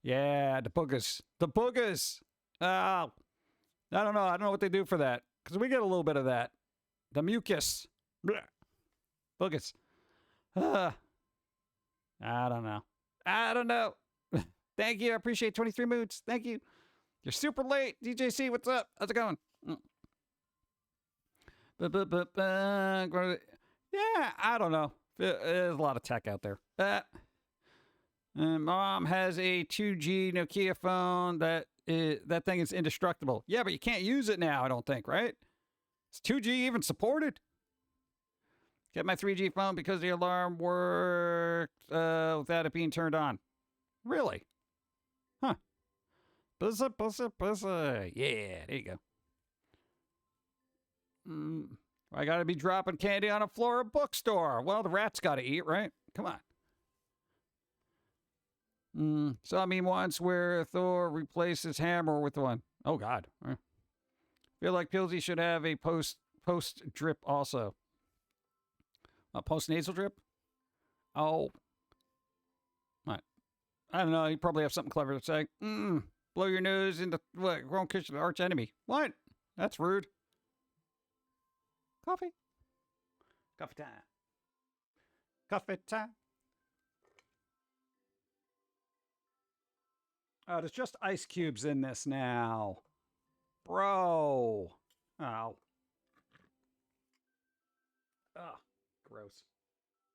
Yeah, the boogers. The boogers. Oh. I don't know what they do for that. Because we get a little bit of that. The mucus. Blech. Boogers. I don't know. Thank you. I appreciate 23 moods. Thank you. You're super late. DJC, what's up? How's it going? Yeah, I don't know. There's a lot of tech out there. Mom has a 2G Nokia phone that thing is indestructible. Yeah, but you can't use it now, I don't think, right? Is 2G even supported? Get my 3G phone because the alarm worked without it being turned on. Really? Huh. Buzza. Yeah, there you go. I gotta be dropping candy on a floor of a bookstore. Well, the rats gotta eat, right? Come on. Saw me once where Thor replaces hammer with one. Oh, God. Feel like Pilz-E should have a post drip also. A post-nasal drip? Oh. What? I don't know. You probably have something clever to say. Blow your nose into what? Wrong kitchen arch enemy. What? That's rude. Coffee. Coffee time. Coffee time. Oh, there's just ice cubes in this now. Bro. Oh. Ugh. Gross.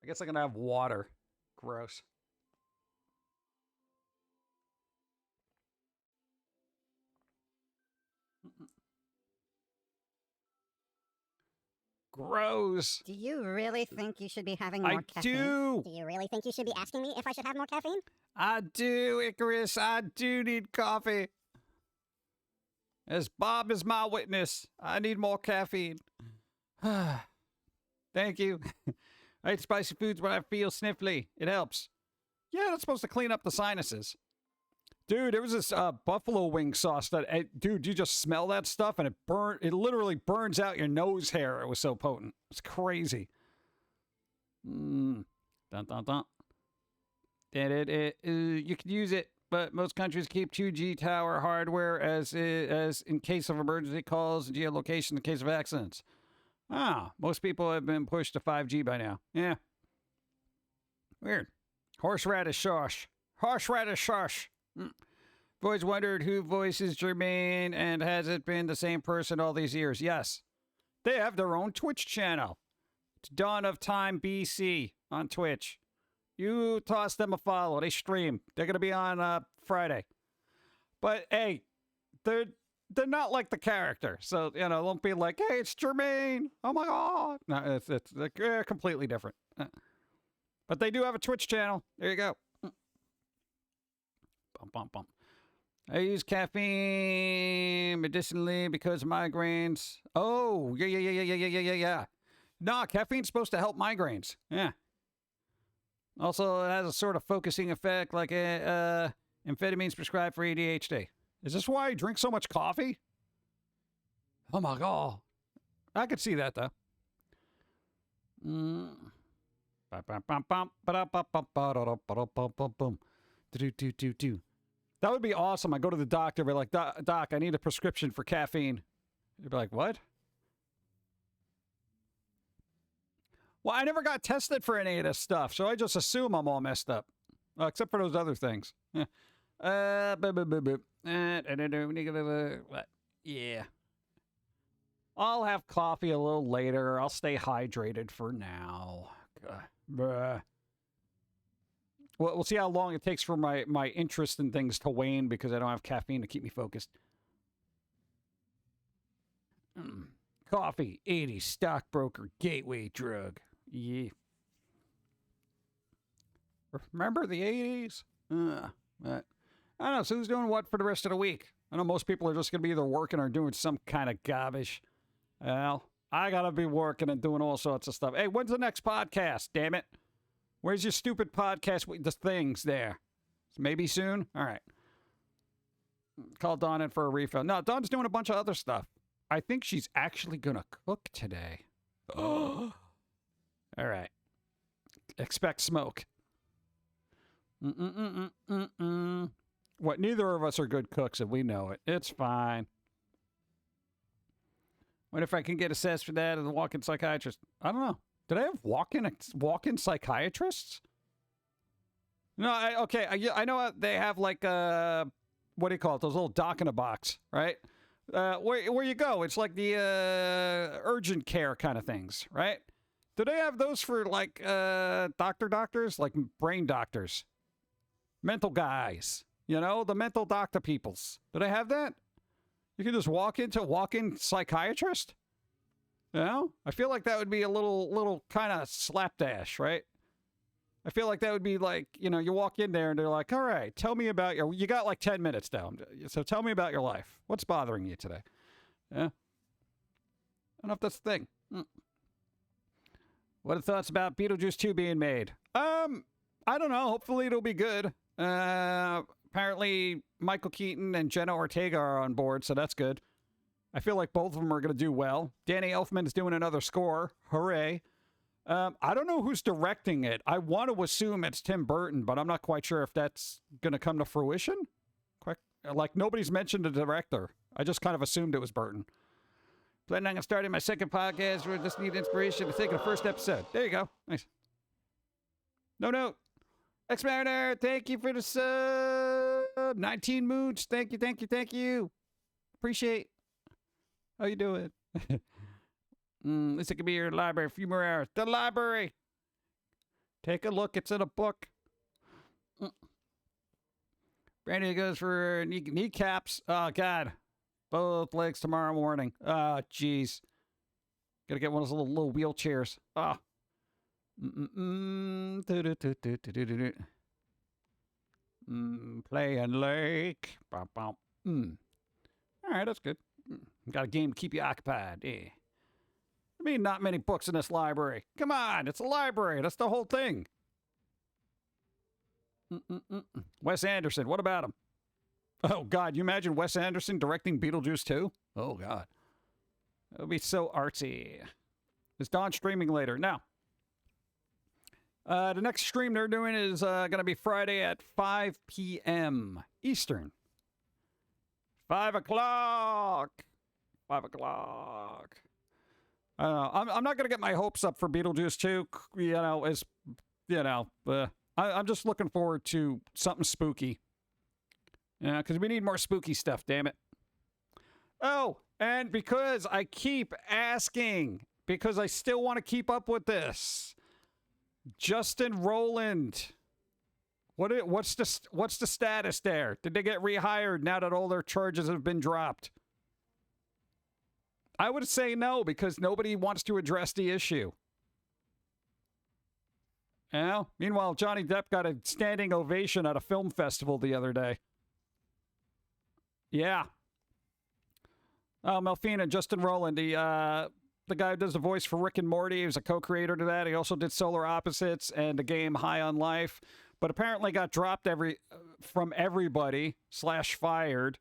I guess I'm going to have water. Gross. Gross. Do you really think you should be having more caffeine? Do. Do you really think you should be asking me if I should have more caffeine? I do, Icarus. I do need coffee. As Bob is my witness, I need more caffeine. Thank you. I eat spicy foods when I feel sniffly. It helps. Yeah, that's supposed to clean up the sinuses. Dude, there was this buffalo wing sauce that, dude, you just smell that stuff and it literally burns out your nose hair. It was so potent. It's crazy. Dun, dun, dun. You can use it, but most countries keep 2G tower hardware as in case of emergency calls and geolocation in case of accidents. Most people have been pushed to 5G by now. Yeah. Weird. Horseradish sauce. Horseradish sauce. I've always wondered who voices Jermaine, and has it been the same person all these years? Yes. They have their own Twitch channel. It's Dawn of Time BC on Twitch. You toss them a follow. They stream. They're going to be on Friday. But, hey, they're not like the character. So, don't be like, hey, it's Jermaine. Oh, my God. No, it's completely different. But they do have a Twitch channel. There you go. Bum. I use caffeine medicinally because of migraines. Oh, yeah. Nah, caffeine's supposed to help migraines. Yeah. Also, it has a sort of focusing effect like amphetamines prescribed for ADHD. Is this why I drink so much coffee? Oh, my God. I could see that, though. That would be awesome. I go to the doctor, be like, Doc, I need a prescription for caffeine. You'd be like, what? Well, I never got tested for any of this stuff, so I just assume I'm all messed up. Except for those other things. What? Yeah. I'll have coffee a little later. I'll stay hydrated for now. Well, we'll see how long it takes for my interest in things to wane because I don't have caffeine to keep me focused. Coffee, 80s, stockbroker, gateway drug. Yeah. Remember the 80s? I don't know. So who's doing what for the rest of the week? I know most people are just going to be either working or doing some kind of garbage. Well, I got to be working and doing all sorts of stuff. Hey, when's the next podcast, damn it? Where's your stupid podcast with the things there? Maybe soon? All right. Call Dawn in for a refill. No, Dawn's doing a bunch of other stuff. I think she's actually going to cook today. Oh. All right. Expect smoke. What? Neither of us are good cooks, and we know it. It's fine. What if I can get assessed for that as a walk-in psychiatrist? I don't know. Did I have walk-in psychiatrists? No, I know they have like what do you call it? Those little doc in a box, right? Where you go? It's like the urgent care kind of things, right? Do they have those for like doctors, like brain doctors, mental guys? You know, the mental doctor peoples. Do they have that? You can just walk-in psychiatrist? You know? I feel like that would be a little kind of slapdash, right? I feel like that would be like, you know, you walk in there and they're like, all right, tell me about you got like 10 minutes down. So tell me about your life. What's bothering you today? Yeah? I don't know if that's the thing. What are thoughts about Beetlejuice 2 being made? I don't know. Hopefully it'll be good. Apparently Michael Keaton and Jenna Ortega are on board, so that's good. I feel like both of them are going to do well. Danny Elfman is doing another score. Hooray. I don't know who's directing it. I want to assume it's Tim Burton, but I'm not quite sure if that's going to come to fruition. Like, nobody's mentioned a director. I just kind of assumed it was Burton. Planning on starting my second podcast. We just need inspiration to think of the first episode. There you go. Nice. No. X-Mariner, thank you for the sub. 19 moods. Thank you. Appreciate. How you doing? This could be your library. A few more hours. The library. Take a look. It's in a book. Brandy goes for kneecaps. Oh, God. Both legs tomorrow morning. Oh, jeez. Gotta get one of those little wheelchairs. Ah. Playing lake. All right, that's good. Got a game to keep you occupied. Yeah. I mean, not many books in this library. Come on, it's a library. That's the whole thing. Wes Anderson, what about him? Oh, God, you imagine Wes Anderson directing Beetlejuice 2? Oh, God. That would be so artsy. Is Dawn streaming later? No. The next stream they're doing is going to be Friday at 5 p.m. Eastern. 5 o'clock. 5 o'clock. I don't know. I'm not going to get my hopes up for Beetlejuice 2. I'm just looking forward to something spooky. Yeah, because we need more spooky stuff, damn it. Oh, and because I keep asking, because I still want to keep up with this. Justin Rowland. What's the status there? Did they get rehired now that all their charges have been dropped? I would say no, because nobody wants to address the issue. Yeah. Meanwhile, Johnny Depp got a standing ovation at a film festival the other day. Yeah. Oh, Melfina, Justin Rowland, the guy who does the voice for Rick and Morty. He was a co-creator to that. He also did Solar Opposites and the game High on Life, but apparently got dropped from everybody / fired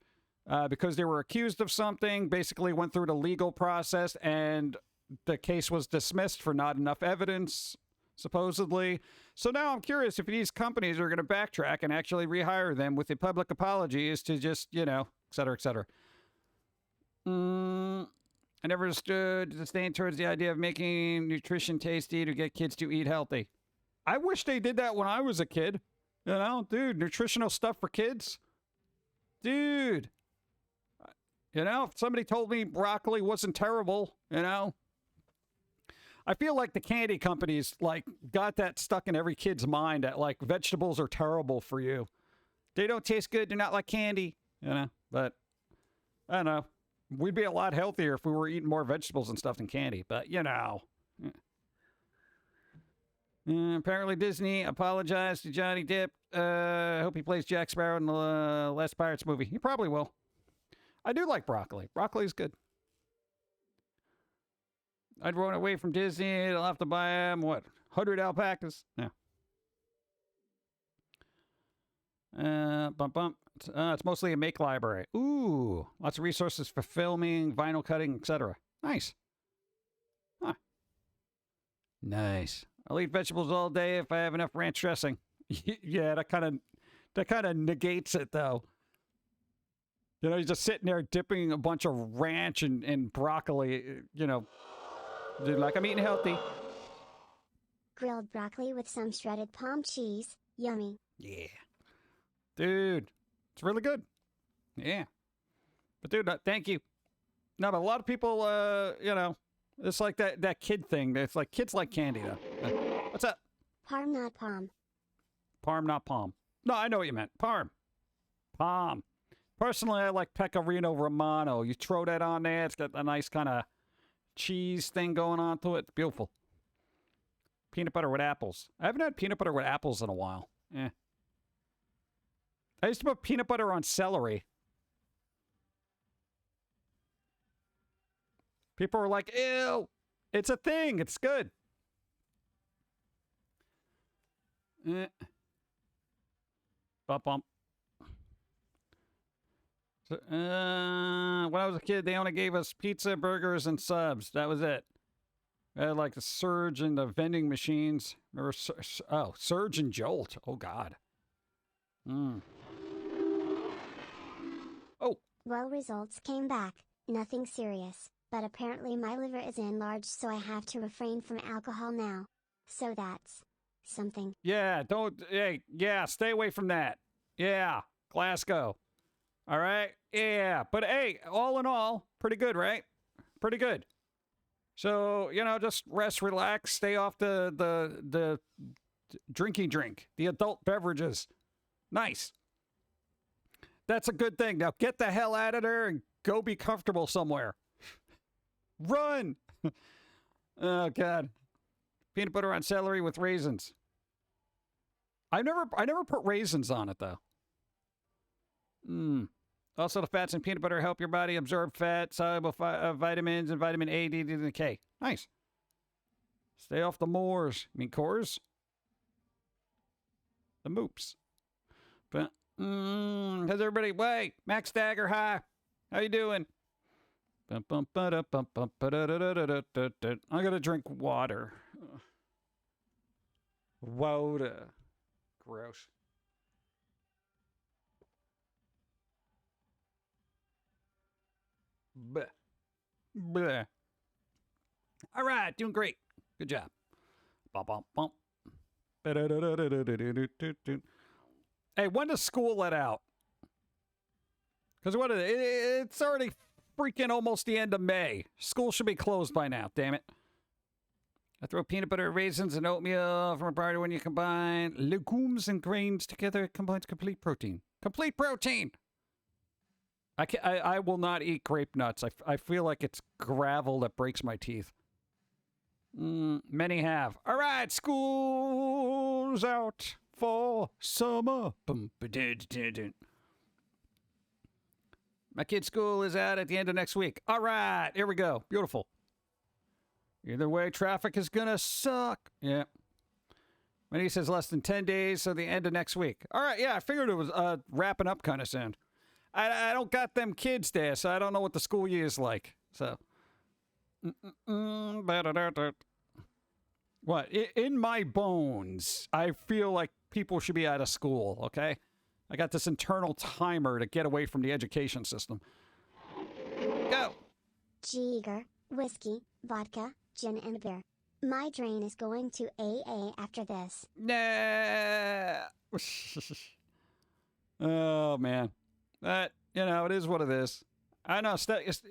because they were accused of something. Basically went through the legal process, and the case was dismissed for not enough evidence, supposedly. So now I'm curious if these companies are going to backtrack and actually rehire them with a public apology as to just, you know, et cetera, et cetera. I never understood the stand towards the idea of making nutrition tasty to get kids to eat healthy. I wish they did that when I was a kid. You know, dude, nutritional stuff for kids. Dude. You know, if somebody told me broccoli wasn't terrible, you know. I feel like the candy companies, like, got that stuck in every kid's mind that, like, vegetables are terrible for you. They don't taste good. They're not like candy, you know. But, I don't know. We'd be a lot healthier if we were eating more vegetables and stuff than candy. But, you know. Apparently Disney apologized to Johnny Depp. I hope he plays Jack Sparrow in the last Pirates movie. He probably will. I do like broccoli. Broccoli's good. I'd run away from Disney. I'll have to buy them, what, 100 alpacas? Yeah. It's mostly a make library. Ooh, lots of resources for filming, vinyl cutting, etc. Nice. Huh. Nice. I'll eat vegetables all day if I have enough ranch dressing. Yeah, that kind of negates it, though. You know, you're just sitting there dipping a bunch of ranch and broccoli, you know. Dude, like, I'm eating healthy. Grilled broccoli with some shredded palm cheese. Yummy. Yeah. Dude, it's really good. Yeah. But, dude, thank you. No, but a lot of people, you know, it's like that kid thing. It's like kids like candy, though. What's up? Parm, not palm. Parm, not palm. No, I know what you meant. Parm. Palm. Personally, I like Pecorino Romano. You throw that on there, it's got a nice kind of cheese thing going on to it. It's beautiful. Peanut butter with apples. I haven't had peanut butter with apples in a while. Eh. I used to put peanut butter on celery. People were like, ew. It's a thing. It's good. Eh. Bump, bump. So, when I was a kid, they only gave us pizza, burgers, and subs. That was it. I had like a surge in the vending machines. Remember, surge and jolt. Oh, God. Oh. Well, results came back. Nothing serious. But apparently my liver is enlarged, so I have to refrain from alcohol now. So that's something. Yeah, yeah, stay away from that. Yeah, Glasgow. All right? Yeah, but hey, all in all, pretty good, right? Pretty good. So, you know, just rest, relax, stay off the drinky drink, the adult beverages. Nice. That's a good thing. Now get the hell out of there and go be comfortable somewhere. Run! Oh, God. Peanut butter on celery with raisins. I never put raisins on it, though. Also, the fats in peanut butter help your body absorb fat, soluble vitamins, and vitamin A, D, and K. Nice. Stay off the moors. I mean, cores? The moops. But, how's everybody? Wait, Max Dagger, hi. How you doing? I'm gonna drink water. Water. Gross. Bleh. Bleh. All right, doing great. Good job. Bump, bump, bump. Hey, when does school let out? Because what is it? It's already freaking almost the end of May. School should be closed by now, damn it. I throw peanut butter, raisins, and oatmeal from a party when you combine legumes and grains together. It combines complete protein. Complete protein! I will not eat grape nuts. I feel like it's gravel that breaks my teeth. Many have. All right, school's out for summer. My kid's school is out at the end of next week. All right, here we go. Beautiful. Either way, traffic is going to suck. Yeah. My niece says less than 10 days, so the end of next week. All right, yeah, I figured it was wrapping up kind of soon. I don't got them kids there, so I don't know what the school year is like. So, What? In my bones, I feel like people should be out of school, okay? I got this internal timer to get away from the education system. Go! Jigger, whiskey, vodka, gin and beer. My drain is going to AA after this. Nah. Oh, man. That, it is what it is. I know,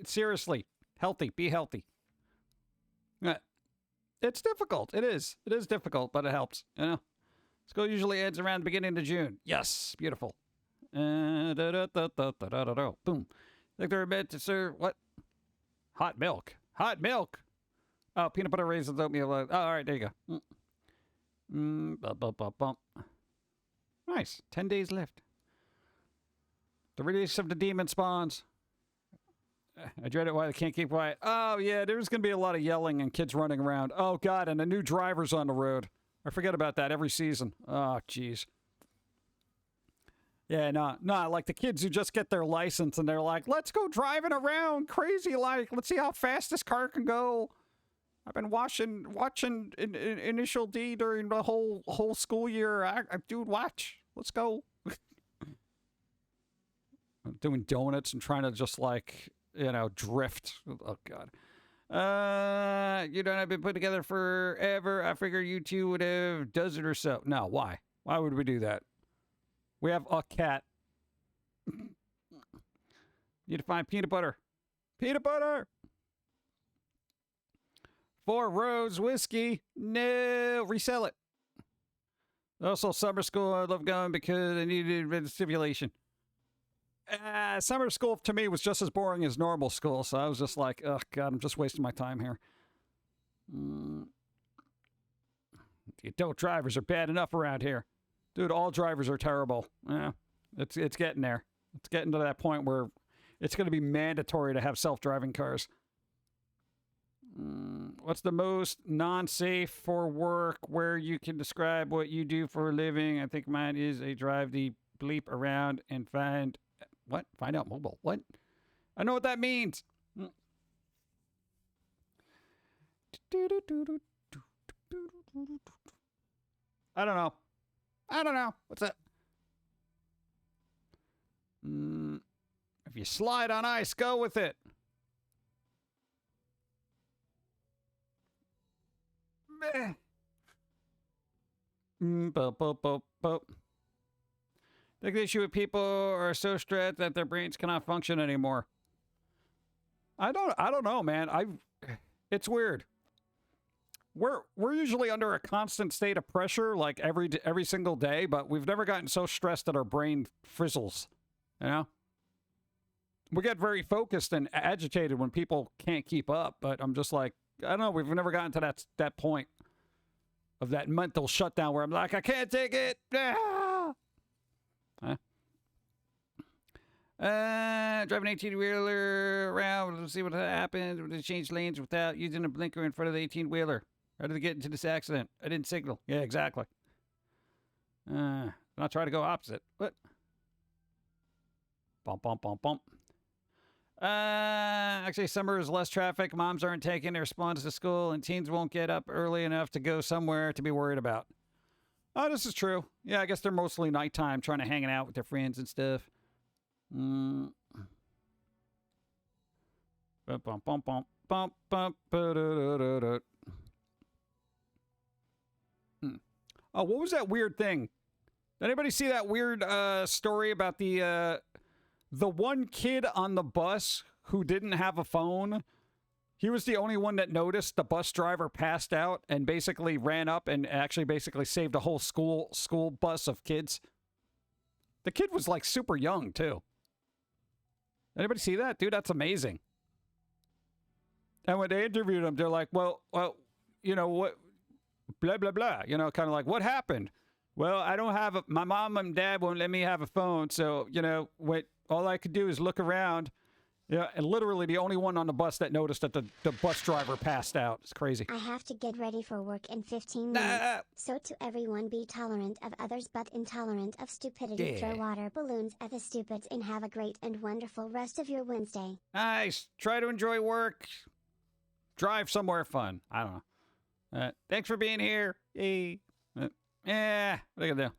seriously. Healthy. Be healthy. It's difficult. It is. It is difficult, but it helps, School usually ends around the beginning of June. Yes. Beautiful. Boom. Think they're meant to serve, what? Hot milk. Hot milk. Oh, peanut butter, raisins, oatmeal. Oh, all right, there you go. Nice. 10 days left. The release of the demon spawns. I dread it. Why they can't keep quiet. Oh, yeah, there's going to be a lot of yelling and kids running around. Oh, God, and the new drivers on the road. I forget about that every season. Oh, jeez. Yeah, no, like the kids who just get their license and they're like, let's go driving around crazy, like, let's see how fast this car can go. I've been watching Initial D during the whole school year. Dude, watch. Let's go. I'm doing donuts and trying to just like, drift. Oh, God. You don't have been put together forever. I figure you two would have a dozen or so. No, why? Why would we do that? We have a cat. Need to find peanut butter. Peanut butter! 4 Rose whiskey. No, resell it. Also, summer school. I love going because I needed a bit of stimulation. Summer school to me was just as boring as normal school, so I was just like, oh, God, I'm just wasting my time here. The adult drivers are bad enough around here. Dude, all drivers are terrible. Yeah, it's getting there. It's getting to that point where it's going to be mandatory to have self-driving cars. What's the most non-safe for work where you can describe what you do for a living? I think mine is I drive the bleep around and find out mobile. What? I know what that means. I don't know. What's that? If you slide on ice, go with it. The issue with people are so stressed that their brains cannot function anymore. I don't know, man. It's weird. We're usually under a constant state of pressure, like every single day, but we've never gotten so stressed that our brain frizzles. We get very focused and agitated when people can't keep up, but I'm just like, I don't know. We've never gotten to that point of that mental shutdown where I'm like, I can't take it. Ah! Huh? Drive an 18-wheeler around. Let's see what happens when they change lanes without using a blinker in front of the 18-wheeler. How did they get into this accident? I didn't signal. Yeah, exactly. Not try to go opposite. What? Bump, bump, bump, bump. Actually, summer is less traffic. Moms aren't taking their spawns to school, and teens won't get up early enough to go somewhere to be worried about. Oh, this is true. Yeah, I guess they're mostly nighttime trying to hang out with their friends and stuff. Bump, bump, bump, bump, bump, bump, ba-da-da-da-da. Oh, what was that weird thing? Did anybody see that weird story about the one kid on the bus who didn't have a phone? He was the only one that noticed the bus driver passed out and basically ran up and actually basically saved a whole school bus of kids. The kid was like super young too. Anybody see that? Dude, that's amazing. And when they interviewed him, they're like, well, you know what, blah, blah, blah. You know, kind of like, what happened? Well, I don't have my mom and dad won't let me have a phone. So, you know, all I could do is look around. Yeah, and literally the only one on the bus that noticed that the bus driver passed out. It's crazy. I have to get ready for work in 15 minutes. So to everyone, be tolerant of others but intolerant of stupidity. Yeah. Throw water balloons at the stupids and have a great and wonderful rest of your Wednesday. Nice. Try to enjoy work. Drive somewhere fun. I don't know. Thanks for being here. Hey. Yeah, what are you gonna do?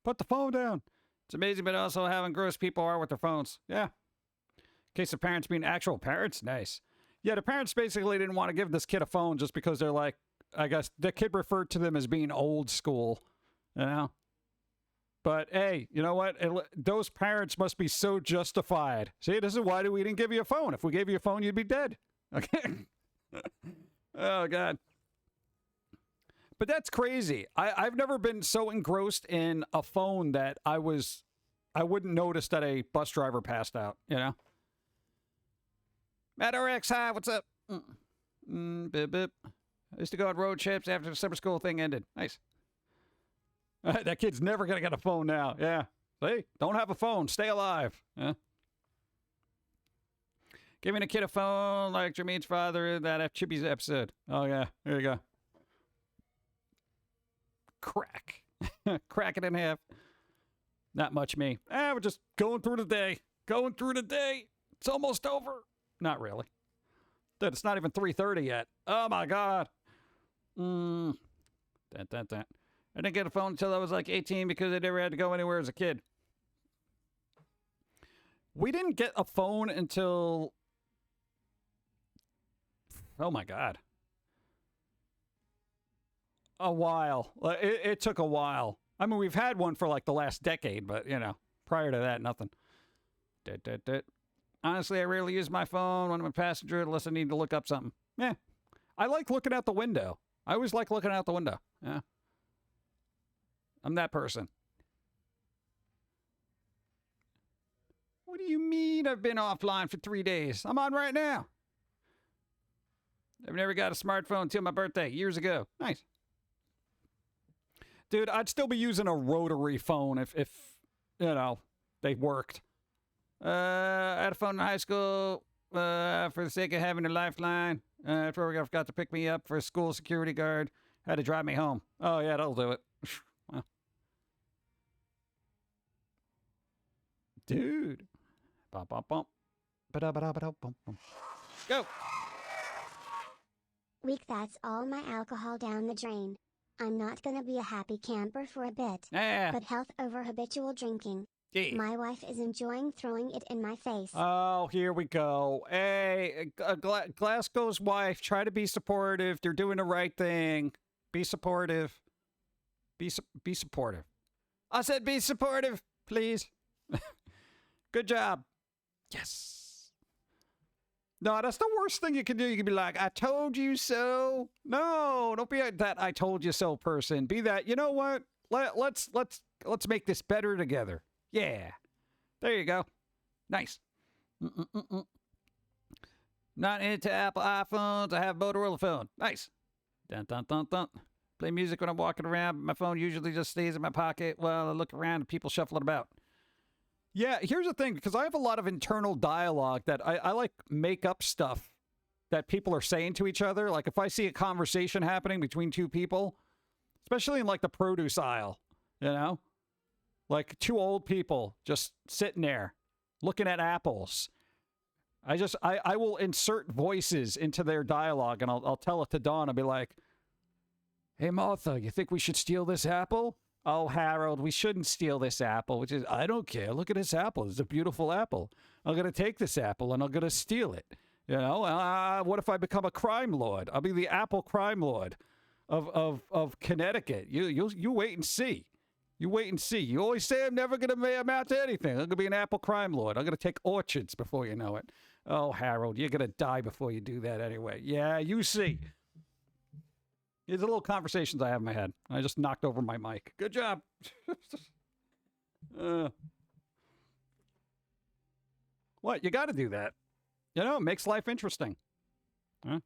Put the phone down. It's amazing, but also how engrossed people are with their phones. Yeah. In case the parents being actual parents, nice. Yeah, the parents basically didn't want to give this kid a phone just because they're like, I guess the kid referred to them as being old school, you know? But hey, you know what? Those parents must be so justified. See, this is why we didn't give you a phone. If we gave you a phone, you'd be dead. Okay? Oh, God. But that's crazy. I've never been so engrossed in a phone that I wouldn't notice that a bus driver passed out, you know? Matt RX, hi, what's up? Bip, bip. I used to go on road trips after the summer school thing ended. Nice. That kid's never going to get a phone now. Yeah. See? Don't have a phone. Stay alive. Yeah. Giving a kid a phone like Jermaine's father, that Chippy's episode. Oh, yeah. There you go. Crack. Crack it in half. Not much me. We're just going through the day. Going through the day. It's almost over. Not really. Dude, it's not even 3:30 yet. Oh, my God. I didn't get a phone until I was like 18 because I never had to go anywhere as a kid. We didn't get a phone until... Oh, my God. A while. It took a while. I mean, we've had one for like the last decade, but, you know, prior to that, nothing. Honestly, I rarely use my phone when I'm a passenger unless I need to look up something. Yeah. I like looking out the window. I always like looking out the window. Yeah. I'm that person. What do you mean I've been offline for 3 days? I'm on right now. I've never got a smartphone until my birthday, years ago. Nice. Dude, I'd still be using a rotary phone if you know, they worked. I had a phone in high school for the sake of having a lifeline. Before we forgot to pick me up for a school security guard. Had to drive me home. Oh, yeah, that'll do it. Well. Dude. Bump, bump, bump. Ba-da-ba-da-ba-da-bump, bump. Go. Week, that's all my alcohol down the drain. I'm not gonna be a happy camper for a bit. Yeah. But health over habitual drinking. Yeah. My wife is enjoying throwing it in my face. Oh, here we go. Hey, Glasgow's wife, try to be supportive. They're doing the right thing. Be supportive. Be supportive. I said be supportive, please. Good job. Yes. No, that's the worst thing you can do. You can be like, I told you so. No, don't be that I told you so person. Be that, you know what? Let's make this better together. Yeah. There you go. Nice. Not into Apple iPhones. I have a Motorola phone. Nice. Dun, dun, dun, dun. Play music when I'm walking around. My phone usually just stays in my pocket while I look around and people shuffling about. Yeah, here's the thing, because I have a lot of internal dialogue that I like make up stuff that people are saying to each other. Like if I see a conversation happening between two people, especially in like the produce aisle, you know? Like two old people just sitting there looking at apples. I will insert voices into their dialogue and I'll tell it to Dawn. I'll be like, hey, Martha, you think we should steal this apple? Oh, Harold, we shouldn't steal this apple. Which is, I don't care. Look at this apple. It's a beautiful apple. I'm going to take this apple and I'm going to steal it. You know, what if I become a crime lord? I'll be the apple crime lord of Connecticut. You wait and see. You wait and see. You always say I'm never going to amount to anything. I'm going to be an apple crime lord. I'm going to take orchards before you know it. Oh, Harold, you're going to die before you do that anyway. Yeah, you see. These are little conversations I have in my head. I just knocked over my mic. Good job. What? You got to do that. You know, it makes life interesting. Huh?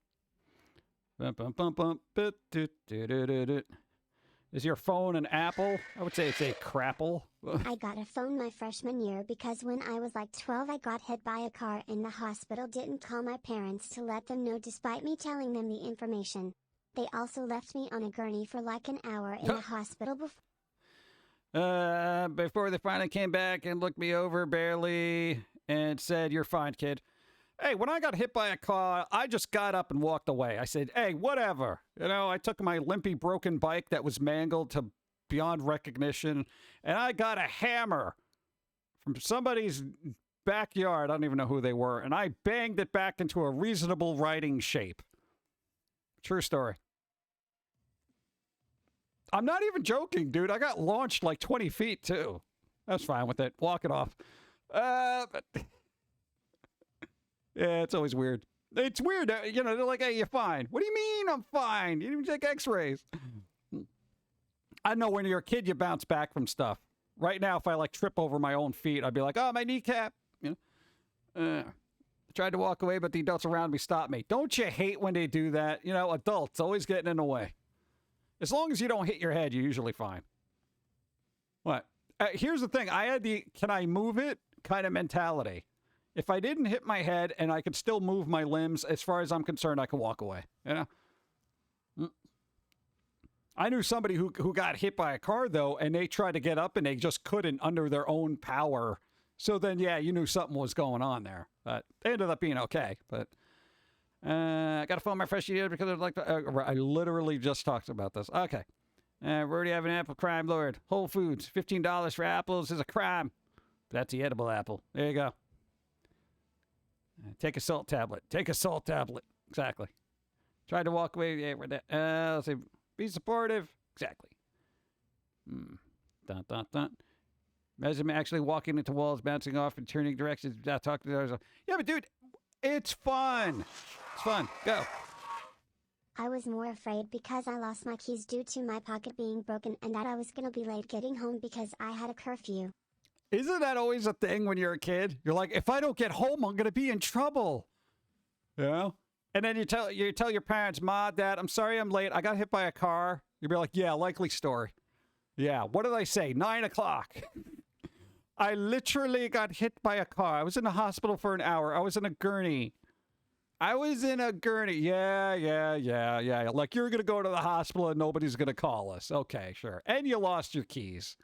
Is your phone an apple? I would say it's a crapple. I got a phone my freshman year because when I was like 12 I got hit by a car in the hospital. Didn't call my parents to let them know despite me telling them the information. They also left me on a gurney for like an hour in the hospital before they finally came back and looked me over barely and said, you're fine, kid. Hey, when I got hit by a car, I just got up and walked away. I said, hey, whatever. You know, I took my limpy, broken bike that was mangled to beyond recognition, and I got a hammer from somebody's backyard. I don't even know who they were, and I banged it back into a reasonable riding shape. True story. I'm not even joking, dude. I got launched like 20 feet, too. That's fine with it. Walk it off. But yeah, it's always weird. It's weird. You know, they're like, hey, you're fine. What do you mean I'm fine? You didn't even take x-rays. I know when you're a kid, you bounce back from stuff. Right now, if I like trip over my own feet, I'd be like, oh, my kneecap. You know? I tried to walk away, but the adults around me stopped me. Don't you hate when they do that? You know, adults always getting in the way. As long as you don't hit your head, you're usually fine. What? Here's the thing. I had the can I move it kind of mentality. If I didn't hit my head and I could still move my limbs, as far as I'm concerned, I could walk away. You know? I knew somebody who got hit by a car, though, and they tried to get up and they just couldn't under their own power. So then, yeah, you knew something was going on there. But they ended up being okay. But I got to phone my fresh year because I'd like to, I literally just talked about this. Okay. We already have an apple crime lord. Whole Foods, $15 for apples is a crime. That's the edible apple. There you go. Take a salt tablet. Take a salt tablet. Exactly. Tried to walk away. Yeah, we're there. Let's see. Be supportive. Exactly. Dun, dun, dun. Imagine me actually walking into walls, bouncing off and turning directions without talking to others. Yeah, but dude, it's fun. It's fun. Go. I was more afraid because I lost my keys due to my pocket being broken and that I was gonna be late getting home because I had a curfew. Isn't that always a thing when you're a kid? You're like, if I don't get home, I'm gonna be in trouble. You know? And then you tell your parents, Ma, Dad, I'm sorry I'm late. I got hit by a car. You'd be like, yeah, likely story. Yeah, what did I say? 9 o'clock. I literally got hit by a car. I was in the hospital for an hour. I was in a gurney. Yeah. Like, you're going to go to the hospital and nobody's going to call us. Okay, sure. And you lost your keys.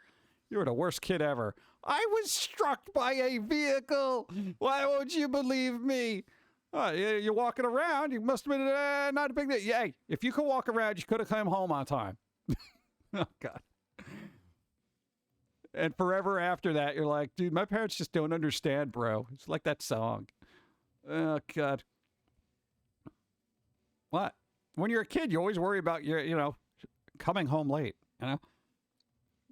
You were the worst kid ever. I was struck by a vehicle. Why won't you believe me? You're walking around. You must have been not a big deal. Yeah, if you could walk around, you could have come home on time. Oh, God. And forever after that, you're like, dude, my parents just don't understand, bro. It's like that song. Oh, God. What? When you're a kid, you always worry about your, coming home late,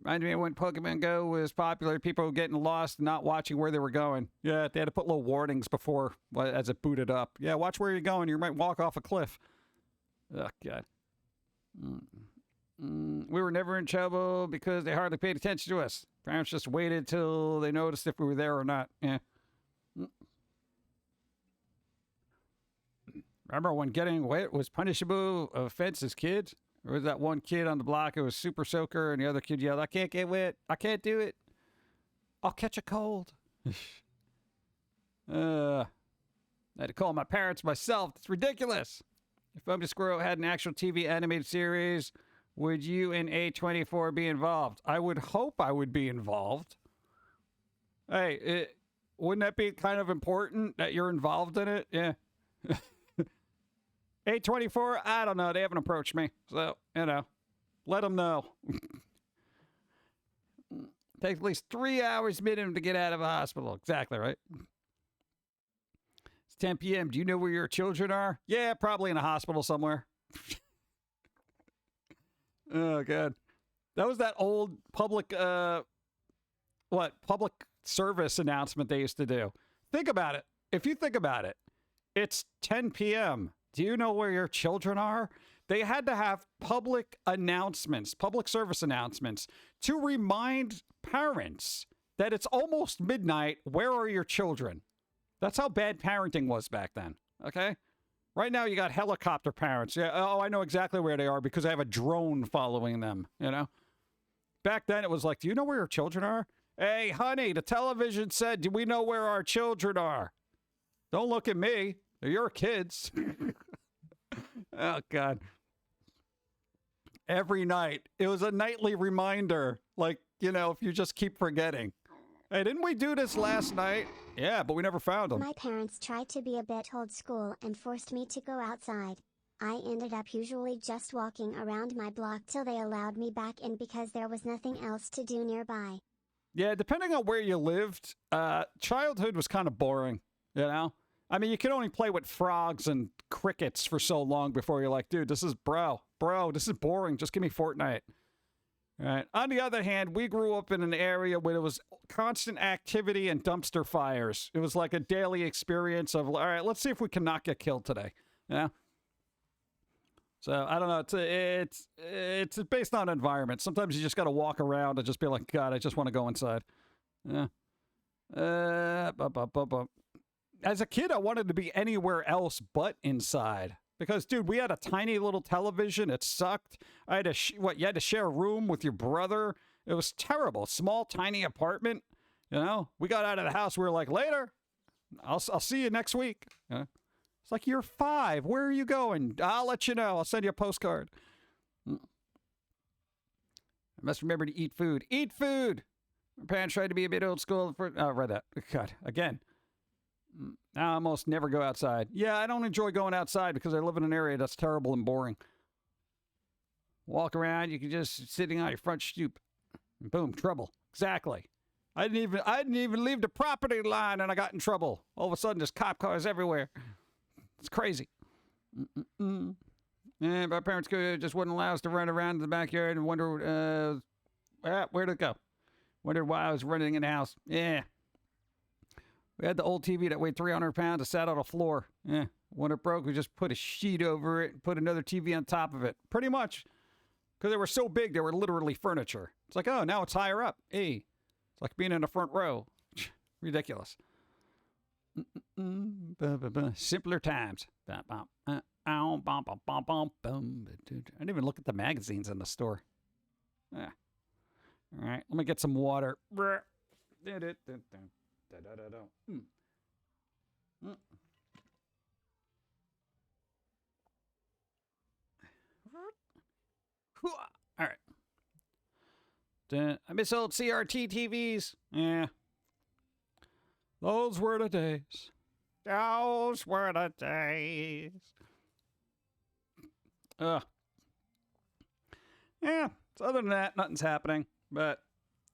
Reminds me of when Pokemon Go was popular, people were getting lost, not watching where they were going. Yeah, they had to put little warnings before, as it booted up. Yeah, watch where you're going. You might walk off a cliff. Oh, God. We were never in trouble because they hardly paid attention to us. Parents just waited till they noticed if we were there or not. Yeah. Remember when getting wet was punishable offense as kids? Or was that one kid on the block who was super soaker and the other kid yelled, I can't get wet. I can't do it. I'll catch a cold. I had to call my parents myself. It's ridiculous. If Foamy the Squirrel had an actual TV animated series, would you and A24 be involved? I would hope I would be involved. Hey, wouldn't that be kind of important that you're involved in it? Yeah. A24, I don't know. They haven't approached me. So, let them know. Takes at least 3 hours minimum to get out of a hospital. Exactly, right? It's 10 p.m. Do you know where your children are? Yeah, probably in a hospital somewhere. Oh, God. That was that old public service announcement they used to do. Think about it. If you think about it, it's 10 p.m. Do you know where your children are? They had to have public announcements, public service announcements, to remind parents that it's almost midnight. Where are your children? That's how bad parenting was back then, okay? Right now, you got helicopter parents. Yeah, oh, I know exactly where they are because I have a drone following them, Back then, it was like, do you know where your children are? Hey, honey, the television said, do we know where our children are? Don't look at me. They're your kids. Oh, God. Every night. It was a nightly reminder. Like, if you just keep forgetting. Hey, didn't we do this last night? Yeah, but we never found them. My parents tried to be a bit old school and forced me to go outside. I ended up usually just walking around my block till they allowed me back in because there was nothing else to do nearby. Yeah, depending on where you lived, childhood was kind of boring, you know? I mean, you could only play with frogs and crickets for so long before you're like, dude, this is bro, this is boring. Just give me Fortnite. All right. On the other hand, we grew up in an area where there was constant activity and dumpster fires. It was like a daily experience of, all right, let's see if we can not get killed today. Yeah. So I don't know. It's based on environment. Sometimes you just got to walk around and just be like, God, I just want to go inside. Yeah. As a kid, I wanted to be anywhere else but inside. Because, dude, we had a tiny little television. It sucked. I had to, you had to share a room with your brother. It was terrible. Small, tiny apartment. You know, we got out of the house. We were like, later. I'll see you next week. It's like, you're 5. Where are you going? I'll let you know. I'll send you a postcard. I must remember to eat food. Eat food! My parents tried to be a bit old school. I read that. God, again. I almost never go outside. Yeah, I don't enjoy going outside because I live in an area that's terrible and boring. Walk around, you can just sitting on your front stoop. And boom, trouble. Exactly. I didn't even leave the property line and I got in trouble. All of a sudden, there's cop cars everywhere. It's crazy. Yeah, my parents just wouldn't allow us to run around in the backyard and wonder, where'd it go? Wondered why I was running in the house. Yeah. We had the old TV that weighed 300 pounds. It sat on the floor. Yeah. When it broke, we just put a sheet over it and put another TV on top of it. Pretty much. Because they were so big, they were literally furniture. It's like, oh, now it's higher up. Hey. It's like being in the front row. Ridiculous. Simpler times. I didn't even look at the magazines in the store. Yeah. All right. Let me get some water. All right. I miss old CRT TVs. Yeah. Those were the days. Those were the days. Yeah. So other than that, nothing's happening. But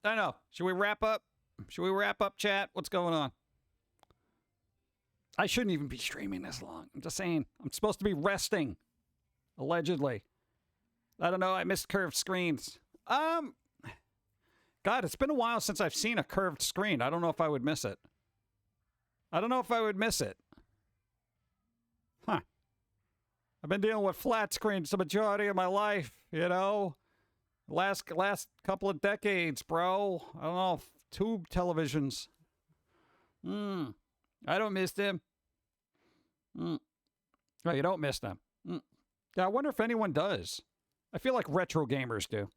I don't know. Should we wrap up? Should we wrap up, chat? What's going on? I shouldn't even be streaming this long. I'm just saying. I'm supposed to be resting. Allegedly. I don't know. I missed curved screens. God, it's been a while since I've seen a curved screen. I don't know if I would miss it. Huh. I've been dealing with flat screens the majority of my life, you know? Last couple of decades, bro. I don't know. Tube televisions. I don't miss them. Oh, you don't miss them. Yeah, I wonder if anyone does. I feel like retro gamers do.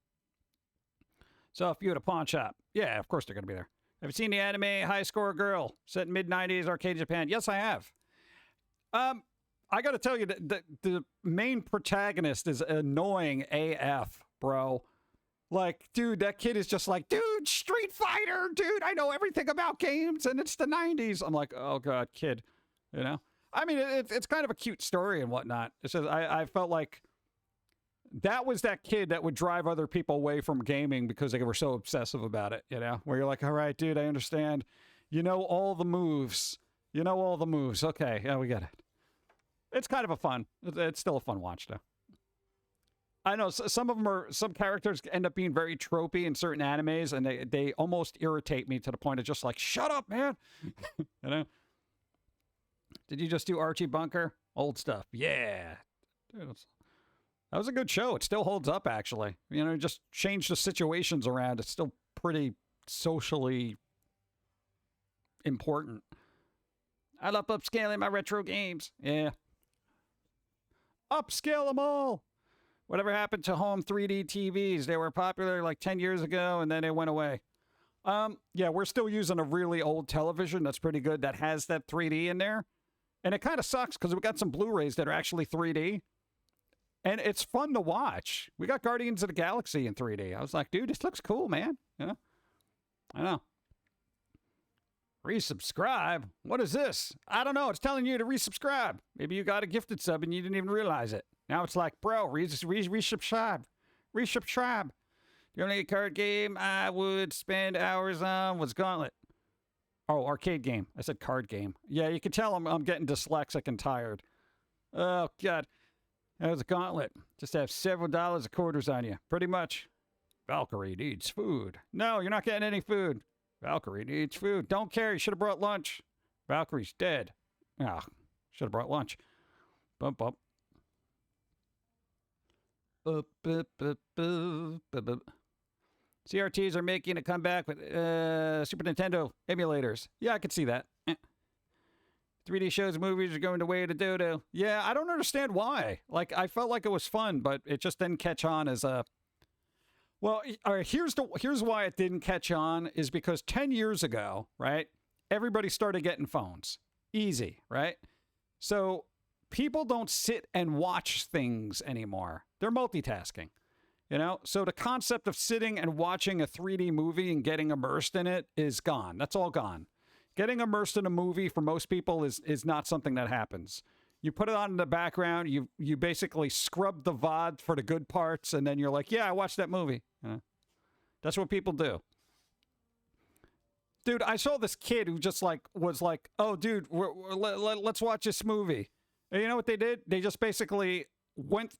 So if you had a pawn shop, yeah, of course they're going to be there. Have you seen the anime High Score Girl set in mid-90s arcade Japan? Yes, I have. I got to tell you, the main protagonist is annoying AF, bro. Like, dude, that kid is just like, dude, Street Fighter, dude, I know everything about games, and it's the 90s. I'm like, oh, God, kid, you know? I mean, it's kind of a cute story and whatnot. It's just, I felt like that was that kid that would drive other people away from gaming because they were so obsessive about it, you know? Where you're like, all right, dude, I understand. You know all the moves. Okay, yeah, we get it. It's kind of a fun. It's still a fun watch, though. I know some characters end up being very tropey in certain animes, and they almost irritate me to the point of just like, shut up, man. You know? Did you just do Archie Bunker? Old stuff. Yeah. Dude, that was a good show. It still holds up, actually. You know, just change the situations around. It's still pretty socially important. I love upscaling my retro games. Yeah. Upscale them all. Whatever happened to home 3D TVs? They were popular like 10 years ago, and then they went away. Yeah, we're still using a really old television that's pretty good that has that 3D in there. And it kind of sucks because we got some Blu-rays that are actually 3D. And it's fun to watch. We got Guardians of the Galaxy in 3D. I was like, dude, this looks cool, man. You know? I know. Resubscribe? What is this? I don't know. It's telling you to resubscribe. Maybe you got a gifted sub and you didn't even realize it. Now it's like, bro, resubscribe. Resubscribe. The only card game I would spend hours on was Gauntlet. Oh, arcade game. I said card game. Yeah, you can tell I'm getting dyslexic and tired. Oh, God. That was a Gauntlet. Just have several dollars of quarters on you. Pretty much. Valkyrie needs food. No, you're not getting any food. Valkyrie needs food. Don't care. You should have brought lunch. Valkyrie's dead. Ah, should have brought lunch. Bump, bump. CRTs are making a comeback with Super Nintendo emulators. Yeah, I could see that. 3D shows and movies are going the way of the dodo. Yeah, I don't understand why. Like, I felt like it was fun, but it just didn't catch on as a... Well, all right, here's why it didn't catch on is because 10 years ago, right, everybody started getting phones. Easy, right? So people don't sit and watch things anymore. They're multitasking, you know? So the concept of sitting and watching a 3D movie and getting immersed in it is gone. That's all gone. Getting immersed in a movie for most people is not something that happens. You put it on in the background, you basically scrub the VOD for the good parts, and then you're like, yeah, I watched that movie. You know? That's what people do. Dude, I saw this kid who just was like, oh, dude, let's watch this movie. And you know what they did? They just basically went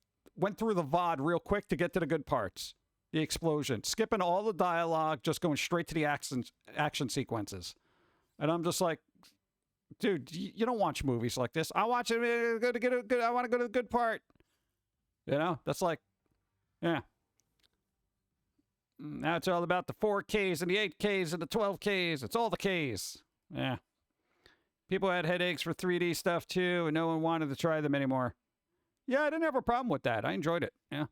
through the VOD real quick to get to the good parts. The explosion. Skipping all the dialogue, just going straight to the action sequences. And I'm just like, dude, you don't watch movies like this. I watch it. I want to go to the good part. You know, that's like, yeah. Now it's all about the 4Ks and the 8Ks and the 12Ks. It's all the Ks. Yeah. People had headaches for 3D stuff too, and no one wanted to try them anymore. Yeah, I didn't have a problem with that. I enjoyed it. Yeah.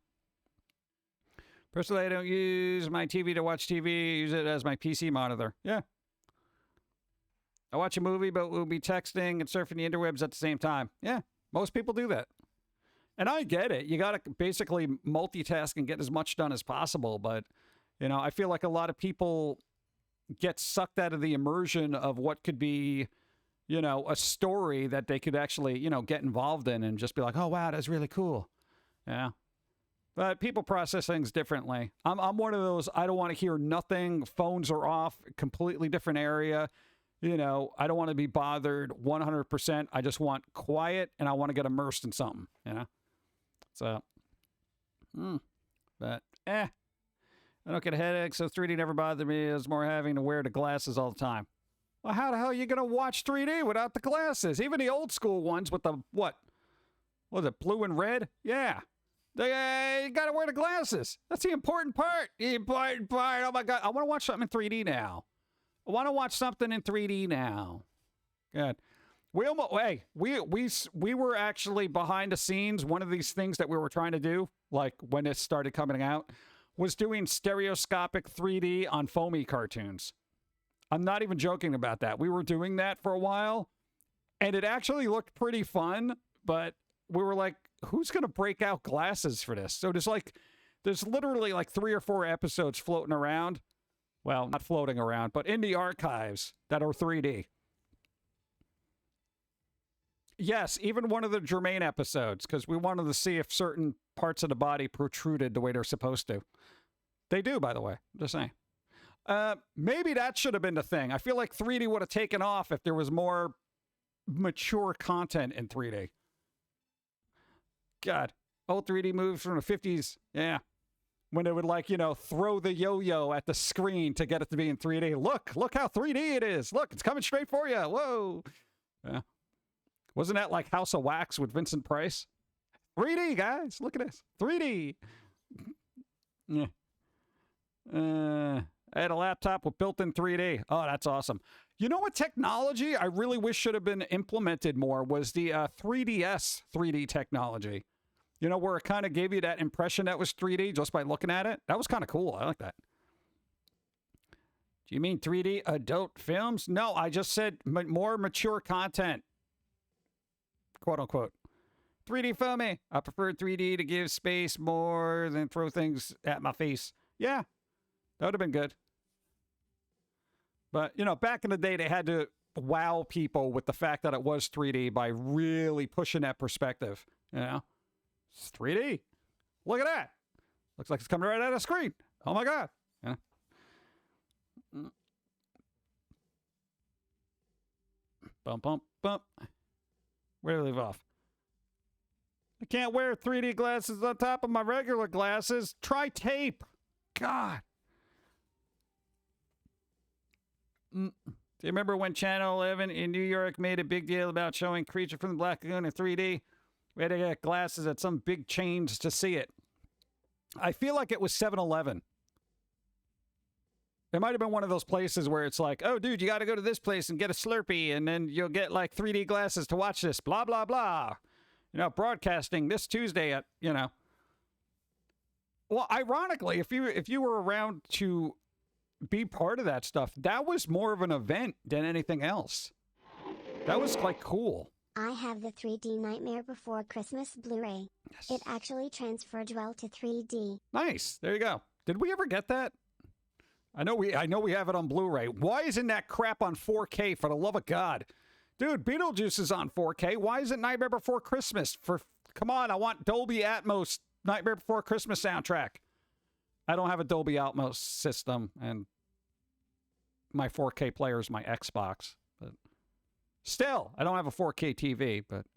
Personally, I don't use my TV to watch TV. I use it as my PC monitor. Yeah. I watch a movie, but we'll be texting and surfing the interwebs at the same time. Yeah, most people do that. And I get it. You got to basically multitask and get as much done as possible. But, you know, I feel like a lot of people get sucked out of the immersion of what could be, you know, a story that they could actually, you know, get involved in and just be like, oh, wow, that's really cool. Yeah. But people process things differently. I'm one of those, I don't want to hear nothing. Phones are off, completely different area. You know, I don't want to be bothered 100%. I just want quiet and I want to get immersed in something, you know? So, but, I don't get a headache, so 3D never bothered me. It's more having to wear the glasses all the time. Well, how the hell are you going to watch 3D without the glasses? Even the old school ones with the, what was it, blue and red? Yeah. You got to wear the glasses. That's the important part. The important part. Oh, my God. I want to watch something in 3D now. I want to watch something in 3D now. Good. We were actually behind the scenes. One of these things that we were trying to do, like when it started coming out, was doing stereoscopic 3D on Foamy cartoons. I'm not even joking about that. We were doing that for a while, and it actually looked pretty fun, but we were like, who's going to break out glasses for this? So there's literally like 3 or 4 episodes floating around. Well, not floating around, but in the archives that are 3D. Yes, even one of the Germain episodes, because we wanted to see if certain parts of the body protruded the way they're supposed to. They do, by the way. I'm just saying. Maybe that should have been the thing. I feel like 3D would have taken off if there was more mature content in 3D. God. Old 3D moves from the 50s. Yeah. When they would, like, you know, throw the yo-yo at the screen to get it to be in 3D. Look how 3D it is. Look, it's coming straight for you. Whoa. Yeah. Wasn't that like House of Wax with Vincent Price? 3D, guys. Look at this. 3D. Yeah. I had a laptop with built-in 3D. Oh, that's awesome. You know what technology I really wish should have been implemented more was the 3DS 3D technology. You know, where it kind of gave you that impression that was 3D just by looking at it. That was kind of cool. I like that. Do you mean 3D adult films? No, I just said more mature content. Quote unquote. 3D Foamy. I prefer 3D to give space more than throw things at my face. Yeah, that would have been good. But, you know, back in the day, they had to wow people with the fact that it was 3D by really pushing that perspective. You know, it's 3D. Look at that. Looks like it's coming right out of the screen. Oh my God. Yeah. Bump, bump, bump. Where do we leave off? I can't wear 3D glasses on top of my regular glasses. Try tape. God. Do you remember when Channel 11 in New York made a big deal about showing Creature from the Black Lagoon in 3D? We had to get glasses at some big chains to see it. I feel like it was 7-Eleven. It might have been one of those places where it's like, oh, dude, you got to go to this place and get a Slurpee, and then you'll get, like, 3D glasses to watch this, blah, blah, blah. You know, broadcasting this Tuesday at, you know. Well, ironically, if you were around to be part of that stuff, that was more of an event than anything else. That was, like, cool. I have the 3D Nightmare Before Christmas Blu-ray. Yes. It actually transferred well to 3D. Nice. There you go. Did we ever get that? I know we have it on Blu-ray. Why isn't that crap on 4K, for the love of God? Dude, Beetlejuice is on 4K. Why isn't Nightmare Before Christmas? Come on, I want Dolby Atmos Nightmare Before Christmas soundtrack. I don't have a Dolby Atmos system, and my 4K player is my Xbox. But still, I don't have a 4K TV, but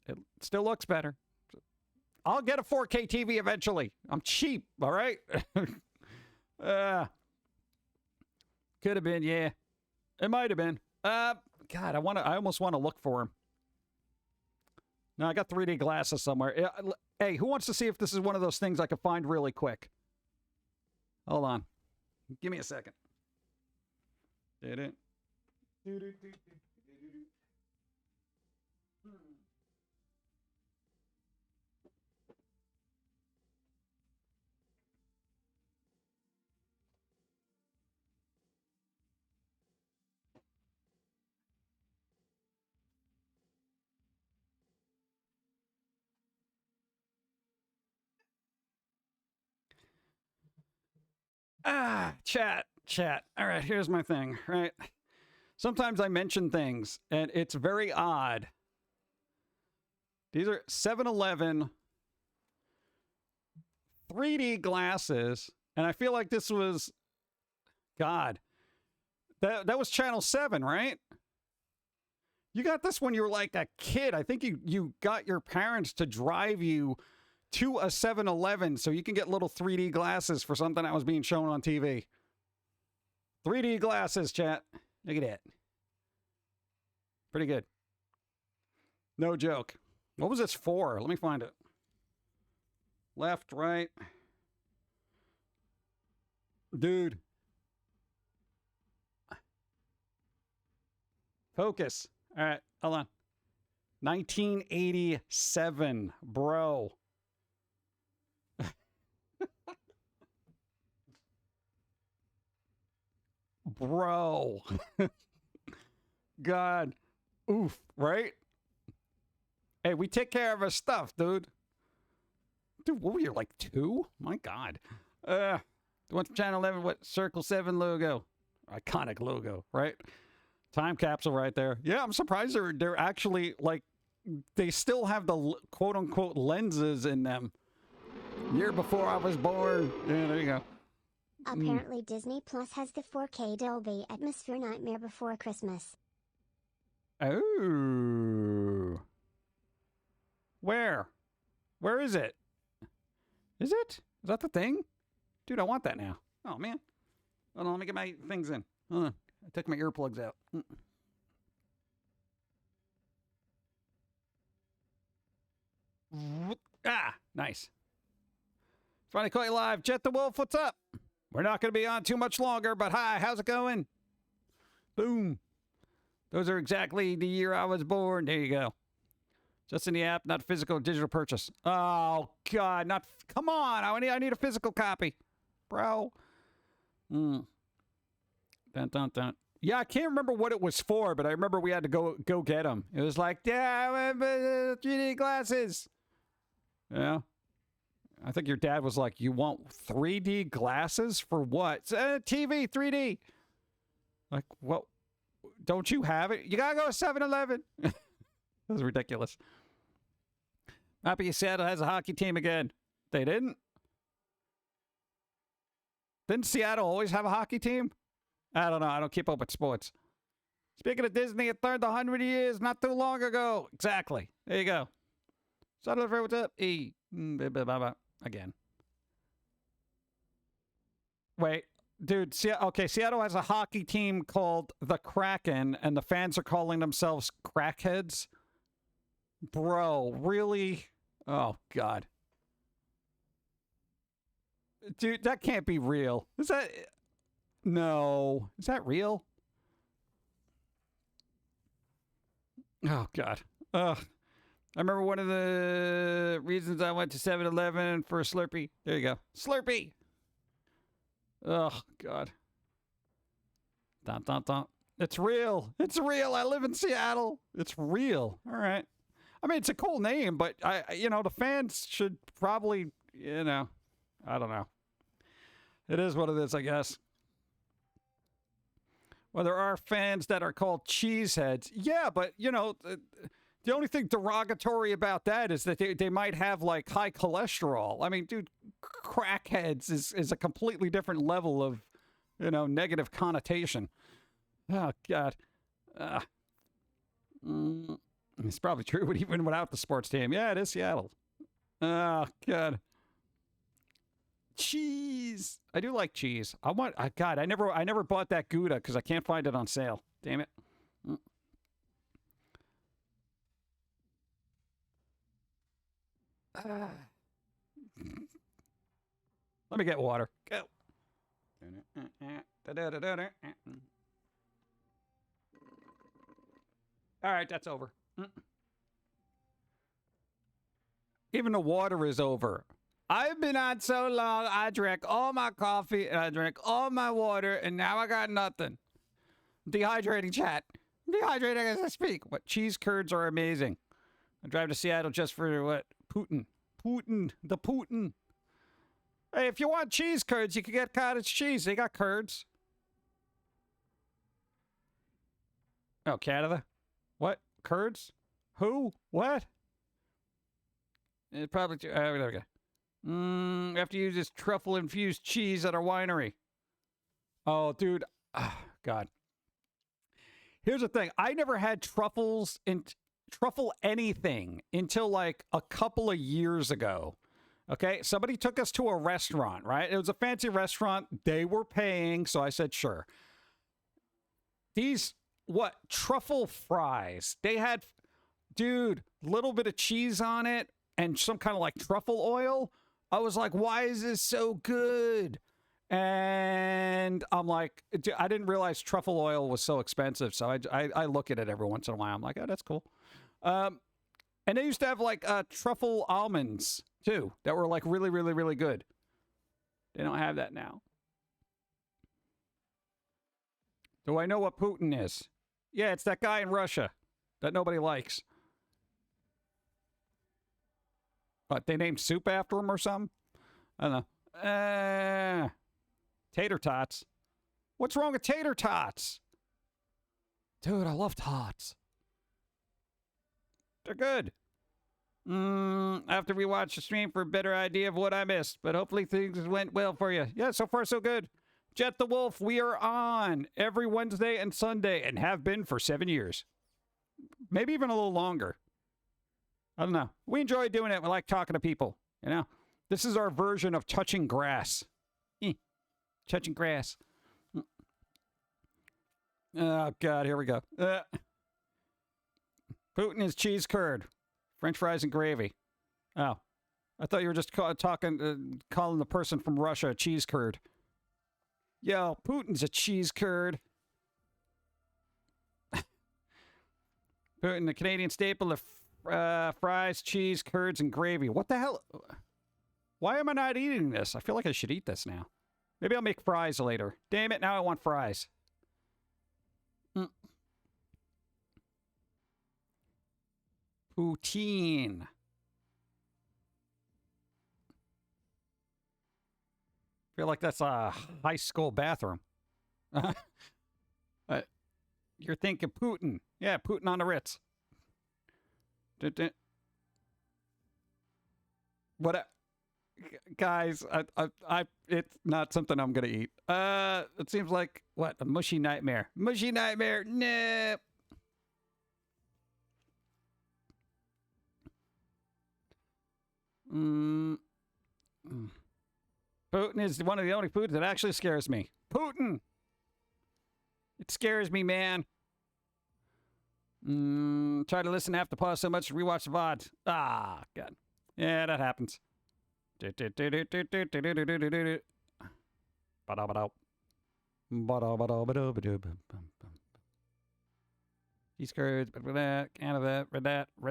it still looks better. I'll get a 4K TV eventually. I'm cheap, all right? Could have been, yeah. It might have been. God, I almost want to look for him. No, I got 3D glasses somewhere. Hey, who wants to see if this is one of those things I could find really quick? Hold on. Give me a second. Did it? Chat. All right, here's my thing, right? Sometimes I mention things, and it's very odd. These are 7-Eleven 3D glasses, and I feel like this was, God, that was Channel 7, right? You got this when you were like a kid. I think you got your parents to drive you to a 7-Eleven so you can get little 3D glasses for something that was being shown on TV. 3D glasses, chat. Look at that. Pretty good. No joke. What was this for? Let me find it. Left, right. Dude. Focus. All right, hold on. 1987, bro. Bro. God. Oof, right? Hey, we take care of our stuff, dude. Dude, what were you, like 2? My God. What's Channel 11? What? Circle 7 logo. Iconic logo, right? Time capsule right there. Yeah, I'm surprised they're actually, like, they still have the quote-unquote lenses in them. Year before I was born. Yeah, there you go. Apparently Disney Plus has the 4K Dolby Atmosphere Nightmare Before Christmas. Oh. Where? Where is it? Is it? Is that the thing? Dude, I want that now. Oh, man. Hold on, let me get my things in. Hold on. I took my earplugs out. Ah, nice. Finally caught you live. Jet the Wolf, what's up? We're not going to be on too much longer, but hi, how's it going? Boom. Those are exactly the year I was born. There you go. Just in the app, not physical, digital purchase. Oh, God, not... Come on, I need a physical copy. Bro. Dun, dun, dun. Yeah, I can't remember what it was for, but I remember we had to go get them. It was like, yeah, 3D glasses. Yeah. I think your dad was like, you want 3D glasses for what? TV, 3D. Like, well, don't you have it? You gotta go to 7-Eleven. That was ridiculous. Happy Seattle has a hockey team again. They didn't? Didn't Seattle always have a hockey team? I don't know. I don't keep up with sports. Speaking of Disney, it turned 100 years not too long ago. Exactly. There you go. Subtle, what's up? Again. Wait. Dude, Seattle has a hockey team called the Kraken, and the fans are calling themselves crackheads? Bro, really? Oh, God. Dude, that can't be real. Is that... No. Is that real? Oh, God. Ugh. I remember one of the reasons I went to 7-Eleven for a Slurpee. There you go. Slurpee! Oh, God. Dun, dun, dun. It's real. It's real. I live in Seattle. It's real. All right. I mean, it's a cool name, but, the fans should probably, I don't know. It is what it is, I guess. Well, there are fans that are called cheeseheads. Yeah, but, the only thing derogatory about that is that they might have, like, high cholesterol. I mean, dude, crackheads is a completely different level of, negative connotation. Oh, God. It's probably true, even without the sports team. Yeah, it is Seattle. Oh, God. Cheese. I do like cheese. God, I never bought that Gouda because I can't find it on sale. Damn it. Let me get water. Go. All right, that's over. Even the water is over. I've been on so long, I drank all my coffee, and I drank all my water, and now I got nothing. Dehydrating, chat. Dehydrating as I speak. What? Cheese curds are amazing. I drive to Seattle just for what? Putin. The Putin. Hey, if you want cheese curds, you can get cottage cheese. They got curds. Oh, Canada? What? Curds? Who? What? It probably... there we go. Have to use this truffle-infused cheese at our winery. Oh, dude. Oh, God. Here's the thing. I never had truffle anything until like a couple of years ago. Okay? Somebody took us to a restaurant, right? It was a fancy restaurant. They were paying, so I said, sure. These, truffle fries. They had, dude, little bit of cheese on it and some kind of like truffle oil. I was like, why is this so good? And I'm like, I didn't realize truffle oil was so expensive. So I look at it every once in a while. I'm like, oh, that's cool. And they used to have like truffle almonds too that were like really, really, really good. They don't have that now. Do I know what Putin is? Yeah, it's that guy in Russia that nobody likes. What, they named soup after him or something? I don't know. Tater tots. What's wrong with tater tots? Dude, I love tots. They're good. I have to rewatch the stream for a better idea of what I missed, but hopefully things went well for you. Yeah, so far so good. Jet the Wolf, we are on every Wednesday and Sunday and have been for 7 years. Maybe even a little longer. I don't know. We enjoy doing it. We like talking to people, This is our version of touching grass. Touching grass. Oh, God, here we go. Putin is cheese curd. French fries and gravy. Oh. I thought you were just calling the person from Russia a cheese curd. Yo, Putin's a cheese curd. Putin, the Canadian staple of fries, cheese, curds, and gravy. What the hell? Why am I not eating this? I feel like I should eat this now. Maybe I'll make fries later. Damn it, now I want fries. Poutine. Feel like that's a high school bathroom. You're thinking Putin. Yeah, Putin on the Ritz. What? Guys, it's not something I'm gonna eat. It seems like what a mushy nightmare. Mushy nightmare. Nah. Putin is one of the only foods that actually scares me. Putin. It scares me, man. Try to listen after pause so much, rewatch the VOD. Ah, God. Yeah, that happens. He's scared. Read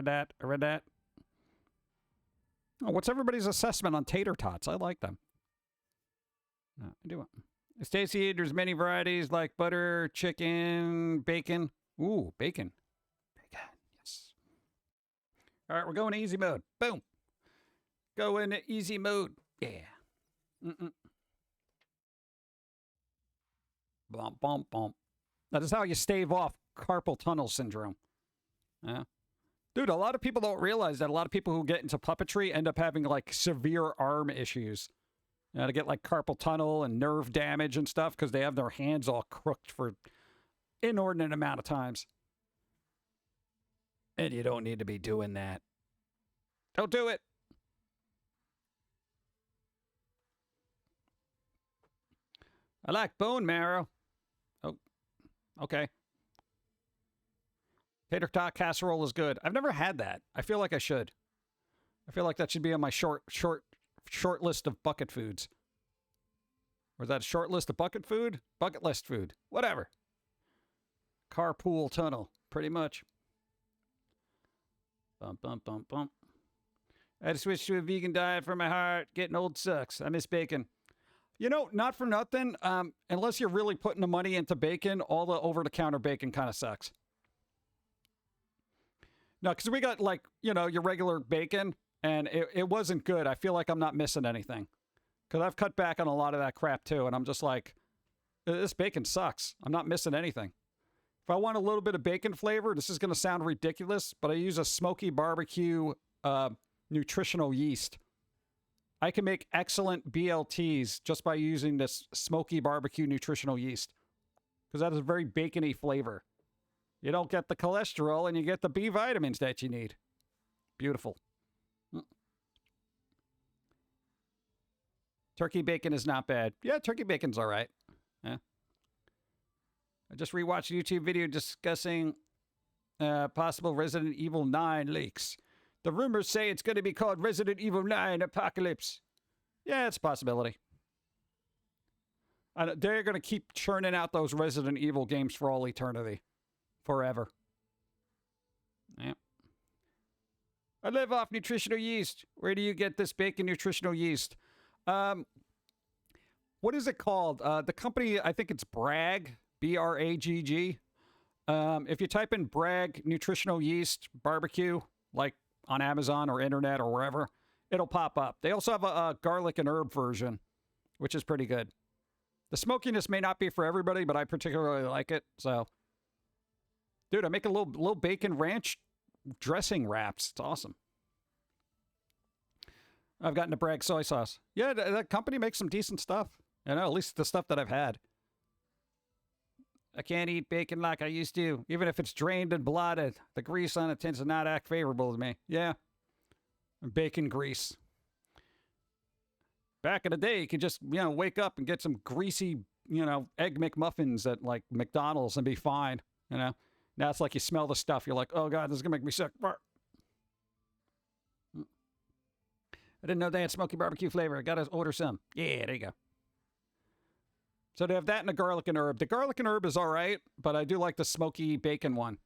that. Oh, what's everybody's assessment on tater tots? I like them. No, I do. It's tasty. There's many varieties like butter, chicken, bacon. Ooh, bacon. Bacon, yes. All right, we're going to easy mode. Boom. Go into easy mode. Yeah. Bump, bump, bump. That is how you stave off carpal tunnel syndrome. Yeah. Dude, a lot of people don't realize that a lot of people who get into puppetry end up having like severe arm issues. You know, to get like carpal tunnel and nerve damage and stuff because they have their hands all crooked for inordinate amount of times. And you don't need to be doing that. Don't do it. I like bone marrow. Oh, okay. Tater tot casserole is good. I've never had that. I feel like I should. I feel like that should be on my short list of bucket foods. Or is that a short list of bucket food? Bucket list food. Whatever. Carpool tunnel. Pretty much. Bump, bump, bump, bump. I had to switch to a vegan diet for my heart. Getting old sucks. I miss bacon. You know, not for nothing. Unless you're really putting the money into bacon, all the over-the-counter bacon kind of sucks. No, because we got, like, you know, your regular bacon, and it wasn't good. I feel like I'm not missing anything. Because I've cut back on a lot of that crap, too, and I'm just like, this bacon sucks. I'm not missing anything. If I want a little bit of bacon flavor, this is going to sound ridiculous, but I use a smoky barbecue nutritional yeast. I can make excellent BLTs just by using this smoky barbecue nutritional yeast. Because that is a very bacony flavor. You don't get the cholesterol and you get the B vitamins that you need. Beautiful. Turkey bacon is not bad. Yeah, turkey bacon's all right. Yeah. I just rewatched a YouTube video discussing possible Resident Evil 9 leaks. The rumors say it's going to be called Resident Evil 9 Apocalypse. Yeah, it's a possibility. They're going to keep churning out those Resident Evil games for all eternity. Forever. Yeah. I live off nutritional yeast. Where do you get this bacon nutritional yeast? What is it called? The company, I think it's Bragg. B-R-A-G-G. If you type in Bragg nutritional yeast barbecue, like on Amazon or internet or wherever, it'll pop up. They also have a garlic and herb version, which is pretty good. The smokiness may not be for everybody, but I particularly like it. So, dude, I make a little bacon ranch dressing wraps. It's awesome. I've gotten the Bragg soy sauce. Yeah, that company makes some decent stuff. You know, at least the stuff that I've had. I can't eat bacon like I used to, even if it's drained and blotted. The grease on it tends to not act favorable to me. Yeah. Bacon grease. Back in the day, you could just, you know, wake up and get some greasy, you know, Egg McMuffins at, like, McDonald's and be fine, you know? Now it's like you smell the stuff. You're like, oh, God, this is going to make me sick. I didn't know they had smoky barbecue flavor. I got to order some. Yeah, there you go. So they have that and the garlic and herb. The garlic and herb is all right, but I do like the smoky bacon one.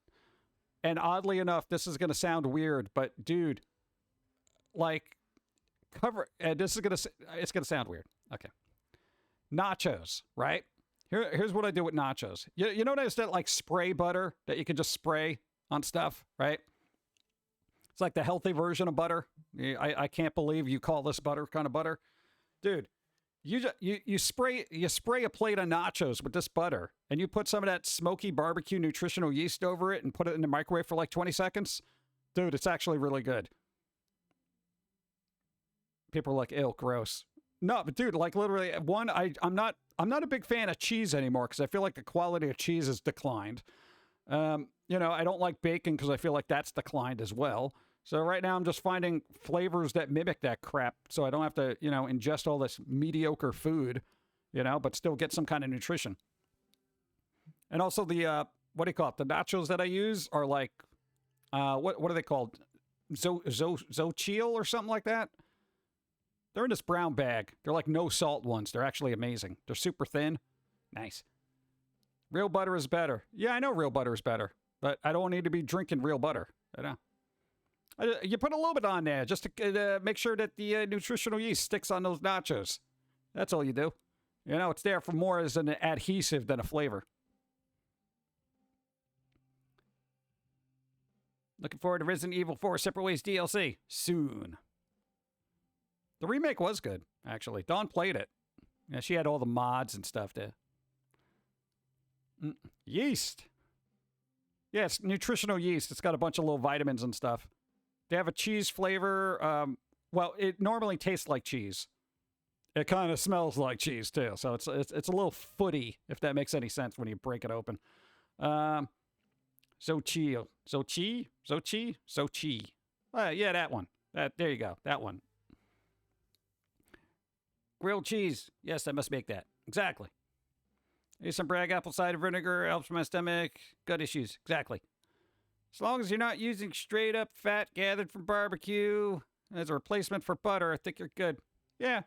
And oddly enough, this is going to sound weird, but dude, like, it's going to sound weird. Okay. Nachos, right? Here's what I do with nachos. You notice that, like, spray butter that you can just spray on stuff, right? It's like the healthy version of butter. I can't believe you call this butter kind of butter. Dude, You spray a plate of nachos with this butter, and you put some of that smoky barbecue nutritional yeast over it and put it in the microwave for like 20 seconds. Dude, it's actually really good. People are like, ew, gross. No, but dude, like literally, I'm not a big fan of cheese anymore because I feel like the quality of cheese has declined. You know, I don't like bacon because I feel like that's declined as well. So right now I'm just finding flavors that mimic that crap so I don't have to, you know, ingest all this mediocre food, you know, but still get some kind of nutrition. And also the, what do you call it? The nachos that I use are like, what are they called? Zochil or something like that? They're in this brown bag. They're like no salt ones. They're actually amazing. They're super thin. Nice. Real butter is better. Yeah, I know real butter is better, but I don't need to be drinking real butter. I know. You put a little bit on there just to make sure that the nutritional yeast sticks on those nachos. That's all you do. You know, it's there for more as an adhesive than a flavor. Looking forward to Resident Evil 4 Separate Ways DLC soon. The remake was good, actually. Dawn played it. Yeah, she had all the mods and stuff there. Yeast. Yeah, it's nutritional yeast. It's got a bunch of little vitamins and stuff. They have a cheese flavor. Well, it normally tastes like cheese. It kind of smells like cheese too. So it's a little footy, if that makes any sense when you break it open. Zochi. Yeah, that one. There you go. That one. Grilled cheese. Yes, I must make that. Exactly. Use some Bragg apple cider vinegar. Helps my stomach. Gut issues. Exactly. As long as you're not using straight up fat gathered from barbecue as a replacement for butter, I think you're good. Yeah.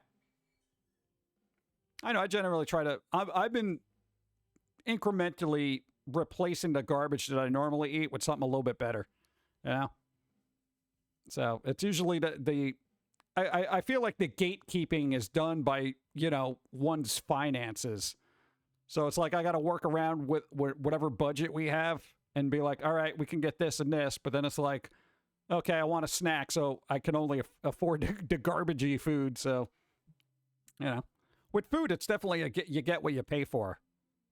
I know. I generally try to. I've been incrementally replacing the garbage that I normally eat with something a little bit better. You know? So it's usually I feel like the gatekeeping is done by, you know, one's finances. So it's like I got to work around with whatever budget we have and be like, all right, we can get this and this. But then it's like, okay, I want a snack, so I can only afford the garbagey food. So, you know, with food, it's definitely you get what you pay for.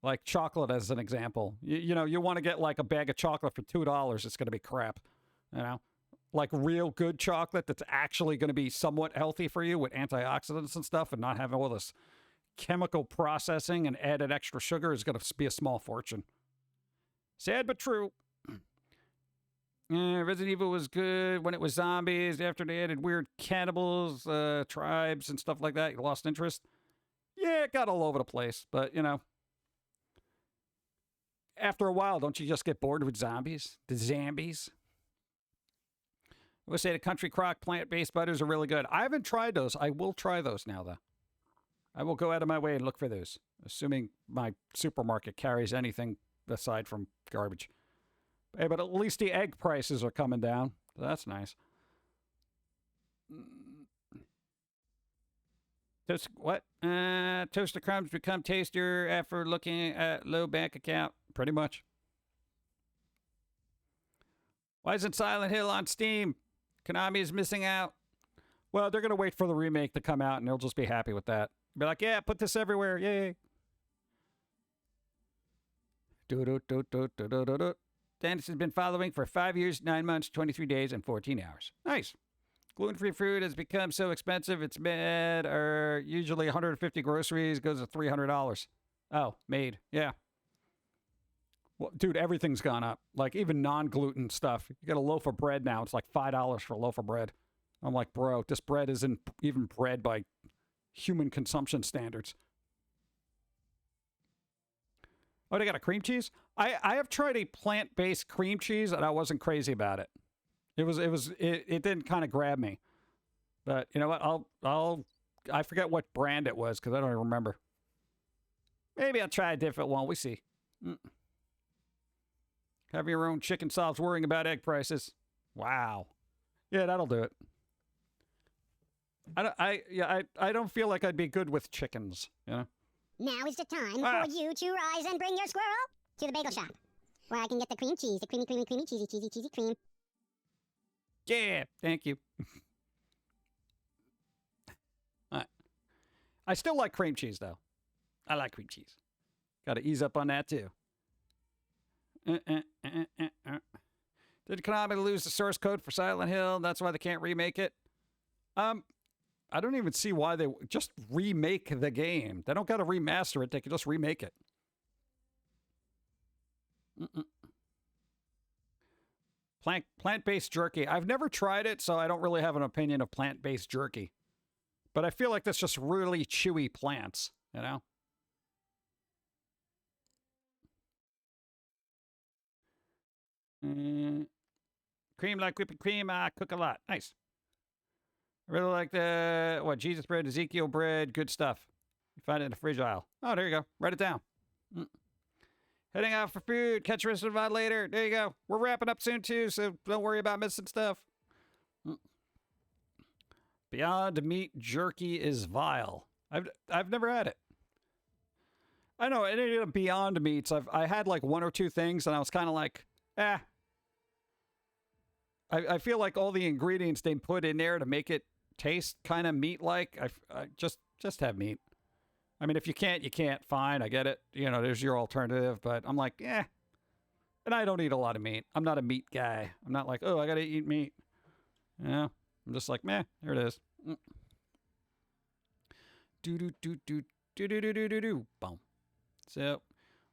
Like chocolate as an example. You know, you want to get like a bag of chocolate for $2. It's going to be crap, you know. Like real good chocolate that's actually going to be somewhat healthy for you with antioxidants and stuff and not having all this chemical processing and added extra sugar is going to be a small fortune. Sad but true. Resident Evil was good when it was zombies. After they added weird cannibals, tribes and stuff like that, you lost interest. Yeah, it got all over the place. But, you know, after a while, don't you just get bored with zombies? The zombies? I would say the Country Crock plant-based butters are really good. I haven't tried those. I will try those now, though. I will go out of my way and look for those, assuming my supermarket carries anything aside from garbage. Hey, but at least the egg prices are coming down. So that's nice. Toaster crumbs become tastier after looking at low bank account. Pretty much. Why isn't Silent Hill on Steam? Konami is missing out. Well, they're going to wait for the remake to come out, and they'll just be happy with that. Be like, yeah, put this everywhere. Yay. Dennis has been following for 5 years, 9 months, 23 days, and 14 hours. Nice. Gluten-free food has become so expensive, it's made, or usually 150 groceries goes to $300. Oh, made. Yeah. Well, dude, everything's gone up. Like, even non-gluten stuff. You get a loaf of bread now. It's like $5 for a loaf of bread. I'm like, bro, this bread isn't even bread by human consumption standards. Oh, they got a cream cheese? I have tried a plant-based cream cheese, and I wasn't crazy about it. It didn't kind of grab me. But, you know what? I forget what brand it was, because I don't even remember. Maybe I'll try a different one. We see. Have your own chicken solves worrying about egg prices. Wow. Yeah, that'll do it. I don't feel like I'd be good with chickens, you know? Now is the time for you to rise and bring your squirrel to the bagel shop, where I can get the cream cheese, the creamy, creamy, creamy, cheesy, cheesy, cheesy cream. Yeah, thank you. I still like cream cheese, though. I like cream cheese. Got to ease up on that, too. Did Konami lose the source code for Silent Hill? That's why they can't remake it? I don't even see why they just remake the game. They don't got to remaster it. They can just remake it. Plant-based jerky. I've never tried it, so I don't really have an opinion of plant-based jerky. But I feel like that's just really chewy plants, you know? Cream like whipping cream. I cook a lot. Nice. I really like the, Jesus bread, Ezekiel bread. Good stuff. You find it in the fridge aisle. Oh, there you go. Write it down. Heading out for food. Catch the rest of the VOD later. There you go. We're wrapping up soon, too, so don't worry about missing stuff. Beyond Meat jerky is vile. I've never had it. I know, any of the Beyond Meats, I had like one or two things, and I was kind of like, eh. I feel like all the ingredients they put in there to make it taste kind of meat-like. I just have meat. I mean, if you can't, you can't. Fine, I get it. You know, there's your alternative. But I'm like, eh. And I don't eat a lot of meat. I'm not a meat guy. I'm not like, oh, I got to eat meat. You know? I'm just like, meh, there it is. Do. Boom. So,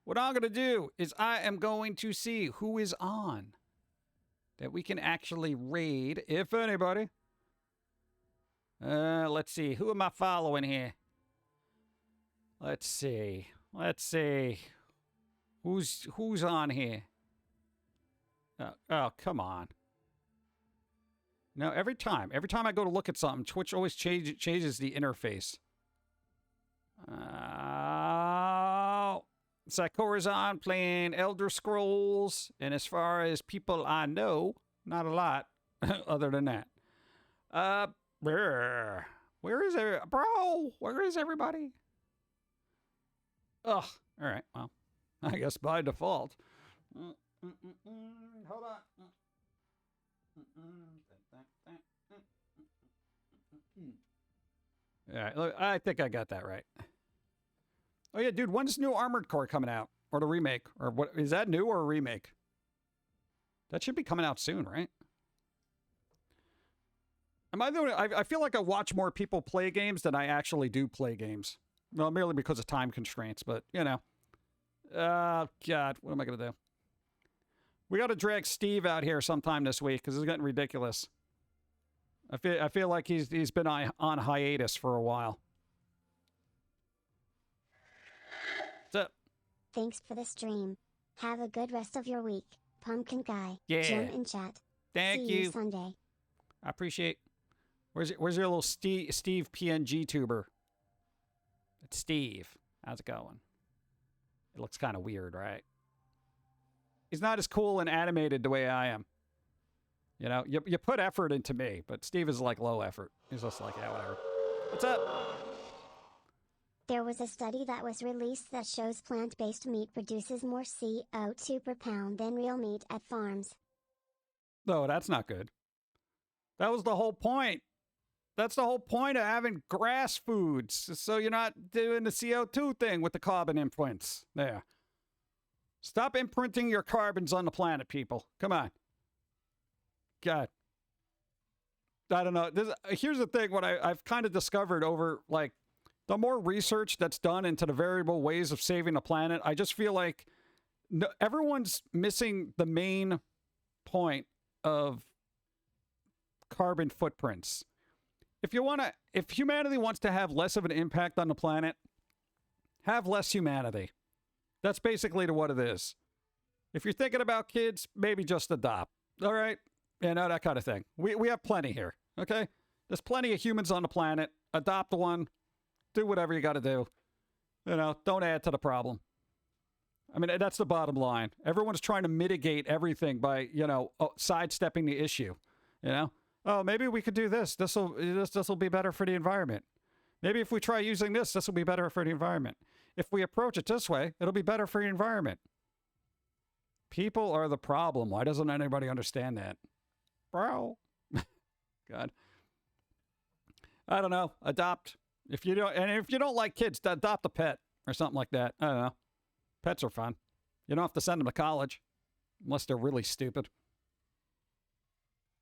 what I'm going to do is I am going to see who is on that we can actually raid, if anybody. Let's see. Who am I following here? Let's see. Who's on here? Oh, come on. No, every time I go to look at something, Twitch always changes the interface. Sakura's on playing Elder Scrolls, and as far as people I know, not a lot other than that. Where is everybody? Ugh. All right. Well, I guess by default. Hold on. All right. Look, I think I got that right. Oh yeah, dude. When's new Armored Core coming out, or the remake, or what? Is that new or a remake? That should be coming out soon, right? Am I the only? I feel like I watch more people play games than I actually do play games. Well, merely because of time constraints, but, you know. God, what am I going to do? We got to drag Steve out here sometime this week, because it's getting ridiculous. I feel like he's been on hiatus for a while. What's up? Thanks for the stream. Have a good rest of your week, Pumpkin Guy. Yeah. Jim in chat. Thank See you Sunday. I appreciate. Where's your little Steve PNG tuber? It's Steve. How's it going? It looks kind of weird, right? He's not as cool and animated the way I am. You know, you put effort into me, but Steve is like low effort. He's just like, yeah, whatever. What's up? There was a study that was released that shows plant-based meat produces more CO2 per pound than real meat at farms. No, that's not good. That was the whole point. That's the whole point of having grass foods, so you're not doing the CO2 thing with the carbon imprints. There. Stop imprinting your carbons on the planet, people. Come on. God. I don't know. Here's the thing. What I've kind of discovered over, like, the more research that's done into the variable ways of saving the planet, I just feel like everyone's missing the main point of carbon footprints. If humanity wants to have less of an impact on the planet, have less humanity. That's basically what it is. If you're thinking about kids, maybe just adopt. All right? You know, that kind of thing. We have plenty here, okay? There's plenty of humans on the planet. Adopt one. Do whatever you got to do. You know, don't add to the problem. I mean, that's the bottom line. Everyone's trying to mitigate everything by, you know, sidestepping the issue, you know? Oh, maybe we could do this. This will be better for the environment. Maybe if we try using this will be better for the environment. If we approach it this way, it'll be better for the environment. People are the problem. Why doesn't anybody understand that? Bro. God. I don't know. Adopt. If you don't like kids, adopt a pet or something like that. I don't know. Pets are fun. You don't have to send them to college unless they're really stupid.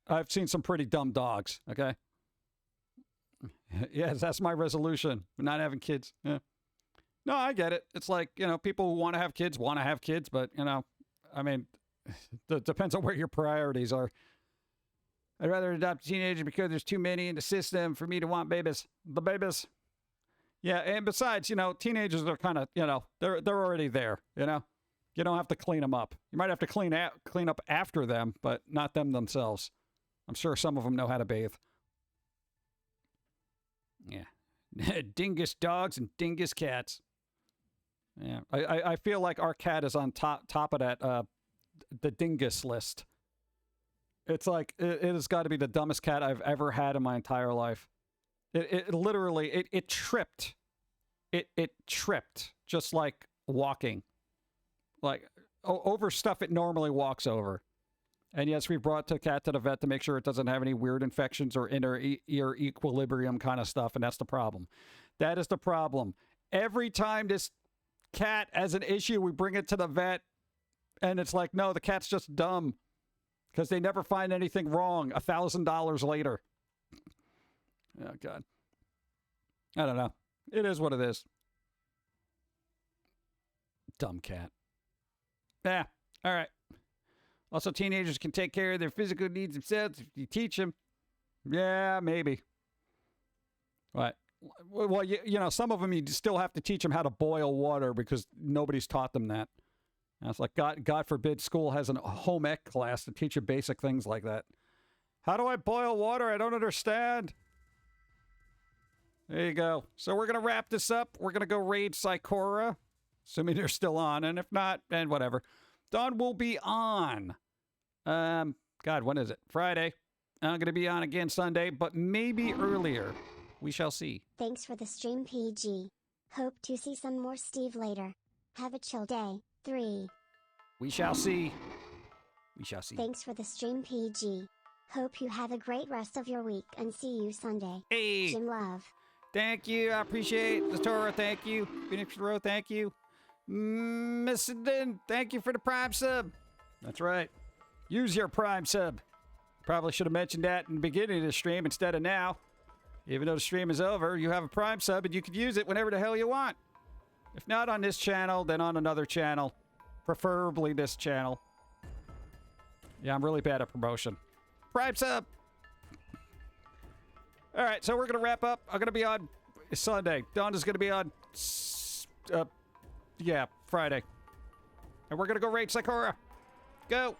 I've seen some pretty dumb dogs, okay? Yes, that's my resolution. Not having kids. Yeah. No, I get it. It's like, people who want to have kids, but, I mean, it depends on where your priorities are. I'd rather adopt a teenager because there's too many in the system for me to want babies. The babies. Yeah, and besides, teenagers are kind of, they're already there, You don't have to clean them up. You might have to clean up after them, but not them themselves. I'm sure some of them know how to bathe. Yeah. Dingus dogs and dingus cats. Yeah, I feel like our cat is on top of that, the dingus list. It's like, it has got to be the dumbest cat I've ever had in my entire life. It literally, it tripped. It tripped, just like walking. Like, over stuff it normally walks over. And yes, we brought the cat to the vet to make sure it doesn't have any weird infections or inner ear equilibrium kind of stuff, and that's the problem. That is the problem. Every time this cat has an issue, we bring it to the vet, and it's like, no, the cat's just dumb. Because they never find anything wrong $1,000 later. Oh, God. I don't know. It is what it is. Dumb cat. Yeah. All right. Also, teenagers can take care of their physical needs themselves if you teach them. Yeah, maybe. What? Well, some of them you still have to teach them how to boil water because nobody's taught them that. And it's like, God forbid school has a home ec class to teach you basic things like that. How do I boil water? I don't understand. There you go. So we're going to wrap this up. We're going to go raid Psychora, assuming they're still on. And if not, then whatever. Dawn will be on. God, when is it? Friday. I'm going to be on again Sunday, but maybe earlier. We shall see. Thanks for the stream, PG. Hope to see some more Steve later. Have a chill day. 3. We shall see. We shall see. Thanks for the stream, PG. Hope you have a great rest of your week and see you Sunday. Hey. Jim Love. Thank you. I appreciate the Torah. Thank you. Phoenix Row. Thank you. Mr. Din, thank you for the Prime sub. That's right. Use your Prime sub. Probably should have mentioned that in the beginning of the stream instead of now. Even though the stream is over, you have a Prime sub and you can use it whenever the hell you want. If not on this channel, then on another channel. Preferably this channel. Yeah, I'm really bad at promotion. Prime sub! Alright, so we're going to wrap up. I'm going to be on Sunday. Dawn is going to be on... Friday. And we're going to go raid Sakura. Go!